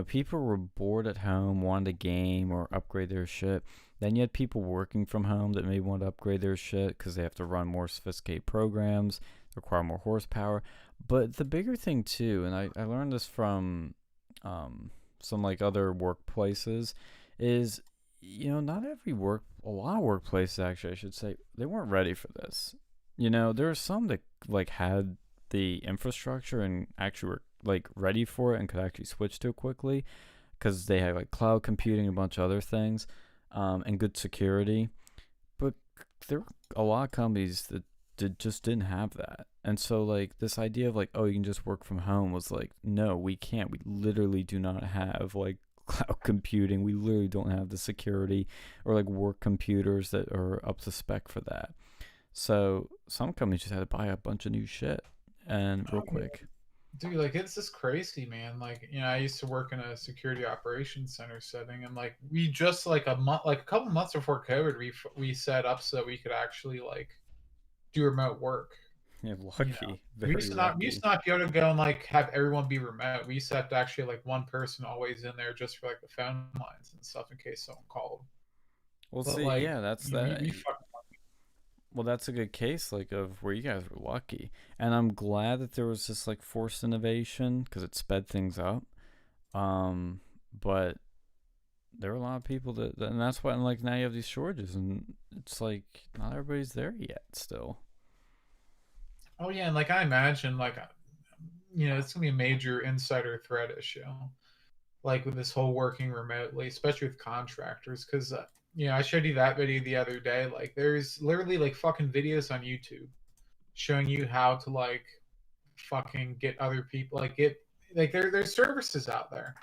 People were bored at home, wanted to game or upgrade their shit. Then you had people working from home that may want to upgrade their shit because they have to run more sophisticated programs, require more horsepower. But the bigger thing too, and I learned this from some like other workplaces, is not every a lot of workplaces, actually, I should say, they weren't ready for this. There were some that like had the infrastructure and actually were like ready for it and could actually switch to it quickly because they had like cloud computing and a bunch of other things, and good security. But there were a lot of companies that just didn't have that. And so like this idea of like, oh, you can just work from home was like, no, we can't. We literally do not have like cloud computing. We literally don't have the security or like work computers that are up to spec for that. So some companies just had to buy a bunch of new shit and real quick. Dude, like, it's just crazy, man. Like, I used to work in a security operations center setting, and like we just like a couple months before COVID, we set up so that we could actually like do remote work. Yeah, lucky. We used to not be able to go and like have everyone be remote. We used to have to actually like one person always in there just for like the phone lines and stuff in case someone called. Well, But, see, like, yeah, that's that. Well, that's a good case, like, of where you guys were lucky. And I'm glad that there was this, like, forced innovation because it sped things up. But there were a lot of people and that's why, and, like, now you have these shortages, and it's like not everybody's there yet still. Oh yeah, and like I imagine, like it's gonna be a major insider threat issue, like with this whole working remotely, especially with contractors, because I showed you that video the other day. Like, there's literally like fucking videos on YouTube showing you how to like fucking get other people like there's services out there,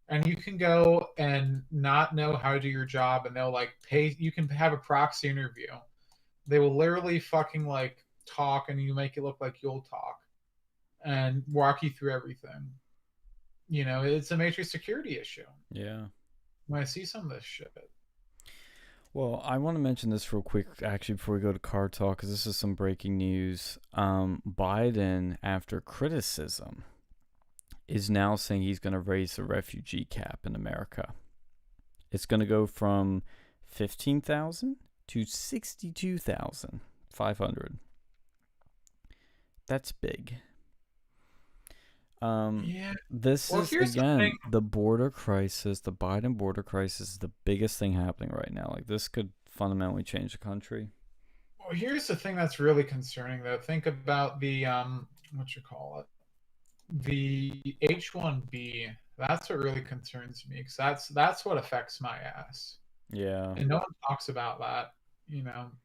and you can go and not know how to do your job, and they'll like pay. You can have a proxy interview. They will literally fucking like talk, and you make it look like you'll talk and walk you through everything. It's a major security issue. Yeah. When I see some of this shit. Well, I want to mention this real quick, actually, before we go to car talk, because this is some breaking news. Biden, after criticism, is now saying he's going to raise the refugee cap in America. It's going to go from 15,000 to 62,500. That's big. This is, again, the border crisis. The Biden border crisis is the biggest thing happening right now. Like, this could fundamentally change the country. Well, here's the thing that's really concerning, though. Think about the the H-1B. That's what really concerns me, because that's what affects my ass. Yeah. And no one talks about that,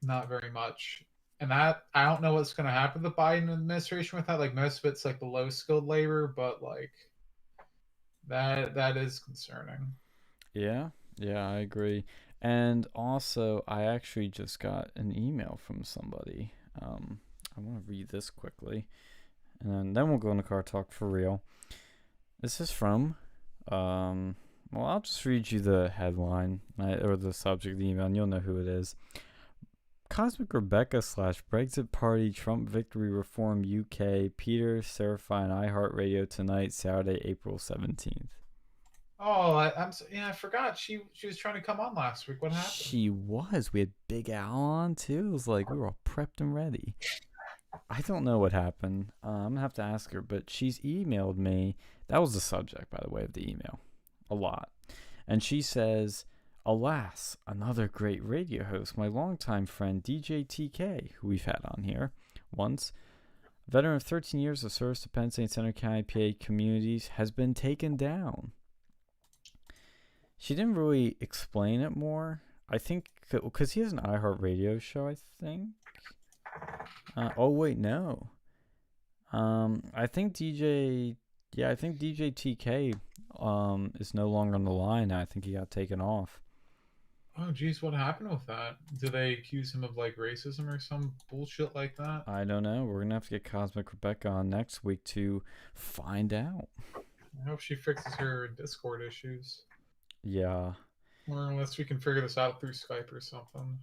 not very much. And that, I don't know what's going to happen to the Biden administration with that. Like, most of it's like the low skilled labor, but like that is concerning. Yeah, I agree. And also, I actually just got an email from somebody. I want to read this quickly, and then we'll go into car talk for real. This is from, well, I'll just read you the headline or the subject of the email, and you'll know who it is. Cosmic Rebecca / Brexit Party Trump Victory Reform UK Peter Serafine iHeartRadio tonight, Saturday, April 17th. Oh, I forgot she was trying to come on last week. What happened? She was. We had Big Al on too. It was like we were all prepped and ready. I don't know what happened. I'm gonna have to ask her, but she's emailed me. That was the subject, by the way, of the email. A lot. And she says, alas, another great radio host, my longtime friend DJ TK, who we've had on here once, veteran of 13 years of service to Penn State Center County, PA communities, has been taken down. She didn't really explain it more. I think because he has an iHeartRadio show, I think. Oh wait, no. I think DJ TK is no longer on the line. I think he got taken off. Oh geez, what happened with that? Did they accuse him of like racism or some bullshit like that? I don't know. We're gonna have to get Cosmic Rebecca on next week to find out. I hope she fixes her Discord issues. Yeah. Or unless we can figure this out through Skype or something.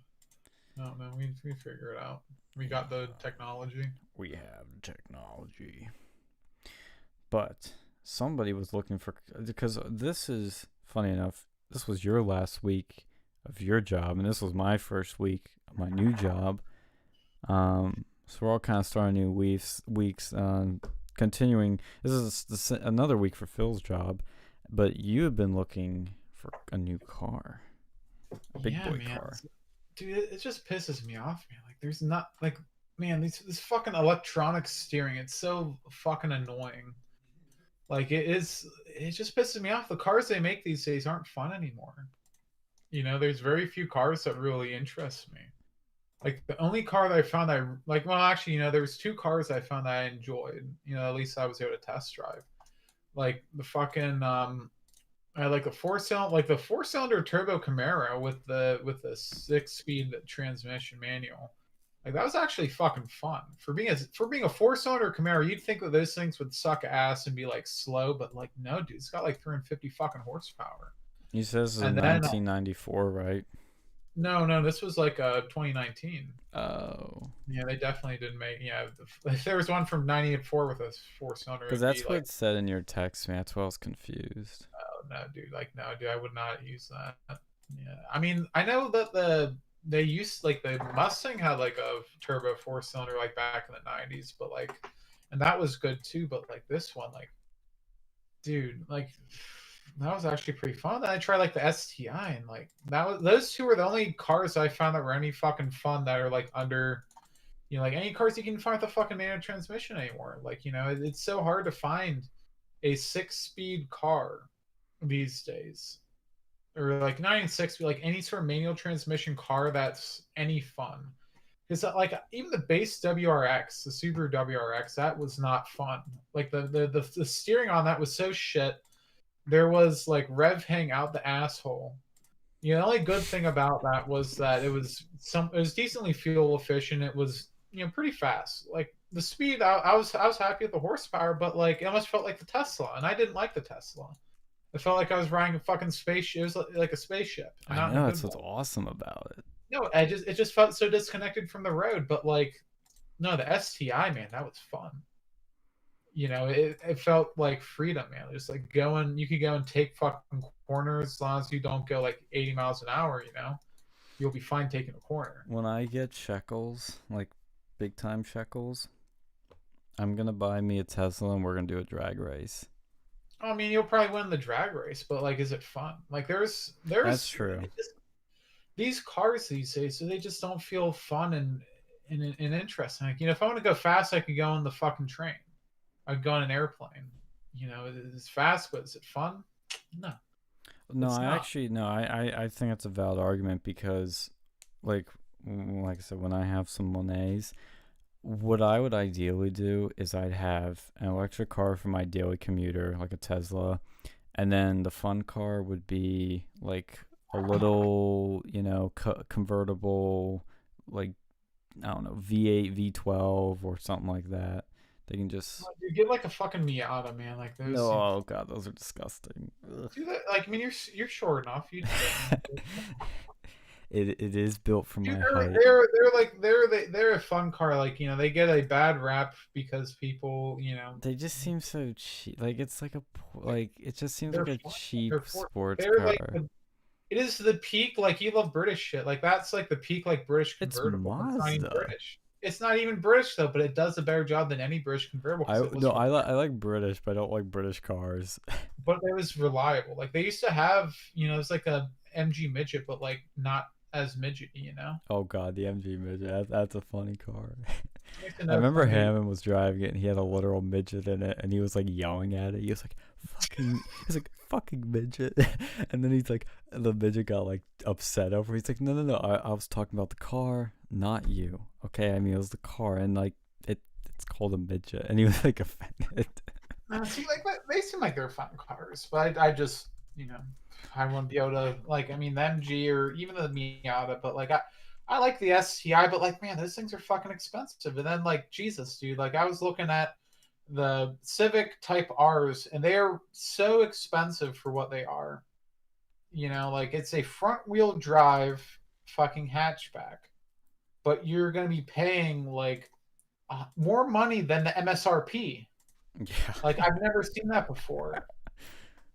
I don't know. We figure it out. We got the technology. We have technology. But somebody was looking for, because this is funny enough. This was your last week of your job, and this was my first week of my new job. So we're all kind of starting new weeks. Continuing. This is another week for Phil's job, but you have been looking for a new car, a big boy car. Dude, it just pisses me off, man. Like, there's not like, man, this fucking electronic steering. It's so fucking annoying. Like, it just pisses me off. The cars they make these days aren't fun anymore. There's very few cars that really interest me. Like, the only car that I found there was two cars I found that I enjoyed. At least I was able to test drive. Like, the fucking I like the four-cylinder turbo Camaro with the 6-speed transmission manual. Like, that was actually fucking fun. For being a four-cylinder Camaro, you'd think that those things would suck ass and be like slow, but like, no, dude, it's got like 350 fucking horsepower. He says it's 1994, right? No, this was like 2019. Oh. Yeah, they definitely didn't make. Yeah, if there was one from 94 with a four-cylinder. Because that's what it said in your text, man. That's why I was confused. Oh no, dude! I would not use that. Yeah, I mean, I know that they used like the Mustang had like a turbo 4-cylinder like back in the 90s, but like, and that was good too. But like this one, like, dude, like that was actually pretty fun. Then I tried like the STI, and like those two were the only cars I found that were any fucking fun that are like under, you know, like any cars you can find with a fucking manual transmission anymore. Like, you know, it's so hard to find a 6-speed car these days, or like 9 6, like any sort of manual transmission car that's any fun. Because like even the base WRX, the Subaru WRX, that was not fun. Like the steering on that was so shit. There was like rev hang out the asshole. You know, the only good thing about that was that it was decently fuel efficient. It was, you know, pretty fast. Like the speed, I was happy with the horsepower, but like it almost felt like the Tesla, and I didn't like the Tesla. It felt like I was riding a fucking spaceship. It was like a spaceship. I know, that's what's awesome about it. No, it just felt so disconnected from the road. But like, no, the STI, man, that was fun. You know, it felt like freedom, man. Just like going, you could go and take fucking corners as long as you don't go like 80 miles an hour. You know, you'll be fine taking a corner. When I get shekels, like big time shekels, I'm gonna buy me a Tesla and we're gonna do a drag race. I mean, you'll probably win the drag race, but like, is it fun? Like, there's That's true. These cars these days, so they just don't feel fun and interesting. Like, you know, if I want to go fast, I could go on the fucking train. I'd go on an airplane. You know, it's fast, but is it fun? No. No, I think that's a valid argument because, like I said, when I have some Monets, what I would ideally do is I'd have an electric car for my daily commuter, like a Tesla, and then the fun car would be like a little, you know, convertible, like, I don't know, V8, V12 or something like that. They can just... You get like a fucking Miata, man. Like those. No, oh god, those are disgusting. Do that, like, I mean, you're short enough. You. It is built for my height. They're a fun car. Like, you know, they get a bad rap because people, you know, they just seem so cheap. Like, it's like it just seems like a cheap sports car. Like it is the peak. Like, you love British shit. Like, that's like the peak, like British convertible. It's Mazda. British. It's not even British though, but it does a better job than any British convertible. I like British, but I don't like British cars. But it was reliable. Like, they used to have, you know, it's like a MG midget, but like not as midgety, you know. Oh god, the MG midget. That's a funny car. I remember Hammond was driving it and he had a literal midget in it and he was like yelling at it. He was like fucking midget. And then he's like, the midget got like upset over it. He's like, no, I was talking about the car, not you. Okay, I mean, it was the car, and like it's called a midget, and he was like offended. See, like, they seem like they're fun cars, but I just, you know, I wouldn't be able to, like, I mean, the MG or even the Miata, but like I like the STI, but like, man, those things are fucking expensive. And then like, Jesus, dude, like I was looking at the Civic Type R's, and they are so expensive for what they are. You know, like, it's a front wheel drive fucking hatchback, but you're going to be paying like more money than the MSRP. Yeah. Like, I've never seen that before.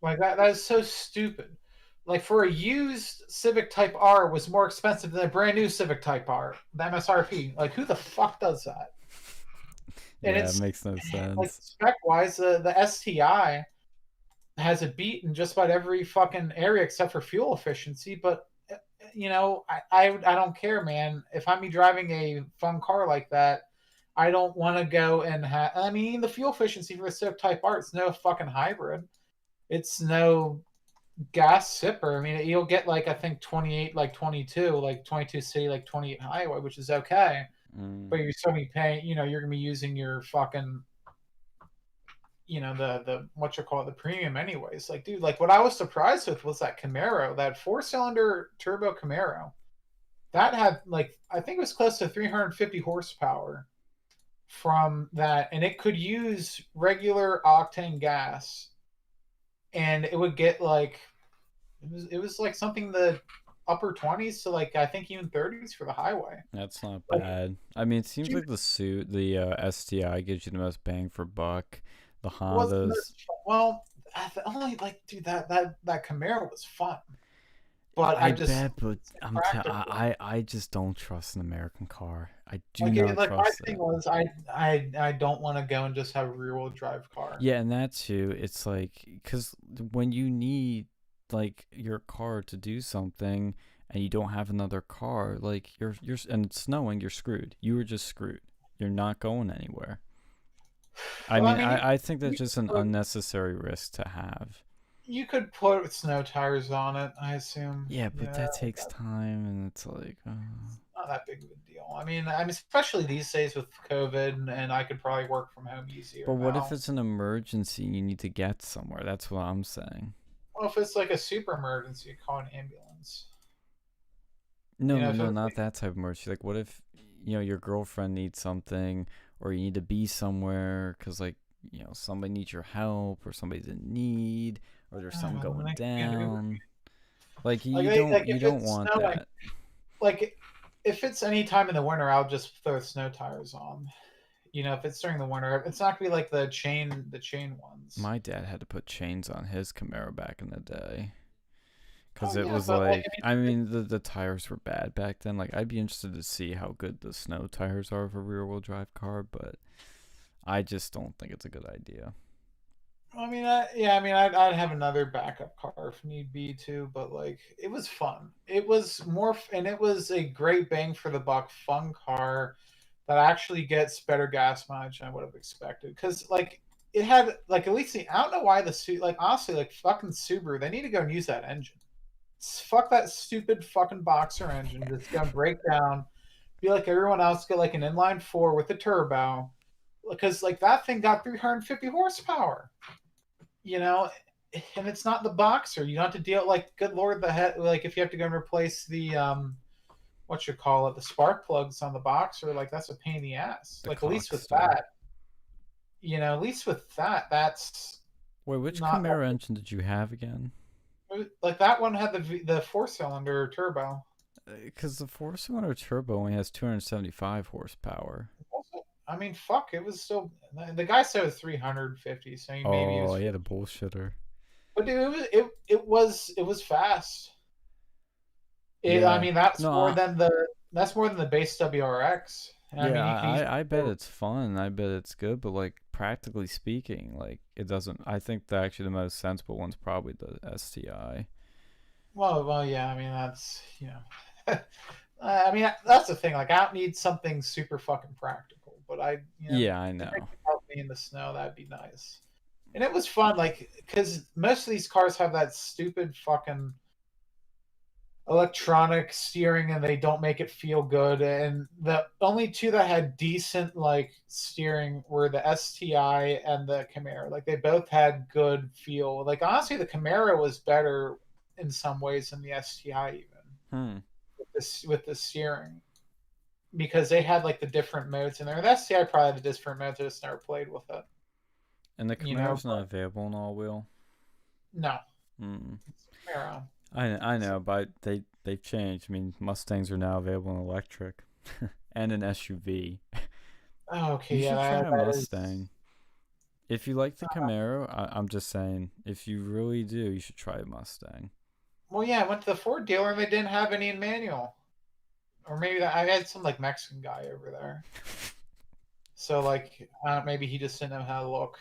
Like, that is so stupid. Like, for a used Civic Type R was more expensive than a brand new Civic Type R, the MSRP. Like, who the fuck does that? And yeah, it makes no sense. Like, spec-wise, the STI has a beat in just about every fucking area except for fuel efficiency. But, you know, I don't care, man. If I'm driving a fun car like that, I don't want to go and have... I mean, the fuel efficiency for a Civic Type R, it's no fucking hybrid. It's no gas sipper. I mean, you'll get, like, I think 28, like 22, like 22 city, like 28 highway, which is okay. But you're still going to be paying, you know, you're going to be using your fucking, you know, the what you call it, the premium anyways. Like, dude, like, what I was surprised with was that Camaro, that 4-cylinder turbo Camaro. That had, like, I think it was close to 350 horsepower from that, and it could use regular octane gas, and it would get, like, it was like something the upper 20s to, like, I think even 30s for the highway. That's not bad. I mean, it seems like the STI gives you the most bang for buck. The Hondas. Well, only, like, dude, that Camaro was fun. But I just bet, but practical. I just don't trust an American car. I do like not my trust thing it. was I don't want to go and just have a rear wheel drive car. Yeah, and that too. It's like because when you need like your car to do something and you don't have another car, like you're and it's snowing, you're screwed. You were just screwed. You're not going anywhere. I Well, mean, I mean, I think that's you just an could, unnecessary risk to have. you could put snow tires on it, I assume. Yeah, but that takes time, and it's like. Not that big of a deal. I mean, especially these days with COVID, and I could probably work from home easier. But what now. if it's an emergency and you need to get somewhere? That's what I'm saying. Well, if it's like a super emergency, call an ambulance. No, You know, no, if not it's that type of emergency. Like, what if your girlfriend needs something, or you need to be somewhere because like somebody needs your help, or somebody's in need, or there's something going like, down. Like you like you if don't it's want snowing, that. like if it's any time in the winter, I'll just throw snow tires on. You know, if it's during the winter, it's not gonna be like the chain ones. My dad had to put chains on his Camaro back in the day. Because Oh, it yeah, was but like, I mean, the tires were bad back then. Like, I'd be interested to see how good the snow tires are for a rear wheel drive car, but I just don't think it's a good idea. I mean, I'd have another backup car if need be too, but like, it was fun. It was and it was a great bang for the buck, fun car that actually gets better gas mileage than I would have expected. Because like, it had like at least I don't know why like honestly like fucking Subaru, they need to go and use that engine. Fuck that stupid fucking boxer engine that's gonna break down. Be like everyone else, get like an inline four with a turbo, because like that thing got 350 horsepower. You know, and it's not the boxer. You don't have to deal like good lord the head like if you have to go and replace the what you call it, the spark plugs on the boxer, like that's a pain in the ass. The Like at least with Coxstar. that, at least with that, that's Wait, which not Camaro engine did you have again? like that one had the 4-cylinder turbo. Because the 4-cylinder turbo only has 275 horsepower. Also, I mean, fuck, it was still the guy said it was 350, so maybe it Oh, was. he had a bullshitter. But dude, it was fast. Yeah. I mean, that's No, more than the base WRX. yeah, I mean, you can I bet it's fun. I bet it's good, but like practically speaking, like it doesn't. I think that actually the most sensible one's probably the STI. well, yeah. I mean, that's I mean, that's the thing. Like, I don't need something super fucking practical, but Yeah, I know. if it could help me in the snow, that'd be nice. And it was fun, like, because most of these cars have that stupid fucking electronic steering and they don't make it feel good. And the only two that had decent like steering were the STI and the Camaro. Like they both had good feel. Like honestly, the Camaro was better in some ways than the STI even with the steering, because they had like the different modes in there. The STI probably had the different modes. I just never played with it. And the Camaro's not available in all wheel. No, it's Camaro. I know, but they've changed. I mean, Mustangs are now available in electric and an SUV. Oh, okay, You should yeah, try a Mustang. If you like the Camaro, I'm just saying, if you really do, you should try a Mustang. Well, yeah, I went to the Ford dealer and they didn't have any in manual, or maybe I had some like Mexican guy over there. So like, maybe he just didn't know how to look.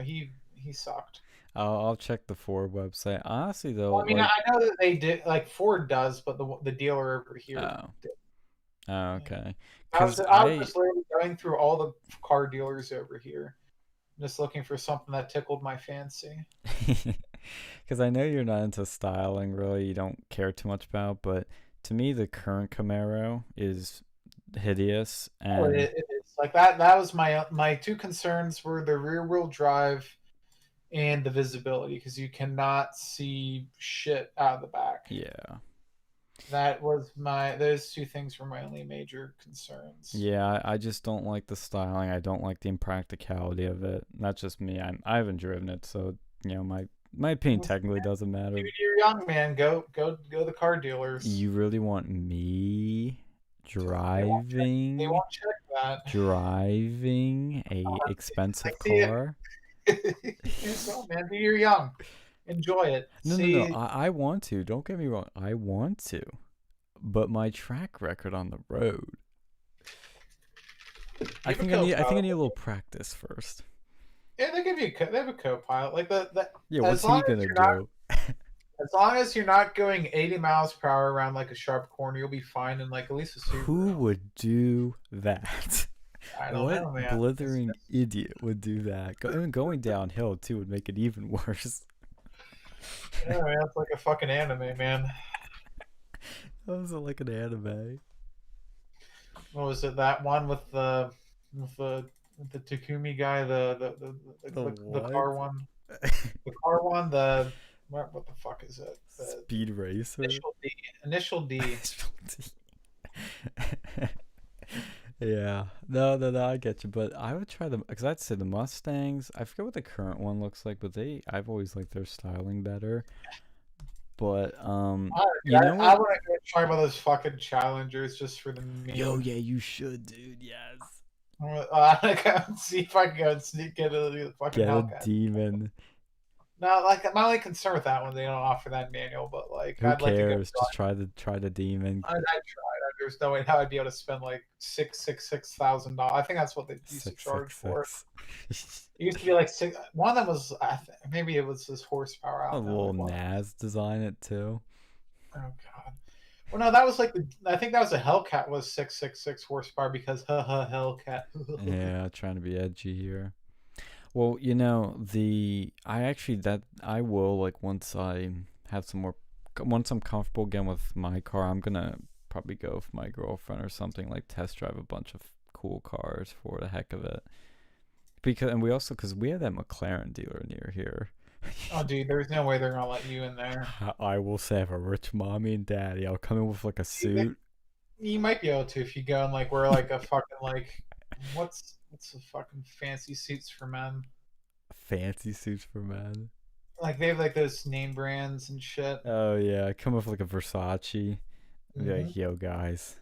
He sucked. I'll check the Ford website. Honestly, though, well, I mean, like, I know that they did, like Ford does, but the dealer over here. Did. Oh, okay. I was just literally going through all the car dealers over here, just looking for something that tickled my fancy. Because I know you're not into styling, really. You don't care too much about, but to me, the current Camaro is hideous. And it is like that. That was my two concerns were the rear wheel drive and the visibility, because you cannot see shit out of the back. Yeah. That was those two things were my only major concerns. Yeah, I just don't like the styling. I don't like the impracticality of it. Not just me. I haven't driven it, so my opinion technically doesn't matter. Dude, you're young, man. Go to the car dealers. You really want me driving? They won't check that. Driving a expensive car? So, man, you're young. Enjoy it. No, See, no, no. I want to. Don't get me wrong. I want to. But my track record on the road. I think I need a little practice first. Yeah, they give you. They have a co-pilot. Like the Yeah, what's he gonna do? As long as you're not going 80 miles per hour around like a sharp corner, you'll be fine. And like at least a Subaru. Who would do that? I don't What know, man. blithering idiot would do that? Even going downhill too would make it even worse. Yeah, man, it's like a fucking anime, man. That was like an anime. What was it? That one with the Takumi guy, the car one, the car one, the what the fuck is it? The Speed Racer. Initial D. Yeah, no, I get you, but I would try them because I'd say the Mustangs. I forget what the current one looks like, but I've always liked their styling better. But you know what? I want to go try one of those fucking Challengers just for the meme. Yo, yeah, you should, dude. Yes. I want to go and see if I can go and sneak into the fucking Get a Hellcat. demon. No, like my only concern with that one, they don't offer that manual, but like Who I'd like to go. cares? Just try the demon. I'd try. There's no way how I'd be able to spend like $6,000. I think that's what they used to charge for. It used to be like six. One of them was maybe it was his horsepower. A little Naz design it too. Oh god. Well, no, that was like I think that was a Hellcat was 666 horsepower because Hellcat. Yeah, trying to be edgy here. Well, you know, I will like once I'm comfortable again with my car, I'm gonna probably go with my girlfriend or something, like test drive a bunch of cool cars for the heck of it. Because we have that McLaren dealer near here. Oh, dude, there's no way they're gonna let you in there. I will say I have a rich mommy and daddy. I'll come in with like a suit. You might be able to if you go and like wear like a fucking like what's the fucking fancy suits for men? Fancy suits for men. Like they have like those name brands and shit. Oh yeah, come with like a Versace. Be like, yo guys,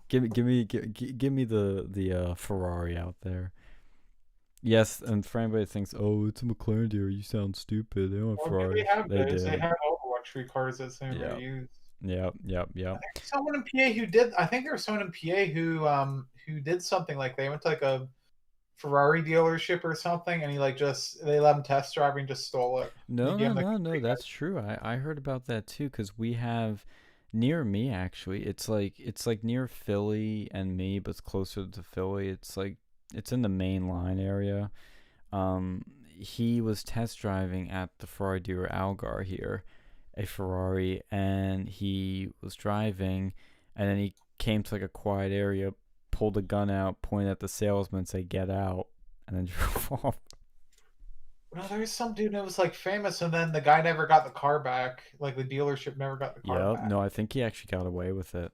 give me the Ferrari out there. Yes, and for anybody that thinks, oh, it's a McLaren dealer, you sound stupid. They don't have Ferraris. They have all the luxury cars that same use. Yep. Someone in PA who did. I think there was someone in PA who did something like they went to like a Ferrari dealership or something, and he like they let him test drive and just stole it. No, that's true. I heard about that too because we have near me actually. It's like near Philly and me, but it's closer to Philly. It's in the main line area. He was test driving at the Ferrari dealer Algar here, a Ferrari, and he was driving, and then he came to like a quiet area, pulled a gun out, pointed at the salesman, said "Get out," and then drove off. No, there was some dude that was like famous, and then the guy never got the car back. Like the dealership never got the car back. No, I think he actually got away with it.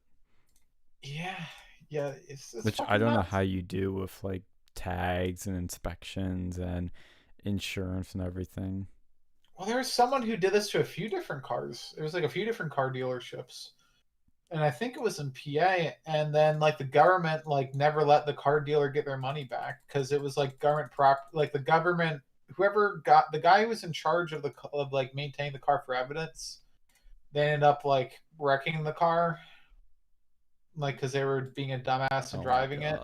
Yeah, it's which I don't know how you do with like tags and inspections and insurance and everything. Well, there was someone who did this to a few different cars. It was like a few different car dealerships, and I think it was in PA. And then like the government like never let the car dealer get their money back because it was like government like the government. Whoever got the guy who was in charge of like maintaining the car for evidence, they ended up like wrecking the car, like because they were being a dumbass and driving it,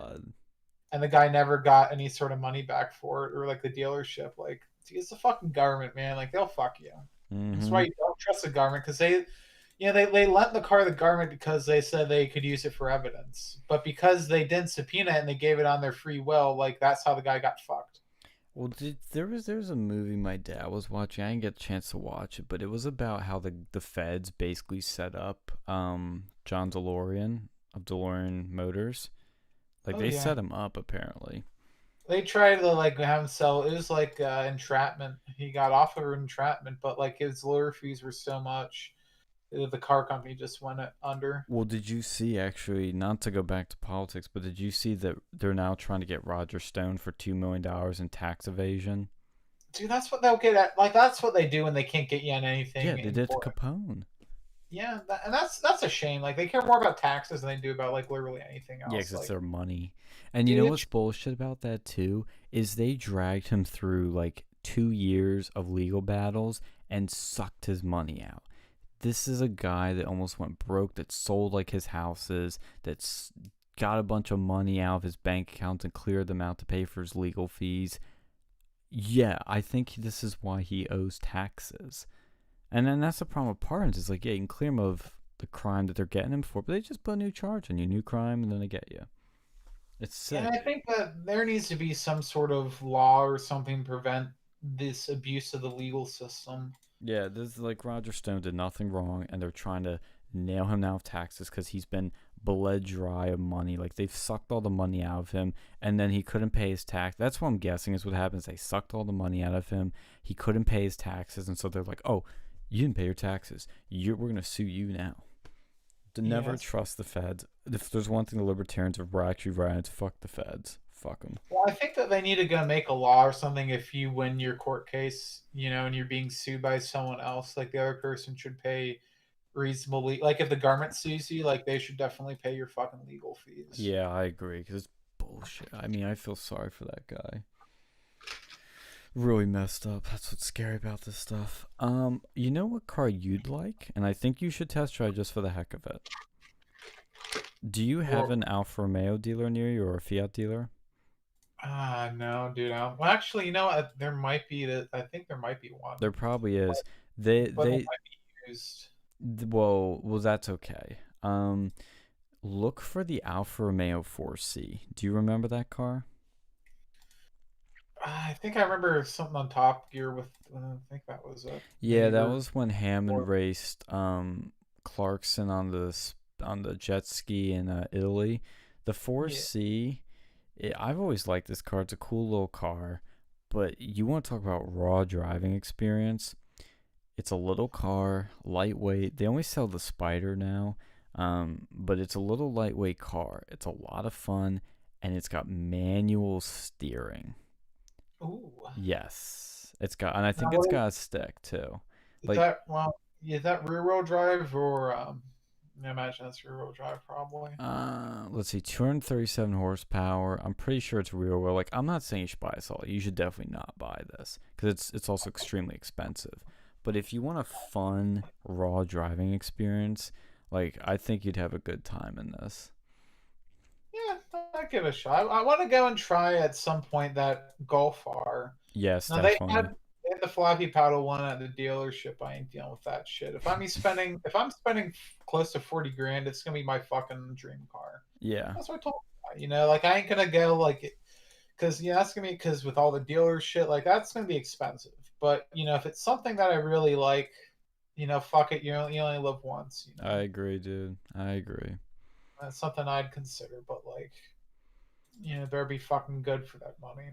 and the guy never got any sort of money back for it, or like the dealership, like it's the fucking government, man, like they'll fuck you. Mm-hmm. That's why you don't trust the government because they lent the car to the government because they said they could use it for evidence, but because they didn't subpoena it and they gave it on their free will, like that's how the guy got fucked. Well, there was a movie my dad was watching. I didn't get a chance to watch it, but it was about how the feds basically set up John DeLorean of DeLorean Motors. Like they set him up apparently. They tried to like have him sell. It was like entrapment. He got off of entrapment, but like his lawyer fees were so much. The car company just went under. Well, did you see, actually, not to go back to politics, but did you see that they're now trying to get Roger Stone for $2 million in tax evasion? Dude, that's what they'll get at. Like, that's what they do when they can't get you on anything. Yeah, they did to Capone. Yeah, and that's a shame. Like, they care more about taxes than they do about, like, literally anything else. Yeah, because it's their money. And you know what's bullshit about that, too? Is they dragged him through, like, 2 years of legal battles, and sucked his money out. This is a guy that almost went broke, that sold like his houses, that's got a bunch of money out of his bank account and cleared them out to pay for his legal fees. Yeah, I think this is why he owes taxes. And then that's the problem with pardons. It's like, yeah, you can clear him of the crime that they're getting him for, but they just put a new charge on you, new crime, and then they get you. It's sick. And I think that there needs to be some sort of law or something to prevent this abuse of the legal system. Yeah, this is like Roger Stone did nothing wrong, and they're trying to nail him now with taxes because he's been bled dry of money. Like, they've sucked all the money out of him, and then he couldn't pay his tax. That's what I'm guessing is what happens. They sucked all the money out of him. He couldn't pay his taxes, and so they're like, oh, you didn't pay your taxes. We're going to sue you now. To never trust the feds. If there's one thing the libertarians are actually right, it's fuck the feds. Fuck them. Well, I think that they need to go make a law or something. If you win your court case, and you're being sued by someone else, like the other person should pay reasonably. Like if the government sues you, like they should definitely pay your fucking legal fees. Yeah, I agree, because it's bullshit. I mean, I feel sorry for that guy. Really messed up. That's what's scary about this stuff. You know what car you'd like? And I think you should test drive just for the heck of it. Do you have an Alfa Romeo dealer near you or a Fiat dealer? No, dude. Well, actually, you know what? There might be. I think there might be one. There probably is. But it might be used. Well, that's okay. Look for the Alfa Romeo 4C. Do you remember that car? I think I remember something on Top Gear with. I think that was it. Yeah, that was when Hammond raced Clarkson on the jet ski in Italy. The 4C. I've always liked this car. It's a cool little car, but you want to talk about raw driving experience. It's a little car, lightweight. They only sell the Spider now, but it's a little lightweight car. It's a lot of fun, and it's got manual steering. Ooh. Yes, it's got, and I think it's got a stick too. Is that rear wheel drive or I imagine that's rear wheel drive probably. Let's see, 237 horsepower. I'm pretty sure it's rear wheel. Like, I'm not saying you should buy this all. You should definitely not buy this because it's also extremely expensive. But if you want a fun raw driving experience, like, I think you'd have a good time in this. Yeah, I'd give it a shot. I want to go and try at some point that Golf R. Yes, now, definitely. They had the floppy paddle one at the dealership. I ain't dealing with that shit. If I'm spending close to 40 grand, it's gonna be my fucking dream car. Yeah, that's what I told you. Like I ain't gonna go like, because that's gonna be because with all the dealer shit, like that's gonna be expensive. But if it's something that I really like, fuck it. You only live once. I agree, dude. I agree. That's something I'd consider, but like, better be fucking good for that money.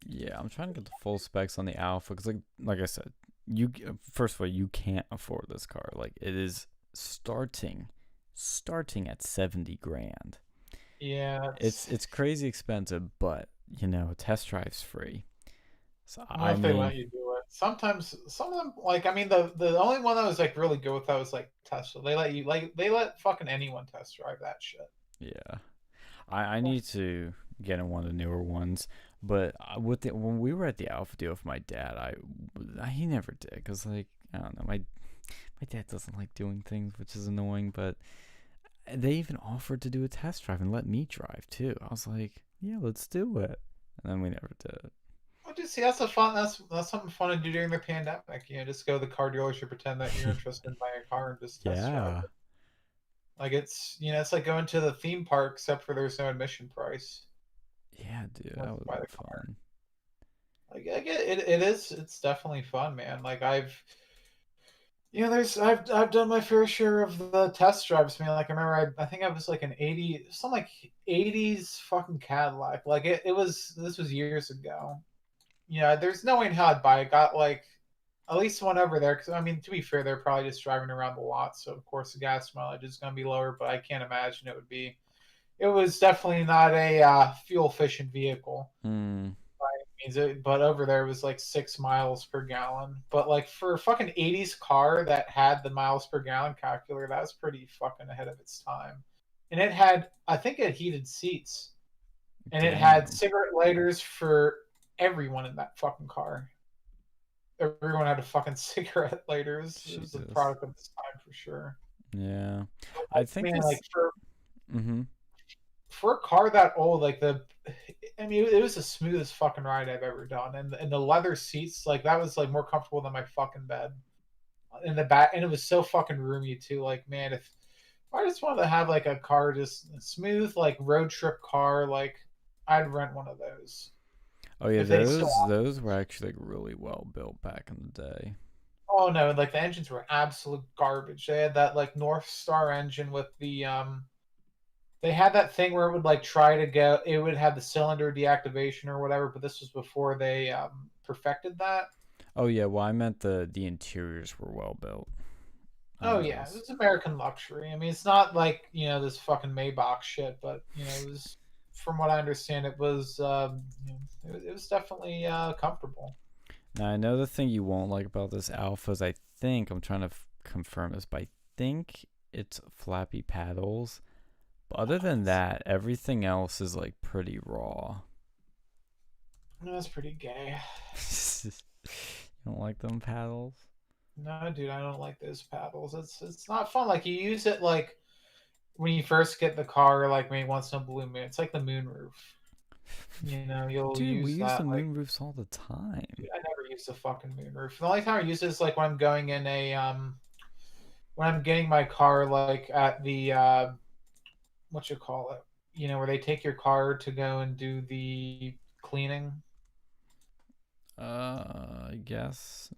Yeah, I'm trying to get the full specs on the Alpha because, like I said, first of all, you can't afford this car. Like, it is starting at 70 grand. Yeah, it's crazy expensive, but test drive's free. So if they let you do it. Sometimes some of them, like, I mean, the only one that was like really good with that was like Tesla. They let fucking anyone test drive that shit. Yeah, I need to get in one of the newer ones. But when we were at the Alpha deal with my dad, he never did because, like, I don't know, my dad doesn't like doing things, which is annoying. But they even offered to do a test drive and let me drive too. I was like, yeah, let's do it, and then we never did it. Well, just see, that's something fun to do during the pandemic. Just go to the car dealership, pretend that you're interested in buying a car, and just test drive it. Like it's it's like going to the theme park, except for there's no admission price. Yeah, dude, that would be fun. Like I get it. It's definitely fun, man. Like I've done my fair share of the test drives, man. Like I remember, I think I was like an 80s fucking Cadillac. Like this was years ago. Yeah, there's no way in hell I'd buy it. Got like at least one over there, because I mean, to be fair, they're probably just driving around the lot, so of course the gas mileage is going to be lower. But I can't imagine it would be. It was definitely not a fuel efficient vehicle. But over there it was like 6 miles per gallon. But like for a fucking 80s car that had the miles per gallon calculator, that was pretty fucking ahead of its time. And I think it had heated seats. And it had cigarette lighters for everyone in that fucking car. everyone had a fucking cigarette lighter. It was a Jesus. product of its time for sure. Yeah. But, I like, think man, this. like Mm-hmm. for a car that old, like I mean, it was the smoothest fucking ride I've ever done, and the leather seats, like that was like more comfortable than my fucking bed in the back, and it was so fucking roomy too. Like, man, if I just wanted to have like a car, just a smooth like road trip car, like I'd rent one of those Oh yeah, if they still. those were actually like really well built back in the day. Oh no, like the engines were absolute garbage. They had that like North Star engine with the they had that thing where it would like try to go, it would have the cylinder deactivation or whatever, but this was before they perfected that. Oh yeah, well I meant the interiors were well built on Oh yeah, it those. was American luxury. I mean, it's not like, this fucking Maybach shit, but it was, from what I understand, it was it was definitely comfortable. Now I know the thing you won't like about this Alpha is I think I'm trying to confirm this, but I think it's flappy paddles. But other than that, everything else is like pretty raw. That's pretty gay. You don't like them paddles? No, dude, I don't like those paddles. It's not fun. Like you use it like when you first get the car, like maybe once in a blue moon. It's like the moonroof. You'll Dude, we use use the that like. moonroofs all the time. Dude, I never use the fucking moonroof. The only time I use it is like when I'm going in a when I'm getting my car like at the what you call it, where they take your car to go and do the cleaning. I guess.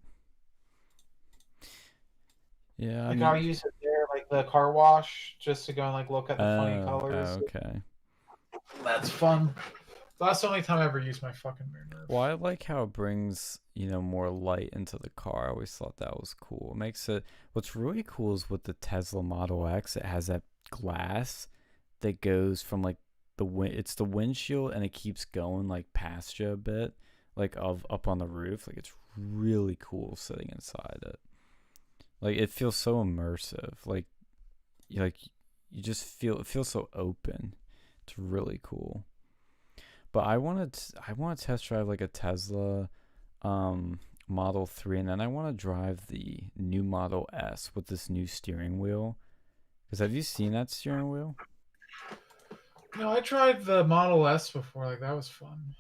Yeah, I Like mean. I'll use it there, like the car wash, just to go and like look at the funny Oh, colors. okay. That's fun. That's the only time I ever use my fucking moonroof. Well, I like how it brings, more light into the car. I always thought that was cool. It makes it. What's really cool is with the Tesla Model X, it has that glass that goes from like it's the windshield and it keeps going like past you a bit, like up on the roof. Like it's really cool sitting inside it. Like it feels so immersive. Like you just feel it feels so open. It's really cool. But I want to test drive like a Tesla Model 3, and then I want to drive the new Model S with this new steering wheel. Because have you seen that steering wheel? No, I tried the Model S before. Like that was fun.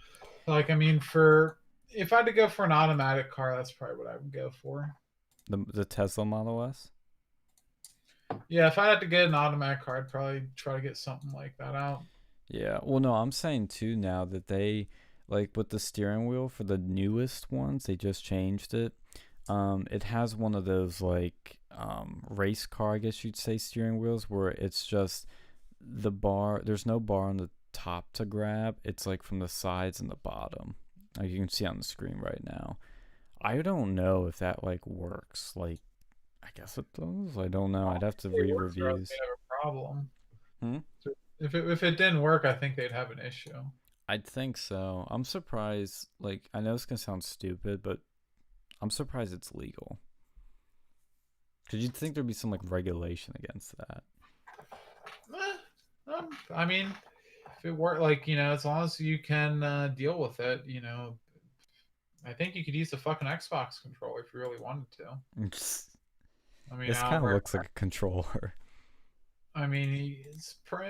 Like I mean, for if I had to go for an automatic car, that's probably what I would go for. The Tesla Model S? Yeah, if I had to get an automatic car, I'd probably try to get something like that out. Yeah. Well, no, I'm saying too now that they like with the steering wheel for the newest ones, they just changed it. It has one of those like race car, I guess you'd say, steering wheels where it's just the bar. There's no bar on the top to grab. It's like from the sides and the bottom. Like you can see on the screen right now. I don't know if that like works. Like, I guess it does. I don't know. I'd have to read reviews. They'd have a problem. Hmm? So if it didn't work, I think they'd have an issue. I'd think so. I'm surprised. Like, I know it's gonna sound stupid, but I'm surprised it's legal. Cause you'd think there'd be some like regulation against that. I mean, if it worked, like as long as you can deal with it, I think you could use the fucking Xbox controller if you really wanted to. I mean, This kind of looks like a controller. I mean,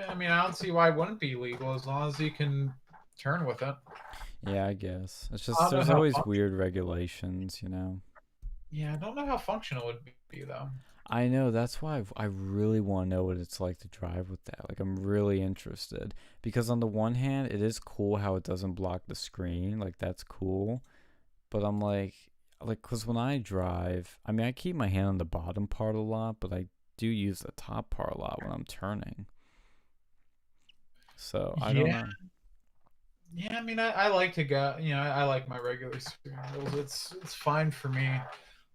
I mean, I don't see why it wouldn't be legal as long as you can turn with it. Yeah, I guess. It's just I don't know there's how always functional- weird regulations, Yeah, I don't know how functional it would be though. I know, that's why I really want to know what it's like to drive with that. Like, I'm really interested. Because on the one hand, it is cool how it doesn't block the screen. Like, that's cool. But I'm like, because when I drive, I mean, I keep my hand on the bottom part a lot, but I do use the top part a lot when I'm turning. So, I don't know. Yeah, I mean, I like to go. I like my regular steering wheels. It's fine for me.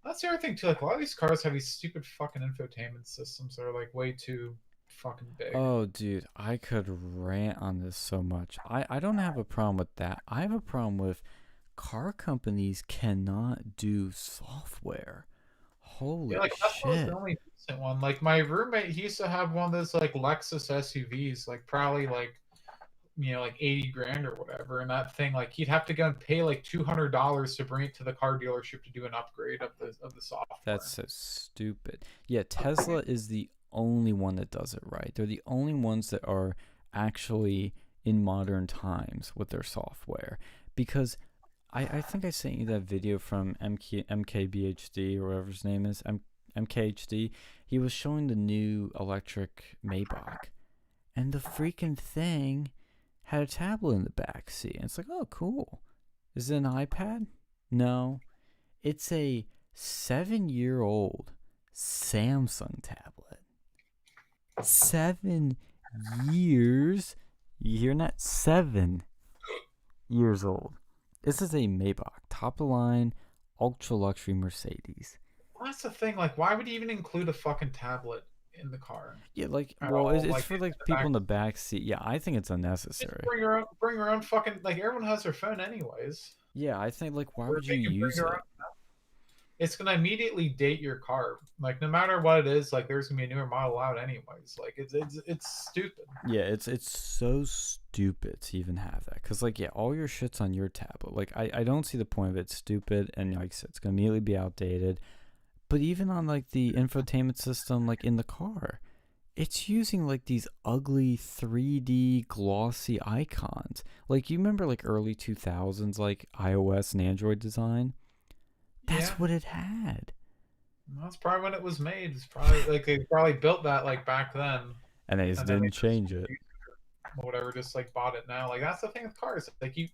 That's the other thing too. Like a lot of these cars have these stupid fucking infotainment systems that are like way too fucking big. Oh, dude, I could rant on this so much. I don't have a problem with that. I have a problem with car companies cannot do software. Holy Yeah, like that's was shit. the only decent one. Like my roommate, he used to have one of those like Lexus SUVs, like probably like like 80 grand or whatever. And that thing, like he'd have to go and pay like $200 to bring it to the car dealership to do an upgrade of the software. That's so stupid. Yeah, Tesla is the only one that does it right. They're the only ones that are actually in modern times with their software. Because I think I sent you that video from MKBHD or whatever his name is, MKHD. He was showing the new electric Maybach, and the freaking thing had a tablet in the back seat. And it's like, oh, cool. Is it an iPad? No. It's a 7-year-old Samsung tablet. 7 years. You hearing that? 7 years old. This is a Maybach, top of the line, ultra luxury Mercedes. Well, that's the thing. Like, why would you even include a fucking tablet in the car? Yeah, like, At well, all? it's Like, for in like the people back in the back seat. Yeah, I think it's Just unnecessary. bring your own fucking, like, everyone has their phone anyways. Yeah, I think like why Or would they you can bring use their it? own. It's gonna immediately date your car. Like, no matter what it is, like there's gonna be a newer model out anyways. Like, it's stupid. Yeah, it's so stupid to even have that. Cause like yeah, all your shit's on your tablet. Like I don't see the point of it. It's stupid, and like I said, it's gonna immediately be outdated. But even on like the infotainment system, like in the car, it's using like these ugly 3D glossy icons. Like you remember like early 2000s like iOS and Android design? That's Yeah. what it had. That's probably when it was made. It's probably like they probably built that like back then, And they just and then they didn't change it. or whatever, just like bought it now. Like that's the thing with cars. Like you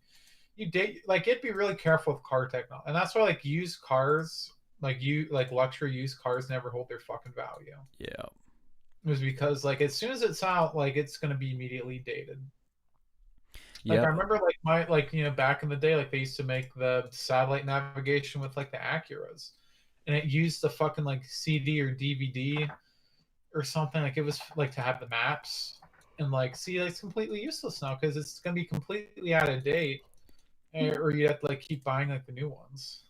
date like you'd be really careful with car technology, and that's why like used cars, like luxury used cars never hold their fucking value. Yeah. It was because like as soon as it's out, like it's gonna be immediately dated. Like Yeah. I remember like my like back in the day, like they used to make the satellite navigation with like the Acuras, and it used the fucking like CD or DVD or something. Like it was like to have the maps, and like see, like, it's completely useless now because it's gonna be completely out of date, or you have to like keep buying like the new ones.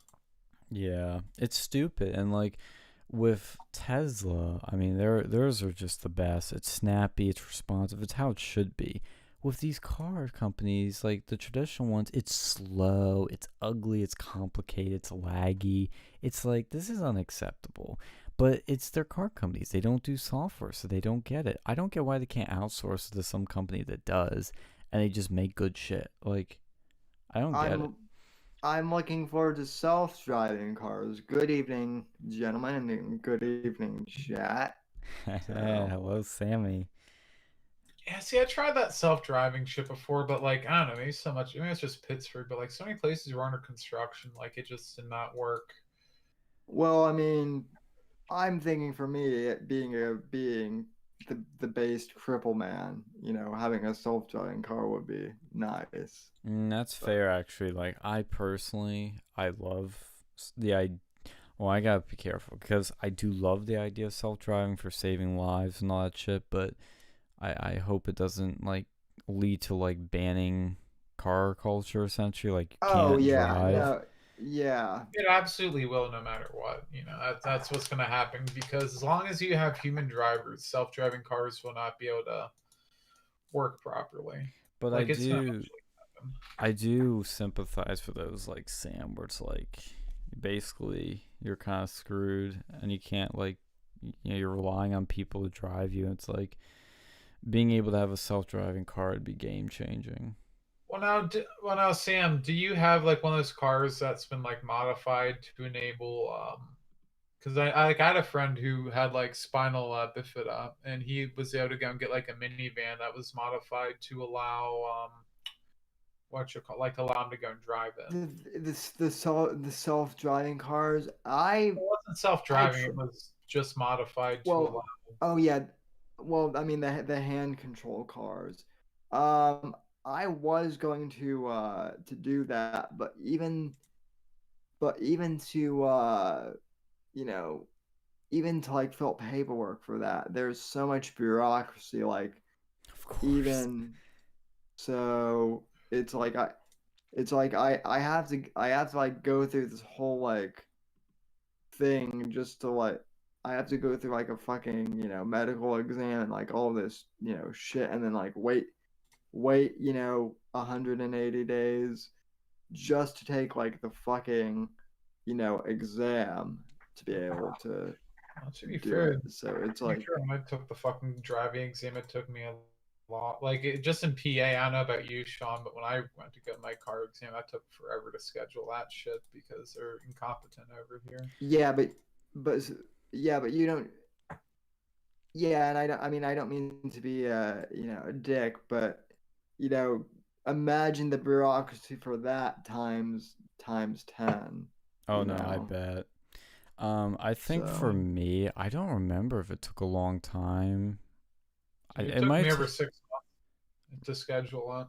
Yeah, it's stupid. And like with Tesla, I mean, theirs are just the best. It's snappy, it's responsive, it's how it should be. With these car companies, like the traditional ones, it's slow, it's ugly, it's complicated, it's laggy. It's like this is unacceptable. But it's their car companies. They don't do software, so they don't get it. I don't get why they can't outsource it to some company that does, and they just make good shit. Like, I don't get it. I'm looking forward to self-driving cars. Good evening, gentlemen, and good evening, chat. Hello, Sammy. Yeah, see, I tried that self-driving shit before, but like I don't know, maybe so much. Maybe it's just Pittsburgh, but like so many places were under construction, like it just did not work. Well, I mean, I'm thinking for me, it being the based cripple man, having a self-driving car would be nice. That's fair, actually. Like, I personally, I love the idea. Well, I gotta be careful because I do love the idea of self-driving for saving lives and all that shit, but I hope it doesn't like lead to like banning car culture essentially. Like you can't drive. No, yeah. It absolutely will, no matter what. That's what's going to happen because as long as you have human drivers, self-driving cars will not be able to work properly. But like, I do sympathize for those like Sam, where it's like basically you're kind of screwed and you can't like you're relying on people to drive you. It's like being able to have a self-driving car would be game changing. Well now, Sam, do you have like one of those cars that's been like modified to enable? Because I had a friend who had like spinal bifida, and he was able to go and get like a minivan that was modified to allow allow him to go and drive it. The self-driving cars. It wasn't self-driving; it was just modified to allow. Oh yeah, well I mean the hand control cars. I was going to do that, but even to even to like fill out paperwork for that, there's so much bureaucracy. Like, of course. Even so, it's like I have to like go through this whole like thing just to like I have to go through like a fucking medical exam and like all this shit, and then like wait wait, 180 days just to take like the fucking, exam to be able to To be do fair, it. So it's when like, I took the fucking driving exam, it took me a lot. Like just in PA, I don't know about you, Sean, but when I went to get my car exam, that took forever to schedule that shit because they're incompetent over here. yeah, but you don't. Yeah, and I don't mean to be a dick, but imagine the bureaucracy for that times 10. Oh no, I bet. I think for So me, I don't remember if it took a long time. It It took might me over 6 months to schedule it.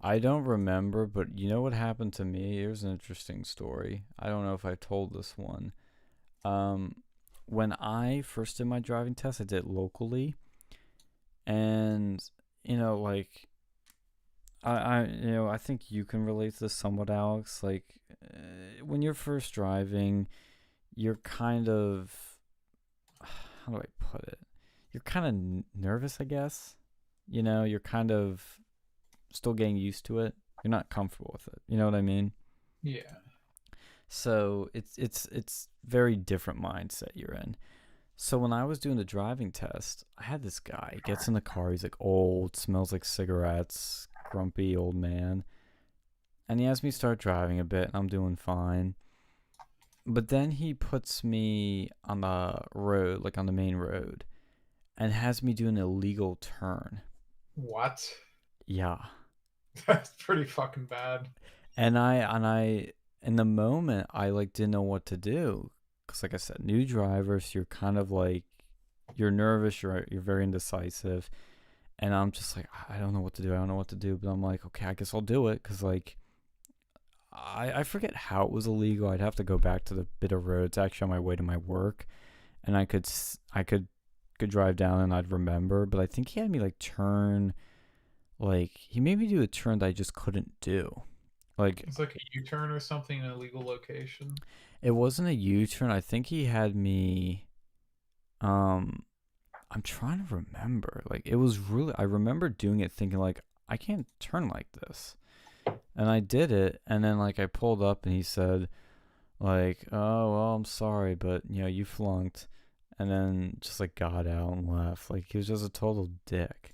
I don't remember, but you know what happened to me? Here's an interesting story. I don't know if I told this one. When I first did my driving test, I did it locally, and like I think you can relate to this somewhat, Alex. Like when you're first driving, you're kind of how do I put it? You're kind of nervous, I guess. You're kind of still getting used to it. You're not comfortable with it. You know what I mean? Yeah. So it's very different mindset you're in. So when I was doing the driving test, I had this guy. He gets in the car. He's like old, smells like cigarettes, grumpy old man. And he has me start driving a bit, and I'm doing fine. But then he puts me on the road, like on the main road, and has me do an illegal turn. What? Yeah. That's pretty fucking bad. And I in the moment I like didn't know what to do, because like I said, new drivers, you're kind of like you're nervous, you're very indecisive, and I'm just like I don't know what to do. But I'm like, okay, I guess I'll do it, because like I forget how it was illegal. I'd have to go back to the bit of roads actually on my way to my work, and I could drive down and I'd remember. But I think he had me like turn, like he made me do a turn that I just couldn't do. Like it's like a U-turn or something in a legal location. It wasn't a U-turn. I think he had me. I'm trying to remember. Like it was really. I remember doing it, thinking like I can't turn like this, and I did it. And then like I pulled up, and he said, like, "Oh well, I'm sorry, but you flunked," and then just like got out and left. Like he was just a total dick.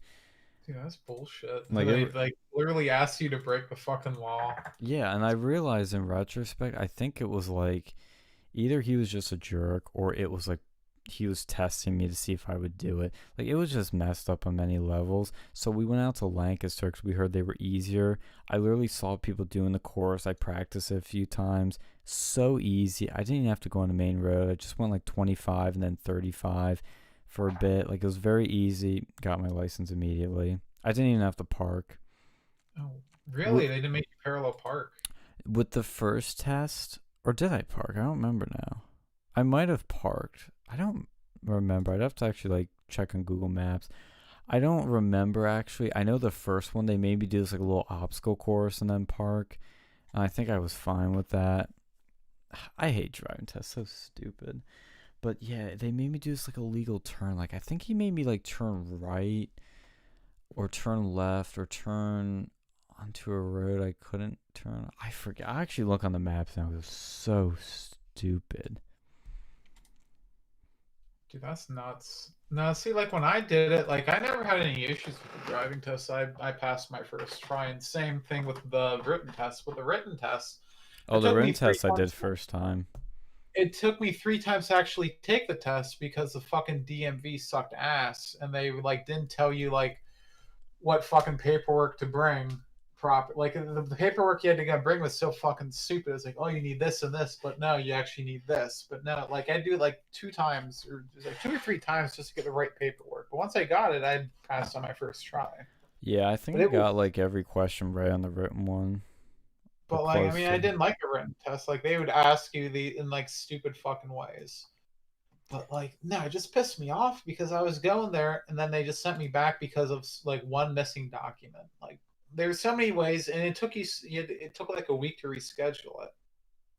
Dude, that's bullshit. Like They literally asked you to break the fucking law. Yeah, and I realized in retrospect, I think it was like either he was just a jerk, or it was like he was testing me to see if I would do it. Like it was just messed up on many levels. So we went out to Lancaster because we heard they were easier. I literally saw people doing the course. I practiced it a few times. So easy. I didn't even have to go on the main road. I just went like 25 and then 35 for a bit. Like it was very easy. Got my license immediately. I didn't even have to park. Oh, really? They didn't make you parallel park? With the first test, or did I park? I don't remember now. I might have parked. I don't remember. I'd have to actually like check on Google Maps. I don't remember actually. I know the first one they made me do this like a little obstacle course and then park. And I think I was fine with that. I hate driving tests, so stupid. But yeah, they made me do this like a legal turn. Like I think he made me like turn right or turn left or turn onto a road I couldn't turn. I forget. I actually look on the maps now. It was so stupid. Dude, that's nuts. No, see, like when I did it, like I never had any issues with the driving test. I passed my first try, and same thing with the written test. With the written test, Oh, the written test I did first time. It took me 3 times to actually take the test because the fucking DMV sucked ass, and they like didn't tell you like what fucking paperwork to bring. Like the paperwork you had to bring was so fucking stupid. It's like, oh, you need this and this, but no, you actually need this. But no, like I do it like 2 times or like 2 or 3 times just to get the right paperwork. But once I got it, I passed on my first try. Yeah, I think I got like every question right on the written one. But like, I mean, I didn't like the written test. Like they would ask you in like stupid fucking ways. But like, no, it just pissed me off because I was going there and then they just sent me back because of like one missing document. Like there's so many ways, and it took like a week to reschedule it.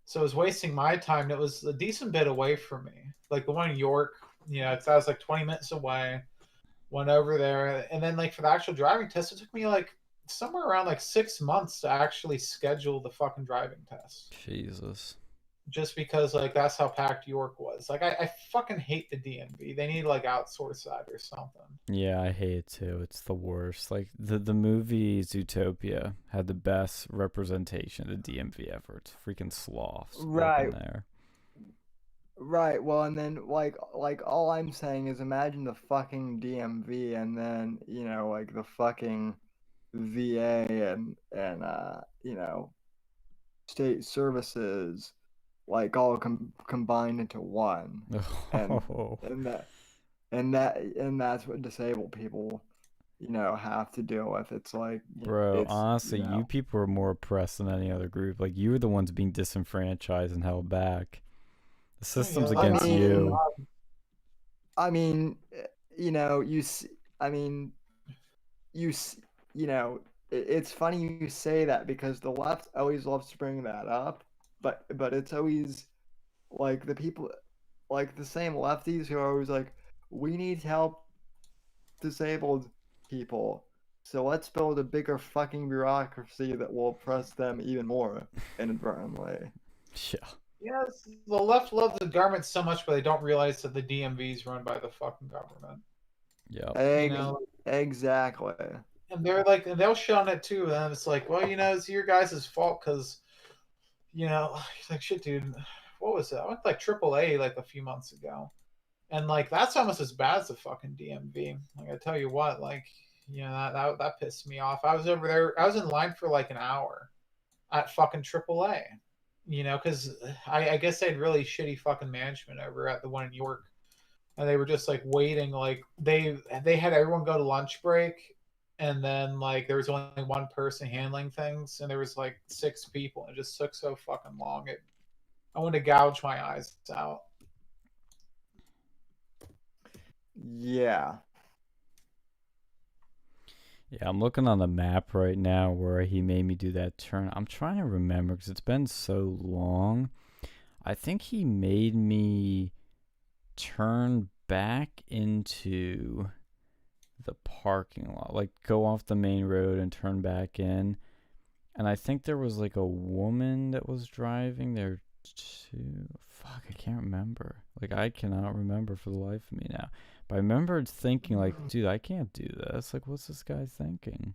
So it was wasting my time. And it was a decent bit away from me. Like the one in York, I was like 20 minutes away. Went over there, and then like for the actual driving test, it took me like somewhere around like 6 months to actually schedule the fucking driving test. Jesus. Just because like that's how packed York was. Like I fucking hate the DMV. They need to like outsource that or something. Yeah, I hate it too. It's the worst. Like the movie Zootopia had the best representation of the DMV ever. It's freaking sloths Right. working there. Right. Well, and then like all I'm saying is imagine the fucking DMV and then, you know, like the fucking VA and you know, state services like all combined into one. And Oh, and that's what disabled people, you know, have to deal with. It's like bro, it's honestly, you you know, people are more oppressed than any other group. Like, you were the ones being disenfranchised and held back. The system's Yeah, I against mean, you. I mean, you know, I mean, you s- you know, it's funny you say that because the left always loves to bring that up, but it's always like the people, like the same lefties who are always like, we need to help disabled people, so let's build a bigger fucking bureaucracy that will oppress them even more inadvertently. Yeah. yes, the left loves the government so much, but they don't realize that the DMV is run by the fucking government. Yep. You know, Exactly. and they're like, and they'll shit on it too. And it's like, well, you know, it's your guys' fault because, you know, like shit, dude. What was it? I went to, like AAA like a few months ago, and like that's almost as bad as the fucking DMV. Like I tell you what, like you know that pissed me off. I was over there. I was in line for like an hour at fucking AAA. You know, because I guess they had really shitty fucking management over at the one in York, and they were just like waiting. Like they had everyone go to lunch break, and then like there was only one person handling things, and there was like 6 people. And it just took so fucking long. I wanted to gouge my eyes out. Yeah. Yeah, I'm looking on the map right now where he made me do that turn. I'm trying to remember because it's been so long. I think he made me turn back into the parking lot, like go off the main road and turn back in. And I think there was like a woman that was driving there too. Fuck, I can't remember. Like, I cannot remember for the life of me now. But I remember thinking, like, dude, I can't do this. Like, what's this guy thinking?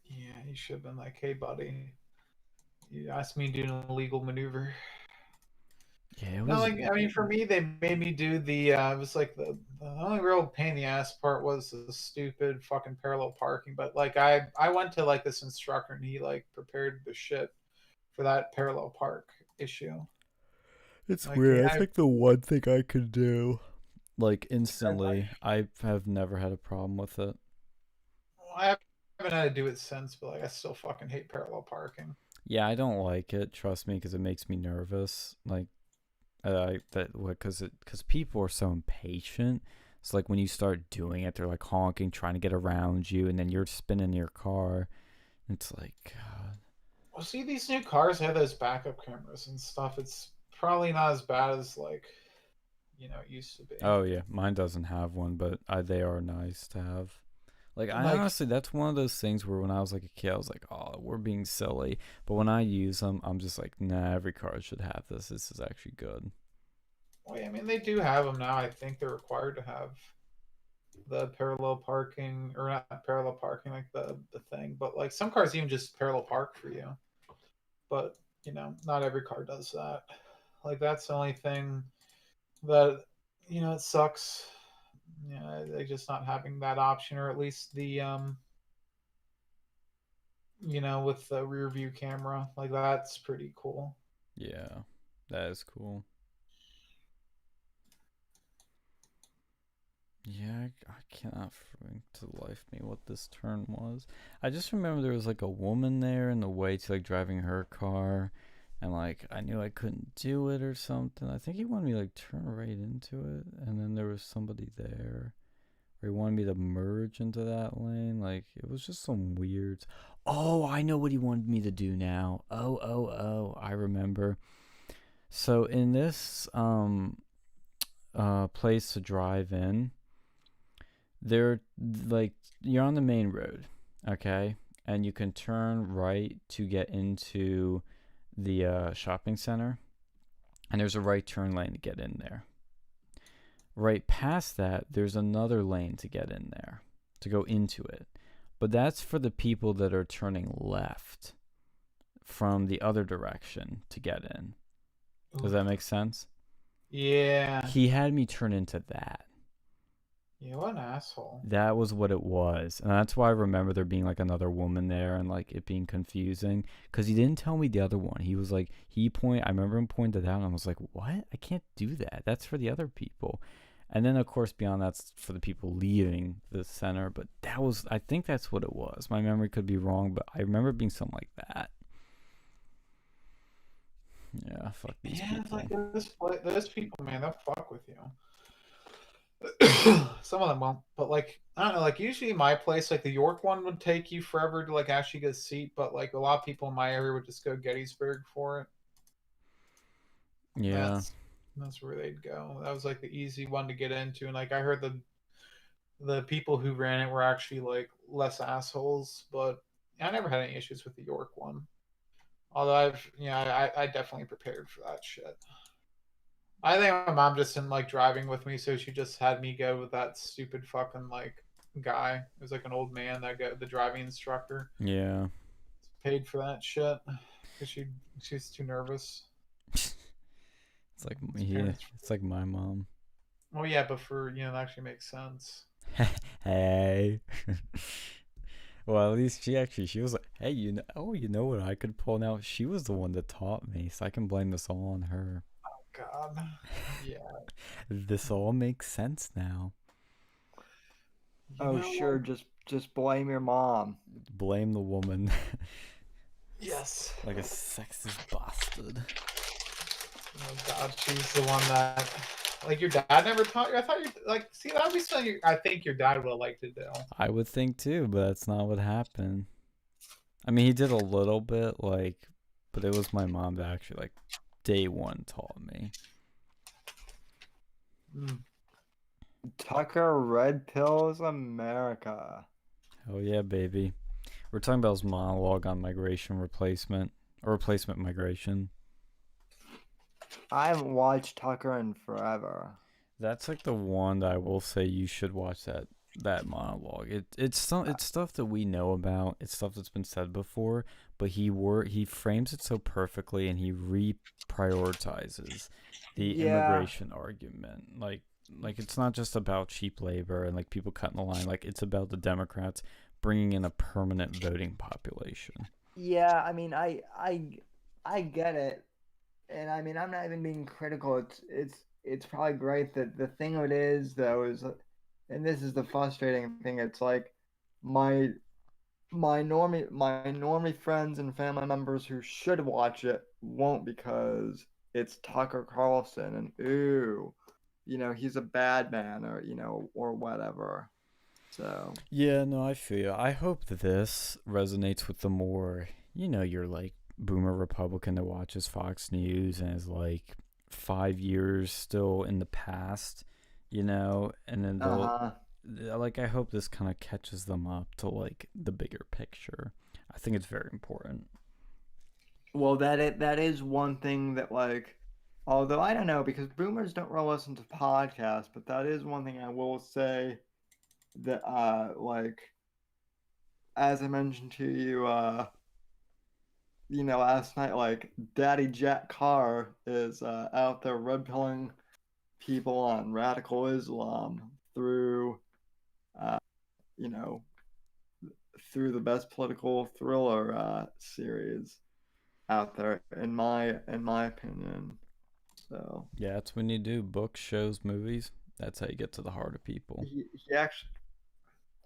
Yeah, he should have been like, "Hey, buddy, you asked me to do an illegal maneuver." Yeah, it No, was. like I mean, for me, they made me do the. It was like the only real pain in the ass part was the stupid fucking parallel parking. But like I went to like this instructor and he like prepared the shit for that parallel park issue. It's Like weird. I I think the one thing I could do, like, instantly, I have never had a problem with it. I haven't had to do it since, but like I still fucking hate parallel parking. Yeah, I don't like it. Trust me, because it makes me nervous. Like, because people are so impatient. It's like when you start doing it, they're like honking, trying to get around you, and then you're spinning your car. It's like, God. Well, see, these new cars have those backup cameras and stuff. It's probably not as bad as like it used to be. Oh yeah, mine doesn't have one, but they are nice to have. Like, I Like honestly, that's one of those things where when I was like a kid, I was like, oh, we're being silly. But when I use them, I'm just like, nah, every car should have this. This is actually good. well, I mean, they do have them now. I think they're required to have the parallel parking, or not parallel parking, like the thing. But like some cars even just parallel park for you. But not every car does that. Like that's the only thing that it sucks. They just not having that option, or at least the with the rear view camera. Like that's pretty cool. Yeah, that is cool. Yeah, I cannot bring to life me what this turn was. I just remember there was like a woman there in the way to like driving her car, and like I knew I couldn't do it or something. I think he wanted me to like turn right into it, and then there was somebody there, or he wanted me to merge into that lane. Like, it was just some weird. Oh, I know what he wanted me to do now. Oh, I remember. So in this place to drive in, they're like, you're on the main road, Okay, and you can turn right to get into the shopping center, and there's a right turn lane to get in there. Right past that, there's another lane to get in there, to go into it. But that's for the people that are turning left from the other direction to get in. Does that make sense? Yeah. He had me turn into that. Yeah, what an asshole. That was what it was. And that's why I remember there being like another woman there and like it being confusing. Because he didn't tell me the other one. He was like, I remember him pointed that out and I was like, what? I can't do that. That's for the other people. And then, of course, beyond that's for the people leaving the center. But I think that's what it was. My memory could be wrong, but I remember it being something like that. Yeah, fuck these people. Like those people, man, they'll fuck with you. Some of them won't, but like I don't know. Like usually, my place, like the York one, would take you forever to like actually get a seat. But like a lot of people in my area would just go Gettysburg for it. Yeah. That's where they'd go. That was like the easy one to get into, and like I heard the people who ran it were actually like less assholes. But I never had any issues with the York one. Although I definitely prepared for that shit. I think my mom just didn't like driving with me, so she just had me go with that stupid fucking like guy. It was like an old man that got the driving instructor. Yeah. Paid for that shit because she's too nervous. It's like it's like my mom. Oh yeah, but for it actually makes sense. Hey. Well, at least she was like, hey, you know what I could pull now? She was the one that taught me, so I can blame this all on her. Oh God. Yeah. This all makes sense now. Sure, just blame your mom. Blame the woman. Yes. Like a sexist bastard. Oh God, she's the one that, like, your dad never taught you. I thought see, that would be something I think your dad would have liked to do. I would think too, but that's not what happened. I mean, he did a little bit, but it was my mom that actually, like, day one taught me. Tucker Red Pills America. Oh yeah, baby. We're talking about his monologue on migration replacement migration. I haven't watched Tucker in forever. That's like the one that I will say you should watch that monologue. It's stuff that we know about. It's stuff that's been said before, but he frames it so perfectly and he reprioritizes the immigration argument. Like it's not just about cheap labor and like people cutting the line. Like it's about the Democrats bringing in a permanent voting population. Yeah, I mean, I get it, and I mean, I'm not even being critical. It's probably great. That the thing of it is, though, is, and this is the frustrating thing. It's like my normie friends and family members who should watch it won't because it's Tucker Carlson, and he's a bad man, or whatever. So yeah, no, I feel. I hope that this resonates with the more, you're like boomer Republican that watches Fox News and is like 5 years still in the past, and then I hope this kind of catches them up to like the bigger picture. I think it's very important. Well, that is one thing that, like, although I don't know, because boomers don't really listen to podcasts, but that is one thing I will say that like, as I mentioned to you last night, like, Daddy Jack Carr is out there red pilling people on radical Islam through through the best political thriller series out there, in my opinion. So yeah, that's when you do books, shows, movies. That's how you get to the heart of people. He actually,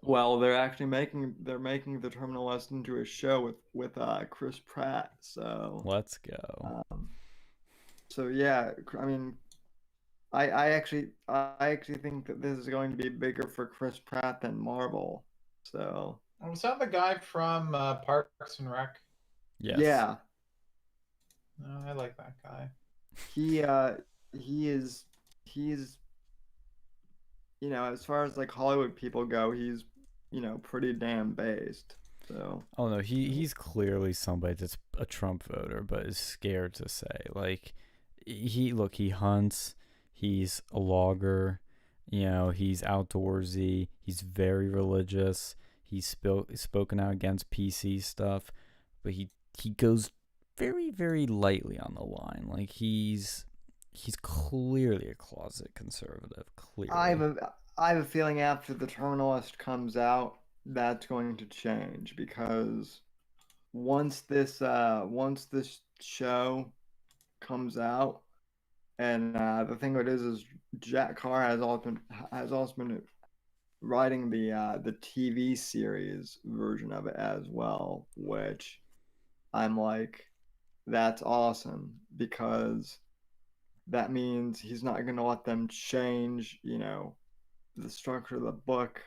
well, they're making the Terminal List into a show with Chris Pratt. So let's go. So yeah, I mean, I actually think that this is going to be bigger for Chris Pratt than Marvel. So was that the guy from Parks and Rec? Yes. Yeah. No, I like that guy. He's as far as like Hollywood people go, he's pretty damn based. So Oh no, he's clearly somebody that's a Trump voter, but is scared to say. Like, he hunts, he's a logger, he's outdoorsy, he's very religious, he's spoken out against PC stuff, but he goes very very lightly on the line. Like he's clearly a closet conservative. I have Clearly, a feeling after the Terminalist comes out, that's going to change because once this show comes out, and the thing with it is Jack Carr has also been writing the TV series version of it as well, which I'm like, that's awesome because that means he's not going to let them change, the structure of the book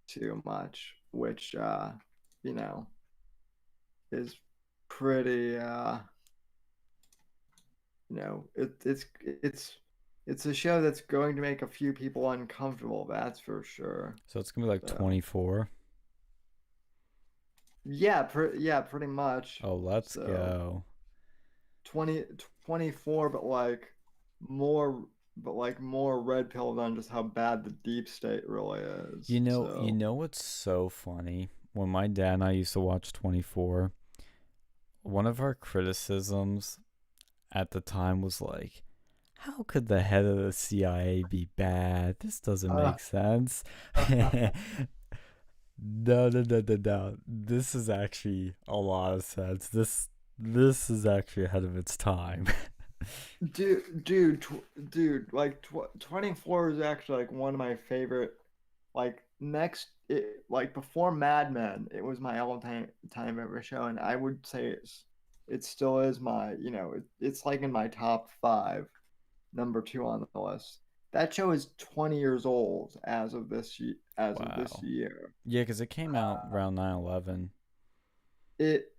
too much, which you know, is pretty it's a show that's going to make a few people uncomfortable, that's for sure. so it's gonna be like So 24. yeah, pretty much. Oh, let's So go. 24, but more more red pilled on just how bad the deep state really is. You So know what's so funny? When my dad and I used to watch 24, one of our criticisms at the time was like, how could the head of the CIA be bad? This doesn't uh, make sense. No. This is actually a lot of sense. This is actually ahead of its time. dude, 24 is actually like one of my favorite. Before Mad Men, it was my all-time favorite show, and I would say it still is my, it's like in my top 5, number 2 on the list. That show is 20 years old as of this Wow. year. Yeah, because it came out around 9/11. It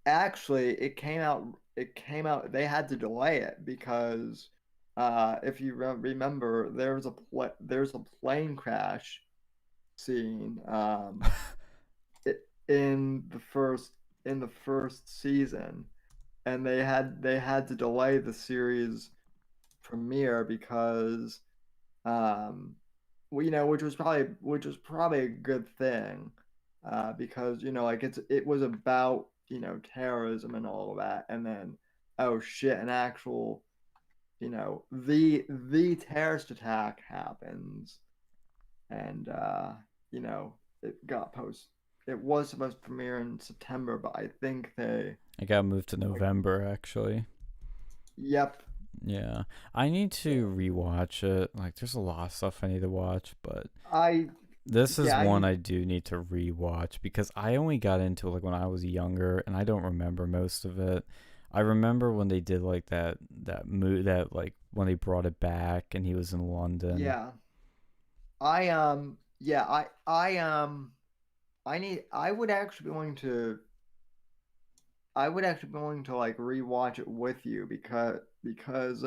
actually it came out they had to delay it because if you remember, there's a plane crash scene in the first season, and they had to delay the series premiere because which was probably a good thing, because it was about terrorism and all of that, and then oh shit, an actual the terrorist attack happens, and it got post. It was supposed to premiere in September, but I think It got moved to November, actually. yep. Yeah. I need to rewatch it. Like, there's a lot of stuff I need to watch, but I this is yeah, I one need I do need to rewatch because I only got into it like when I was younger, and I don't remember most of it. I remember when they did like that like when they brought it back and he was in London. yeah. I yeah, I would actually be willing to like rewatch it with you because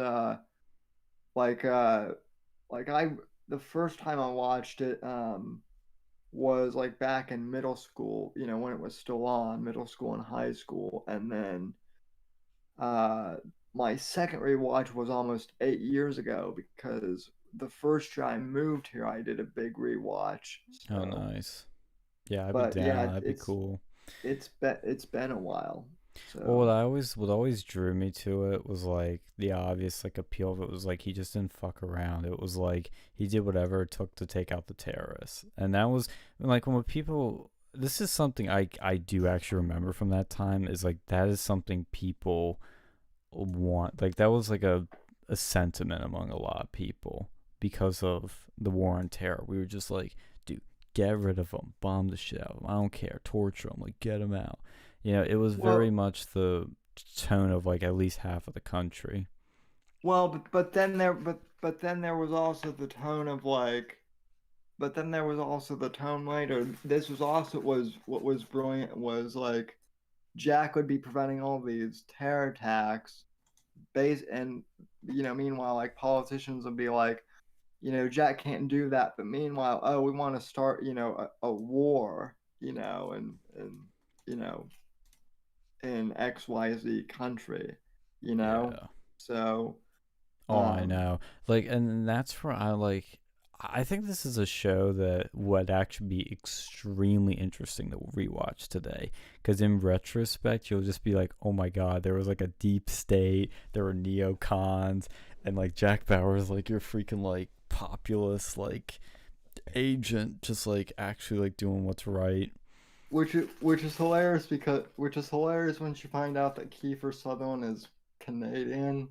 like uh I the first time I watched it was like back in middle school, when it was still on, middle school and high school, and then uh my second rewatch was almost 8 years ago because the first year I moved here I did a big rewatch. Oh, So, nice. Yeah, I'd be but yeah, down. That'd be cool. it's been a while. Well, So what always drew me to it was like the obvious like appeal of it was like he just didn't fuck around. It was like he did whatever it took to take out the terrorists, and that was like when people. This is something I do actually remember from that time is like that is something people want. Like that was like a sentiment among a lot of people because of the war on terror. We were just like, dude, get rid of them, bomb the shit out of them. I don't care, torture them, like get them out. It was very well, much the tone of like at least half of the country. but then there was also the tone of like but then there was also the tone later. This was also was what was brilliant was like Jack would be preventing all these terror attacks base and meanwhile like politicians would be like, Jack can't do that, but meanwhile, oh, we want to start, a war, and you know, in XYZ country, you know. Yeah. So, Oh, I um, know. Like, and that's where I like. I think this is a show that would actually be extremely interesting to rewatch today. Because in retrospect, you'll just be like, oh my God, there was like a deep state, there were neocons, and like Jack Bauer's like your freaking like populist like agent, just like actually like doing what's right. which is hilarious when you find out that Kiefer Sutherland is Canadian.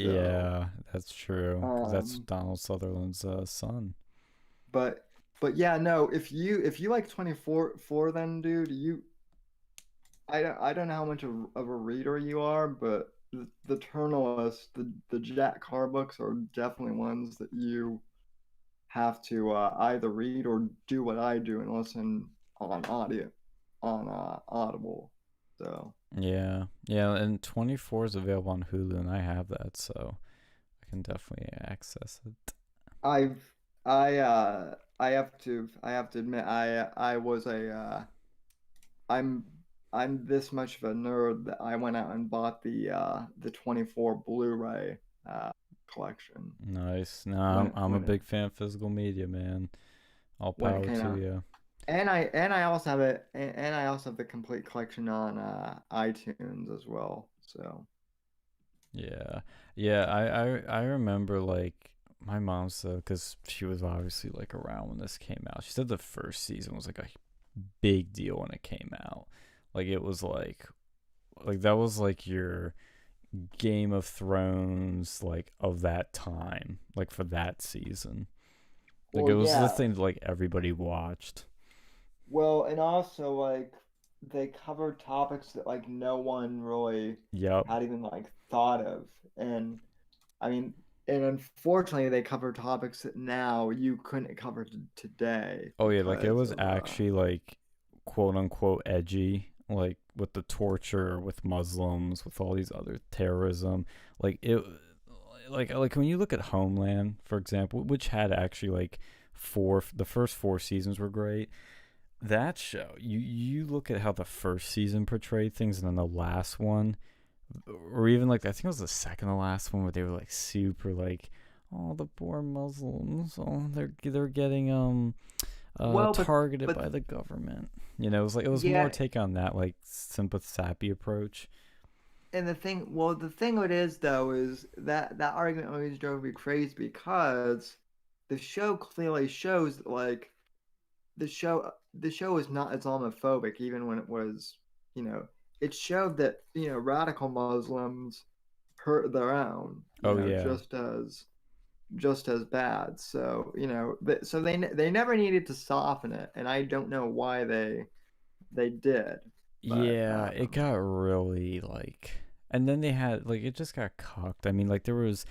So, Yeah, that's true. Because that's um, Donald Sutherland's son. but yeah, no, if you like 24, then dude, I don't know how much of a reader you are, but the Eternalist, the Jack Carr books are definitely ones that you have to either read or do what I do and listen on Audible. So Yeah, yeah, and 24 is available on Hulu, and I have that, so I can definitely access it. I've I have to admit I was a I'm I'm this much of a nerd that I went out and bought the 24 Blu-ray uh, collection Nice. No, when I'm a when it big fan of physical media, man. All when it power came to out. you. And I also have it, and I also have the complete collection on iTunes as well. So Yeah, yeah. I remember like my mom said because she was obviously like around when this came out. She said the first season was like a big deal when it came out. Like it was like that was like your Game of Thrones like of that time, like for that season. Like well, it was the yeah, thing that like everybody watched. well, and also like they covered topics that like no one really Yep. had even like thought of, and I mean, and unfortunately they cover topics that now you couldn't cover today Oh yeah, like it because was of actually like quote unquote edgy, like with the torture, with Muslims, with all these other terrorism. Like it, like when you look at Homeland, for example, which had actually like the first four seasons were great. That show, you look at how the first season portrayed things, and then the last one, or even like I think it was the second to last one, where they were like super like, oh the poor Muslims, oh they're getting well, targeted but by the government. You know, it was more yeah, take on that like sympathetic approach. and the thing it is though is that argument always drove me crazy because the show clearly shows that like the show is not Islamophobic even when it was, you know, it showed that, radical Muslims hurt their own, Oh yeah, just as bad. So, so they never needed to soften it, and I don't know why they did, but yeah, it got really like, and then they had like it just got cocked. I mean, like there was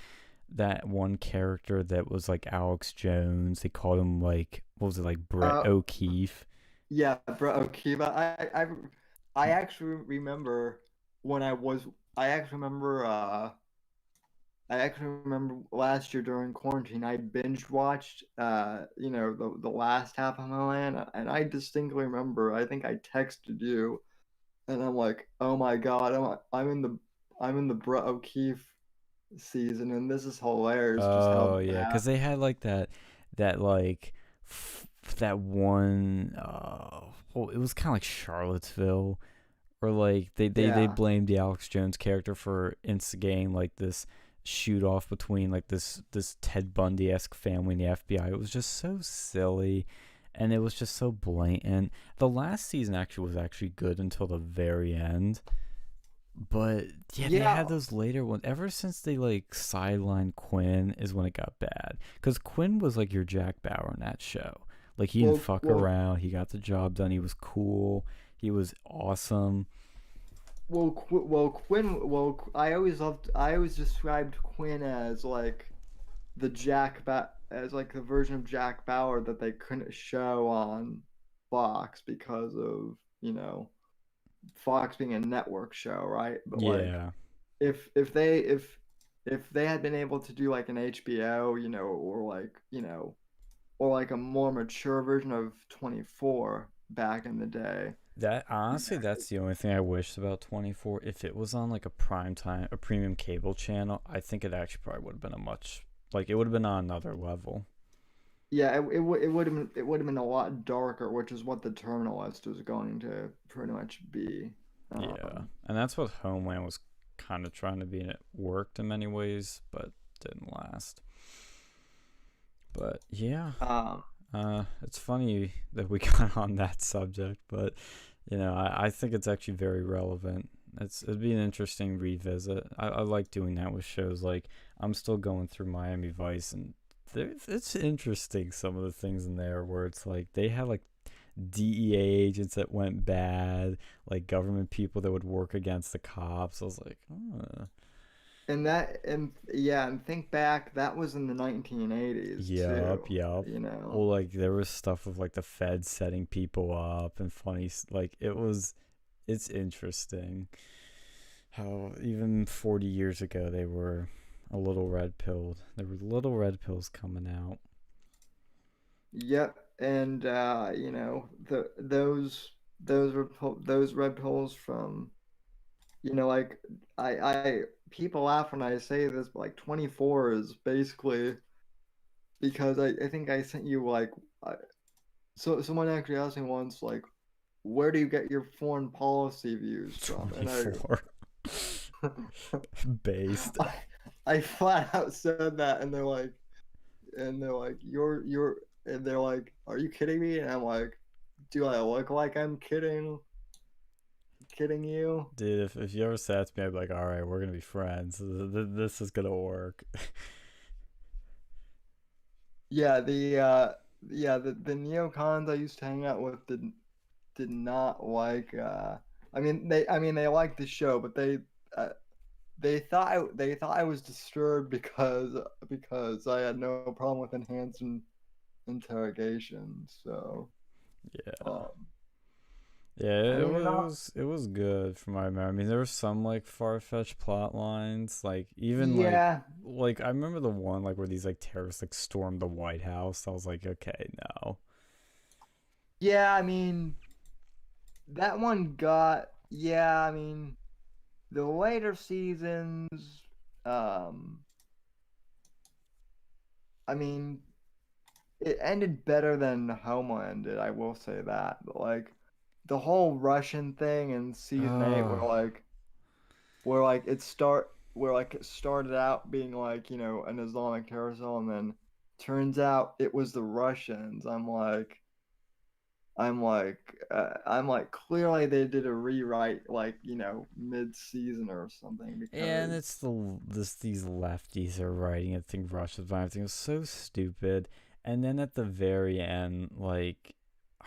that one character that was like Alex Jones. They called him like what was it like Brett uh O'Keefe. yeah, bro, okay, but I actually remember when I actually remember last year during quarantine, I binge watched, the last half of Milan, and I distinctly remember. I think I texted you, and I'm like, "Oh my God, I'm in the Brett O'Keefe season, and this is hilarious. Just how Oh yeah, bad." because they had like that like that one. Well, it was kind of like Charlottesville, or like they Yeah. blamed the Alex Jones character for instigating like this shoot off between like this Ted Bundy esque family and the FBI. It was just so silly, and it was just so blatant. The last season actually was actually good until the very end. But yeah, they had Yeah. those later ones. Ever since they like sidelined Quinn is when it got bad. Because Quinn was like your Jack Bauer in that show. Like he didn't Well, fuck well, around. He got the job done. He was cool. He was awesome. Quinn. I always described Quinn as like as like the version of Jack Bauer that they couldn't show on Fox because of, Fox being a network show, right? But like Yeah. if they had been able to do like an HBO, or like a more mature version of 24, back in the day. That honestly, that's the only thing I wish about 24. If it was on like a premium cable channel, I think it actually probably would have been a much like it would have been on another level. Yeah, it would have been a lot darker, which is what the Terminal List was going to pretty much be. Yeah, and that's what Homeland was kind of trying to be, and it worked in many ways, but didn't last. But yeah, it's funny that we got on that subject, but I think it's actually very relevant. It'd be an interesting revisit. I like doing that with shows. Like I'm still going through Miami Vice, and it's interesting some of the things in there where it's like they had like DEA agents that went bad, like government people that would work against the cops. I was like, and think back, that was in the 1980s Yup. too. Well, like there was stuff of like the feds setting people up and funny, like it's interesting how even 40 years ago they were a little red pilled. There were little red pills coming out. Yep, and those red pills from like I people laugh when I say this, but like 24 is basically because I think I sent you like so someone actually asked me once like where do you get your foreign policy views from? 24 based. I flat out said that, and they're like you're and they're like, are you kidding me? And I'm like, do I look like I'm kidding you? Dude, if you ever said to me, I'd be like, all right, we're gonna be friends. This is gonna work. Yeah, the neocons I used to hang out with did not like. I mean they liked the show, but they thought I was disturbed because I had no problem with enhanced interrogation. So yeah. Yeah, it was good from my memory. I mean, there were some like far-fetched plot lines, like even like I remember the one like where these like terrorists like stormed the White House. I was like, okay, no. Yeah, I mean that one got I mean the later seasons I mean it ended better than Homeland did, I will say that. But like the whole Russian thing in season 8 where it started out being like, an Islamic carousel and then turns out it was the Russians. I'm like clearly they did a rewrite like, mid-season or something because And it's these lefties are writing it, think Russia's behind everything. It was so stupid. And then at the very end, like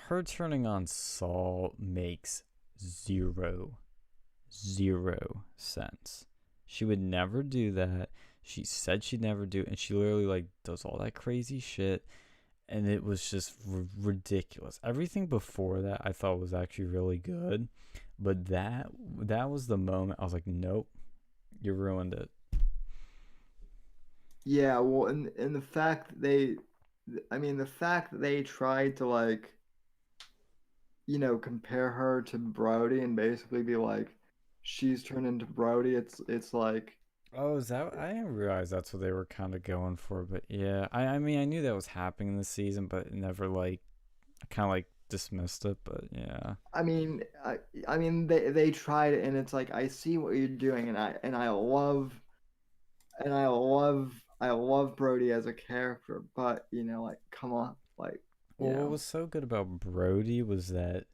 her turning on Saul makes zero sense. She would never do that. She said she'd never do it, and she literally like does all that crazy shit, and it was just ridiculous. Everything before that I thought was actually really good, but that was the moment I was like, nope, you ruined it. Yeah, well, and the fact that they tried to like, compare her to Brody and basically be like, she's turned into Brody. It's like, Oh, is that? I didn't realize that's what they were kind of going for, but yeah, I mean, I knew that was happening this season, but it never like, I kind of like dismissed it, but yeah. I mean they tried it, and it's like I see what you're doing, and I love Brody as a character, but like, come on, like, Well, what was so good about Brody was that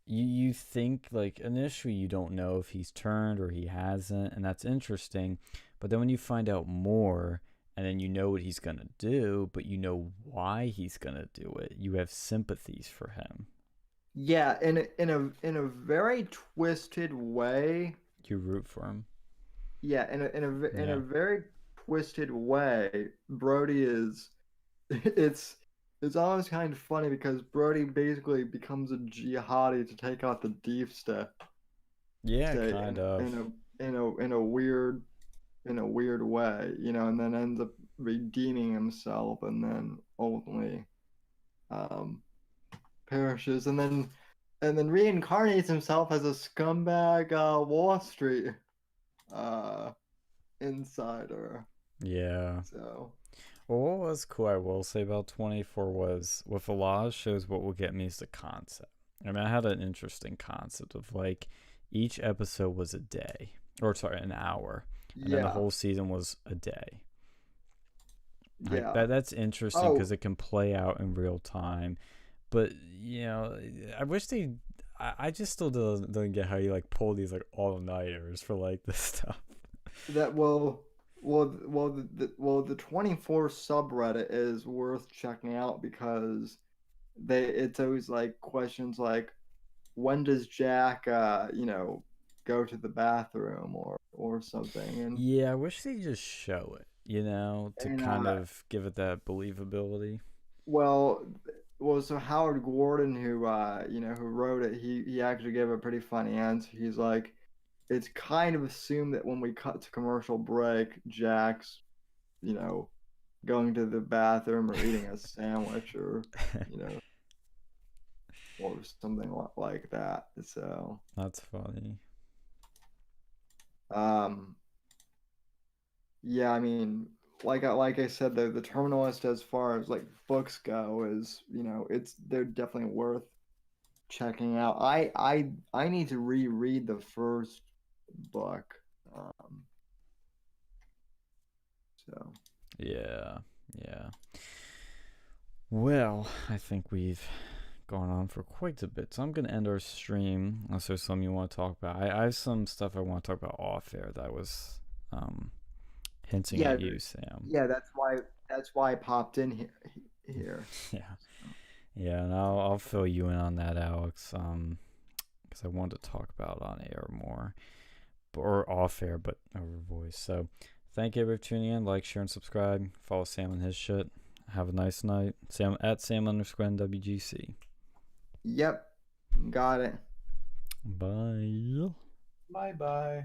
you think like initially you don't know if he's turned or he hasn't, and that's interesting, but then when you find out more and then you know what he's gonna do, but you know why he's gonna do it, you have sympathies for him. Yeah, in a very twisted way. You root for him. Yeah, in a very twisted way, Brody is it's almost kind of funny because Brody basically becomes a jihadi to take out the deep state. Yeah, kind of. In a weird way, and then ends up redeeming himself and then ultimately perishes. And then and then reincarnates himself as a scumbag Wall Street insider. Yeah. So Well, what was cool, I will say, about 24 was with a lot of shows, what will get me is the concept. I mean, I had an interesting concept of like each episode was a day, or sorry, an hour, and then the yeah, whole season was a day. Like yeah. that's interesting because Oh, it can play out in real time. But I wish they. I just still don't get how you like pull these like all nighters for like this stuff. that the 24 subreddit is worth checking out because it's always like questions like when does Jack go to the bathroom or something Yeah, I wish they just show it. To and kind of give it that believability. well so Howard Gordon who wrote it, he actually gave a pretty funny answer. He's like, it's kind of assumed that when we cut to commercial break, Jack's going to the bathroom or eating a sandwich you know or something like that. So That's funny. yeah, I mean, like I said, the Terminalist, as far as like books go, is they're definitely worth checking out. I need to reread the first book. Um, so Yeah, yeah. Well, I think we've gone on for quite a bit, so I'm gonna end our stream unless there's something you want to talk about. I have some stuff I want to talk about off air that was hinting yeah, at you, Sam. yeah, that's why I popped in here. Yeah, yeah, and I'll fill you in on that, Alex. Because I wanted to talk about it on air more, or off air, but over voice. So, thank you for tuning in. Like, share, and subscribe. Follow Sam and his shit. Have a nice night. Sam at Sam_NWGC. Yep, got it. Bye. Bye bye.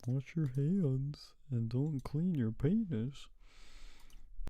Wash your hands and don't clean your penis.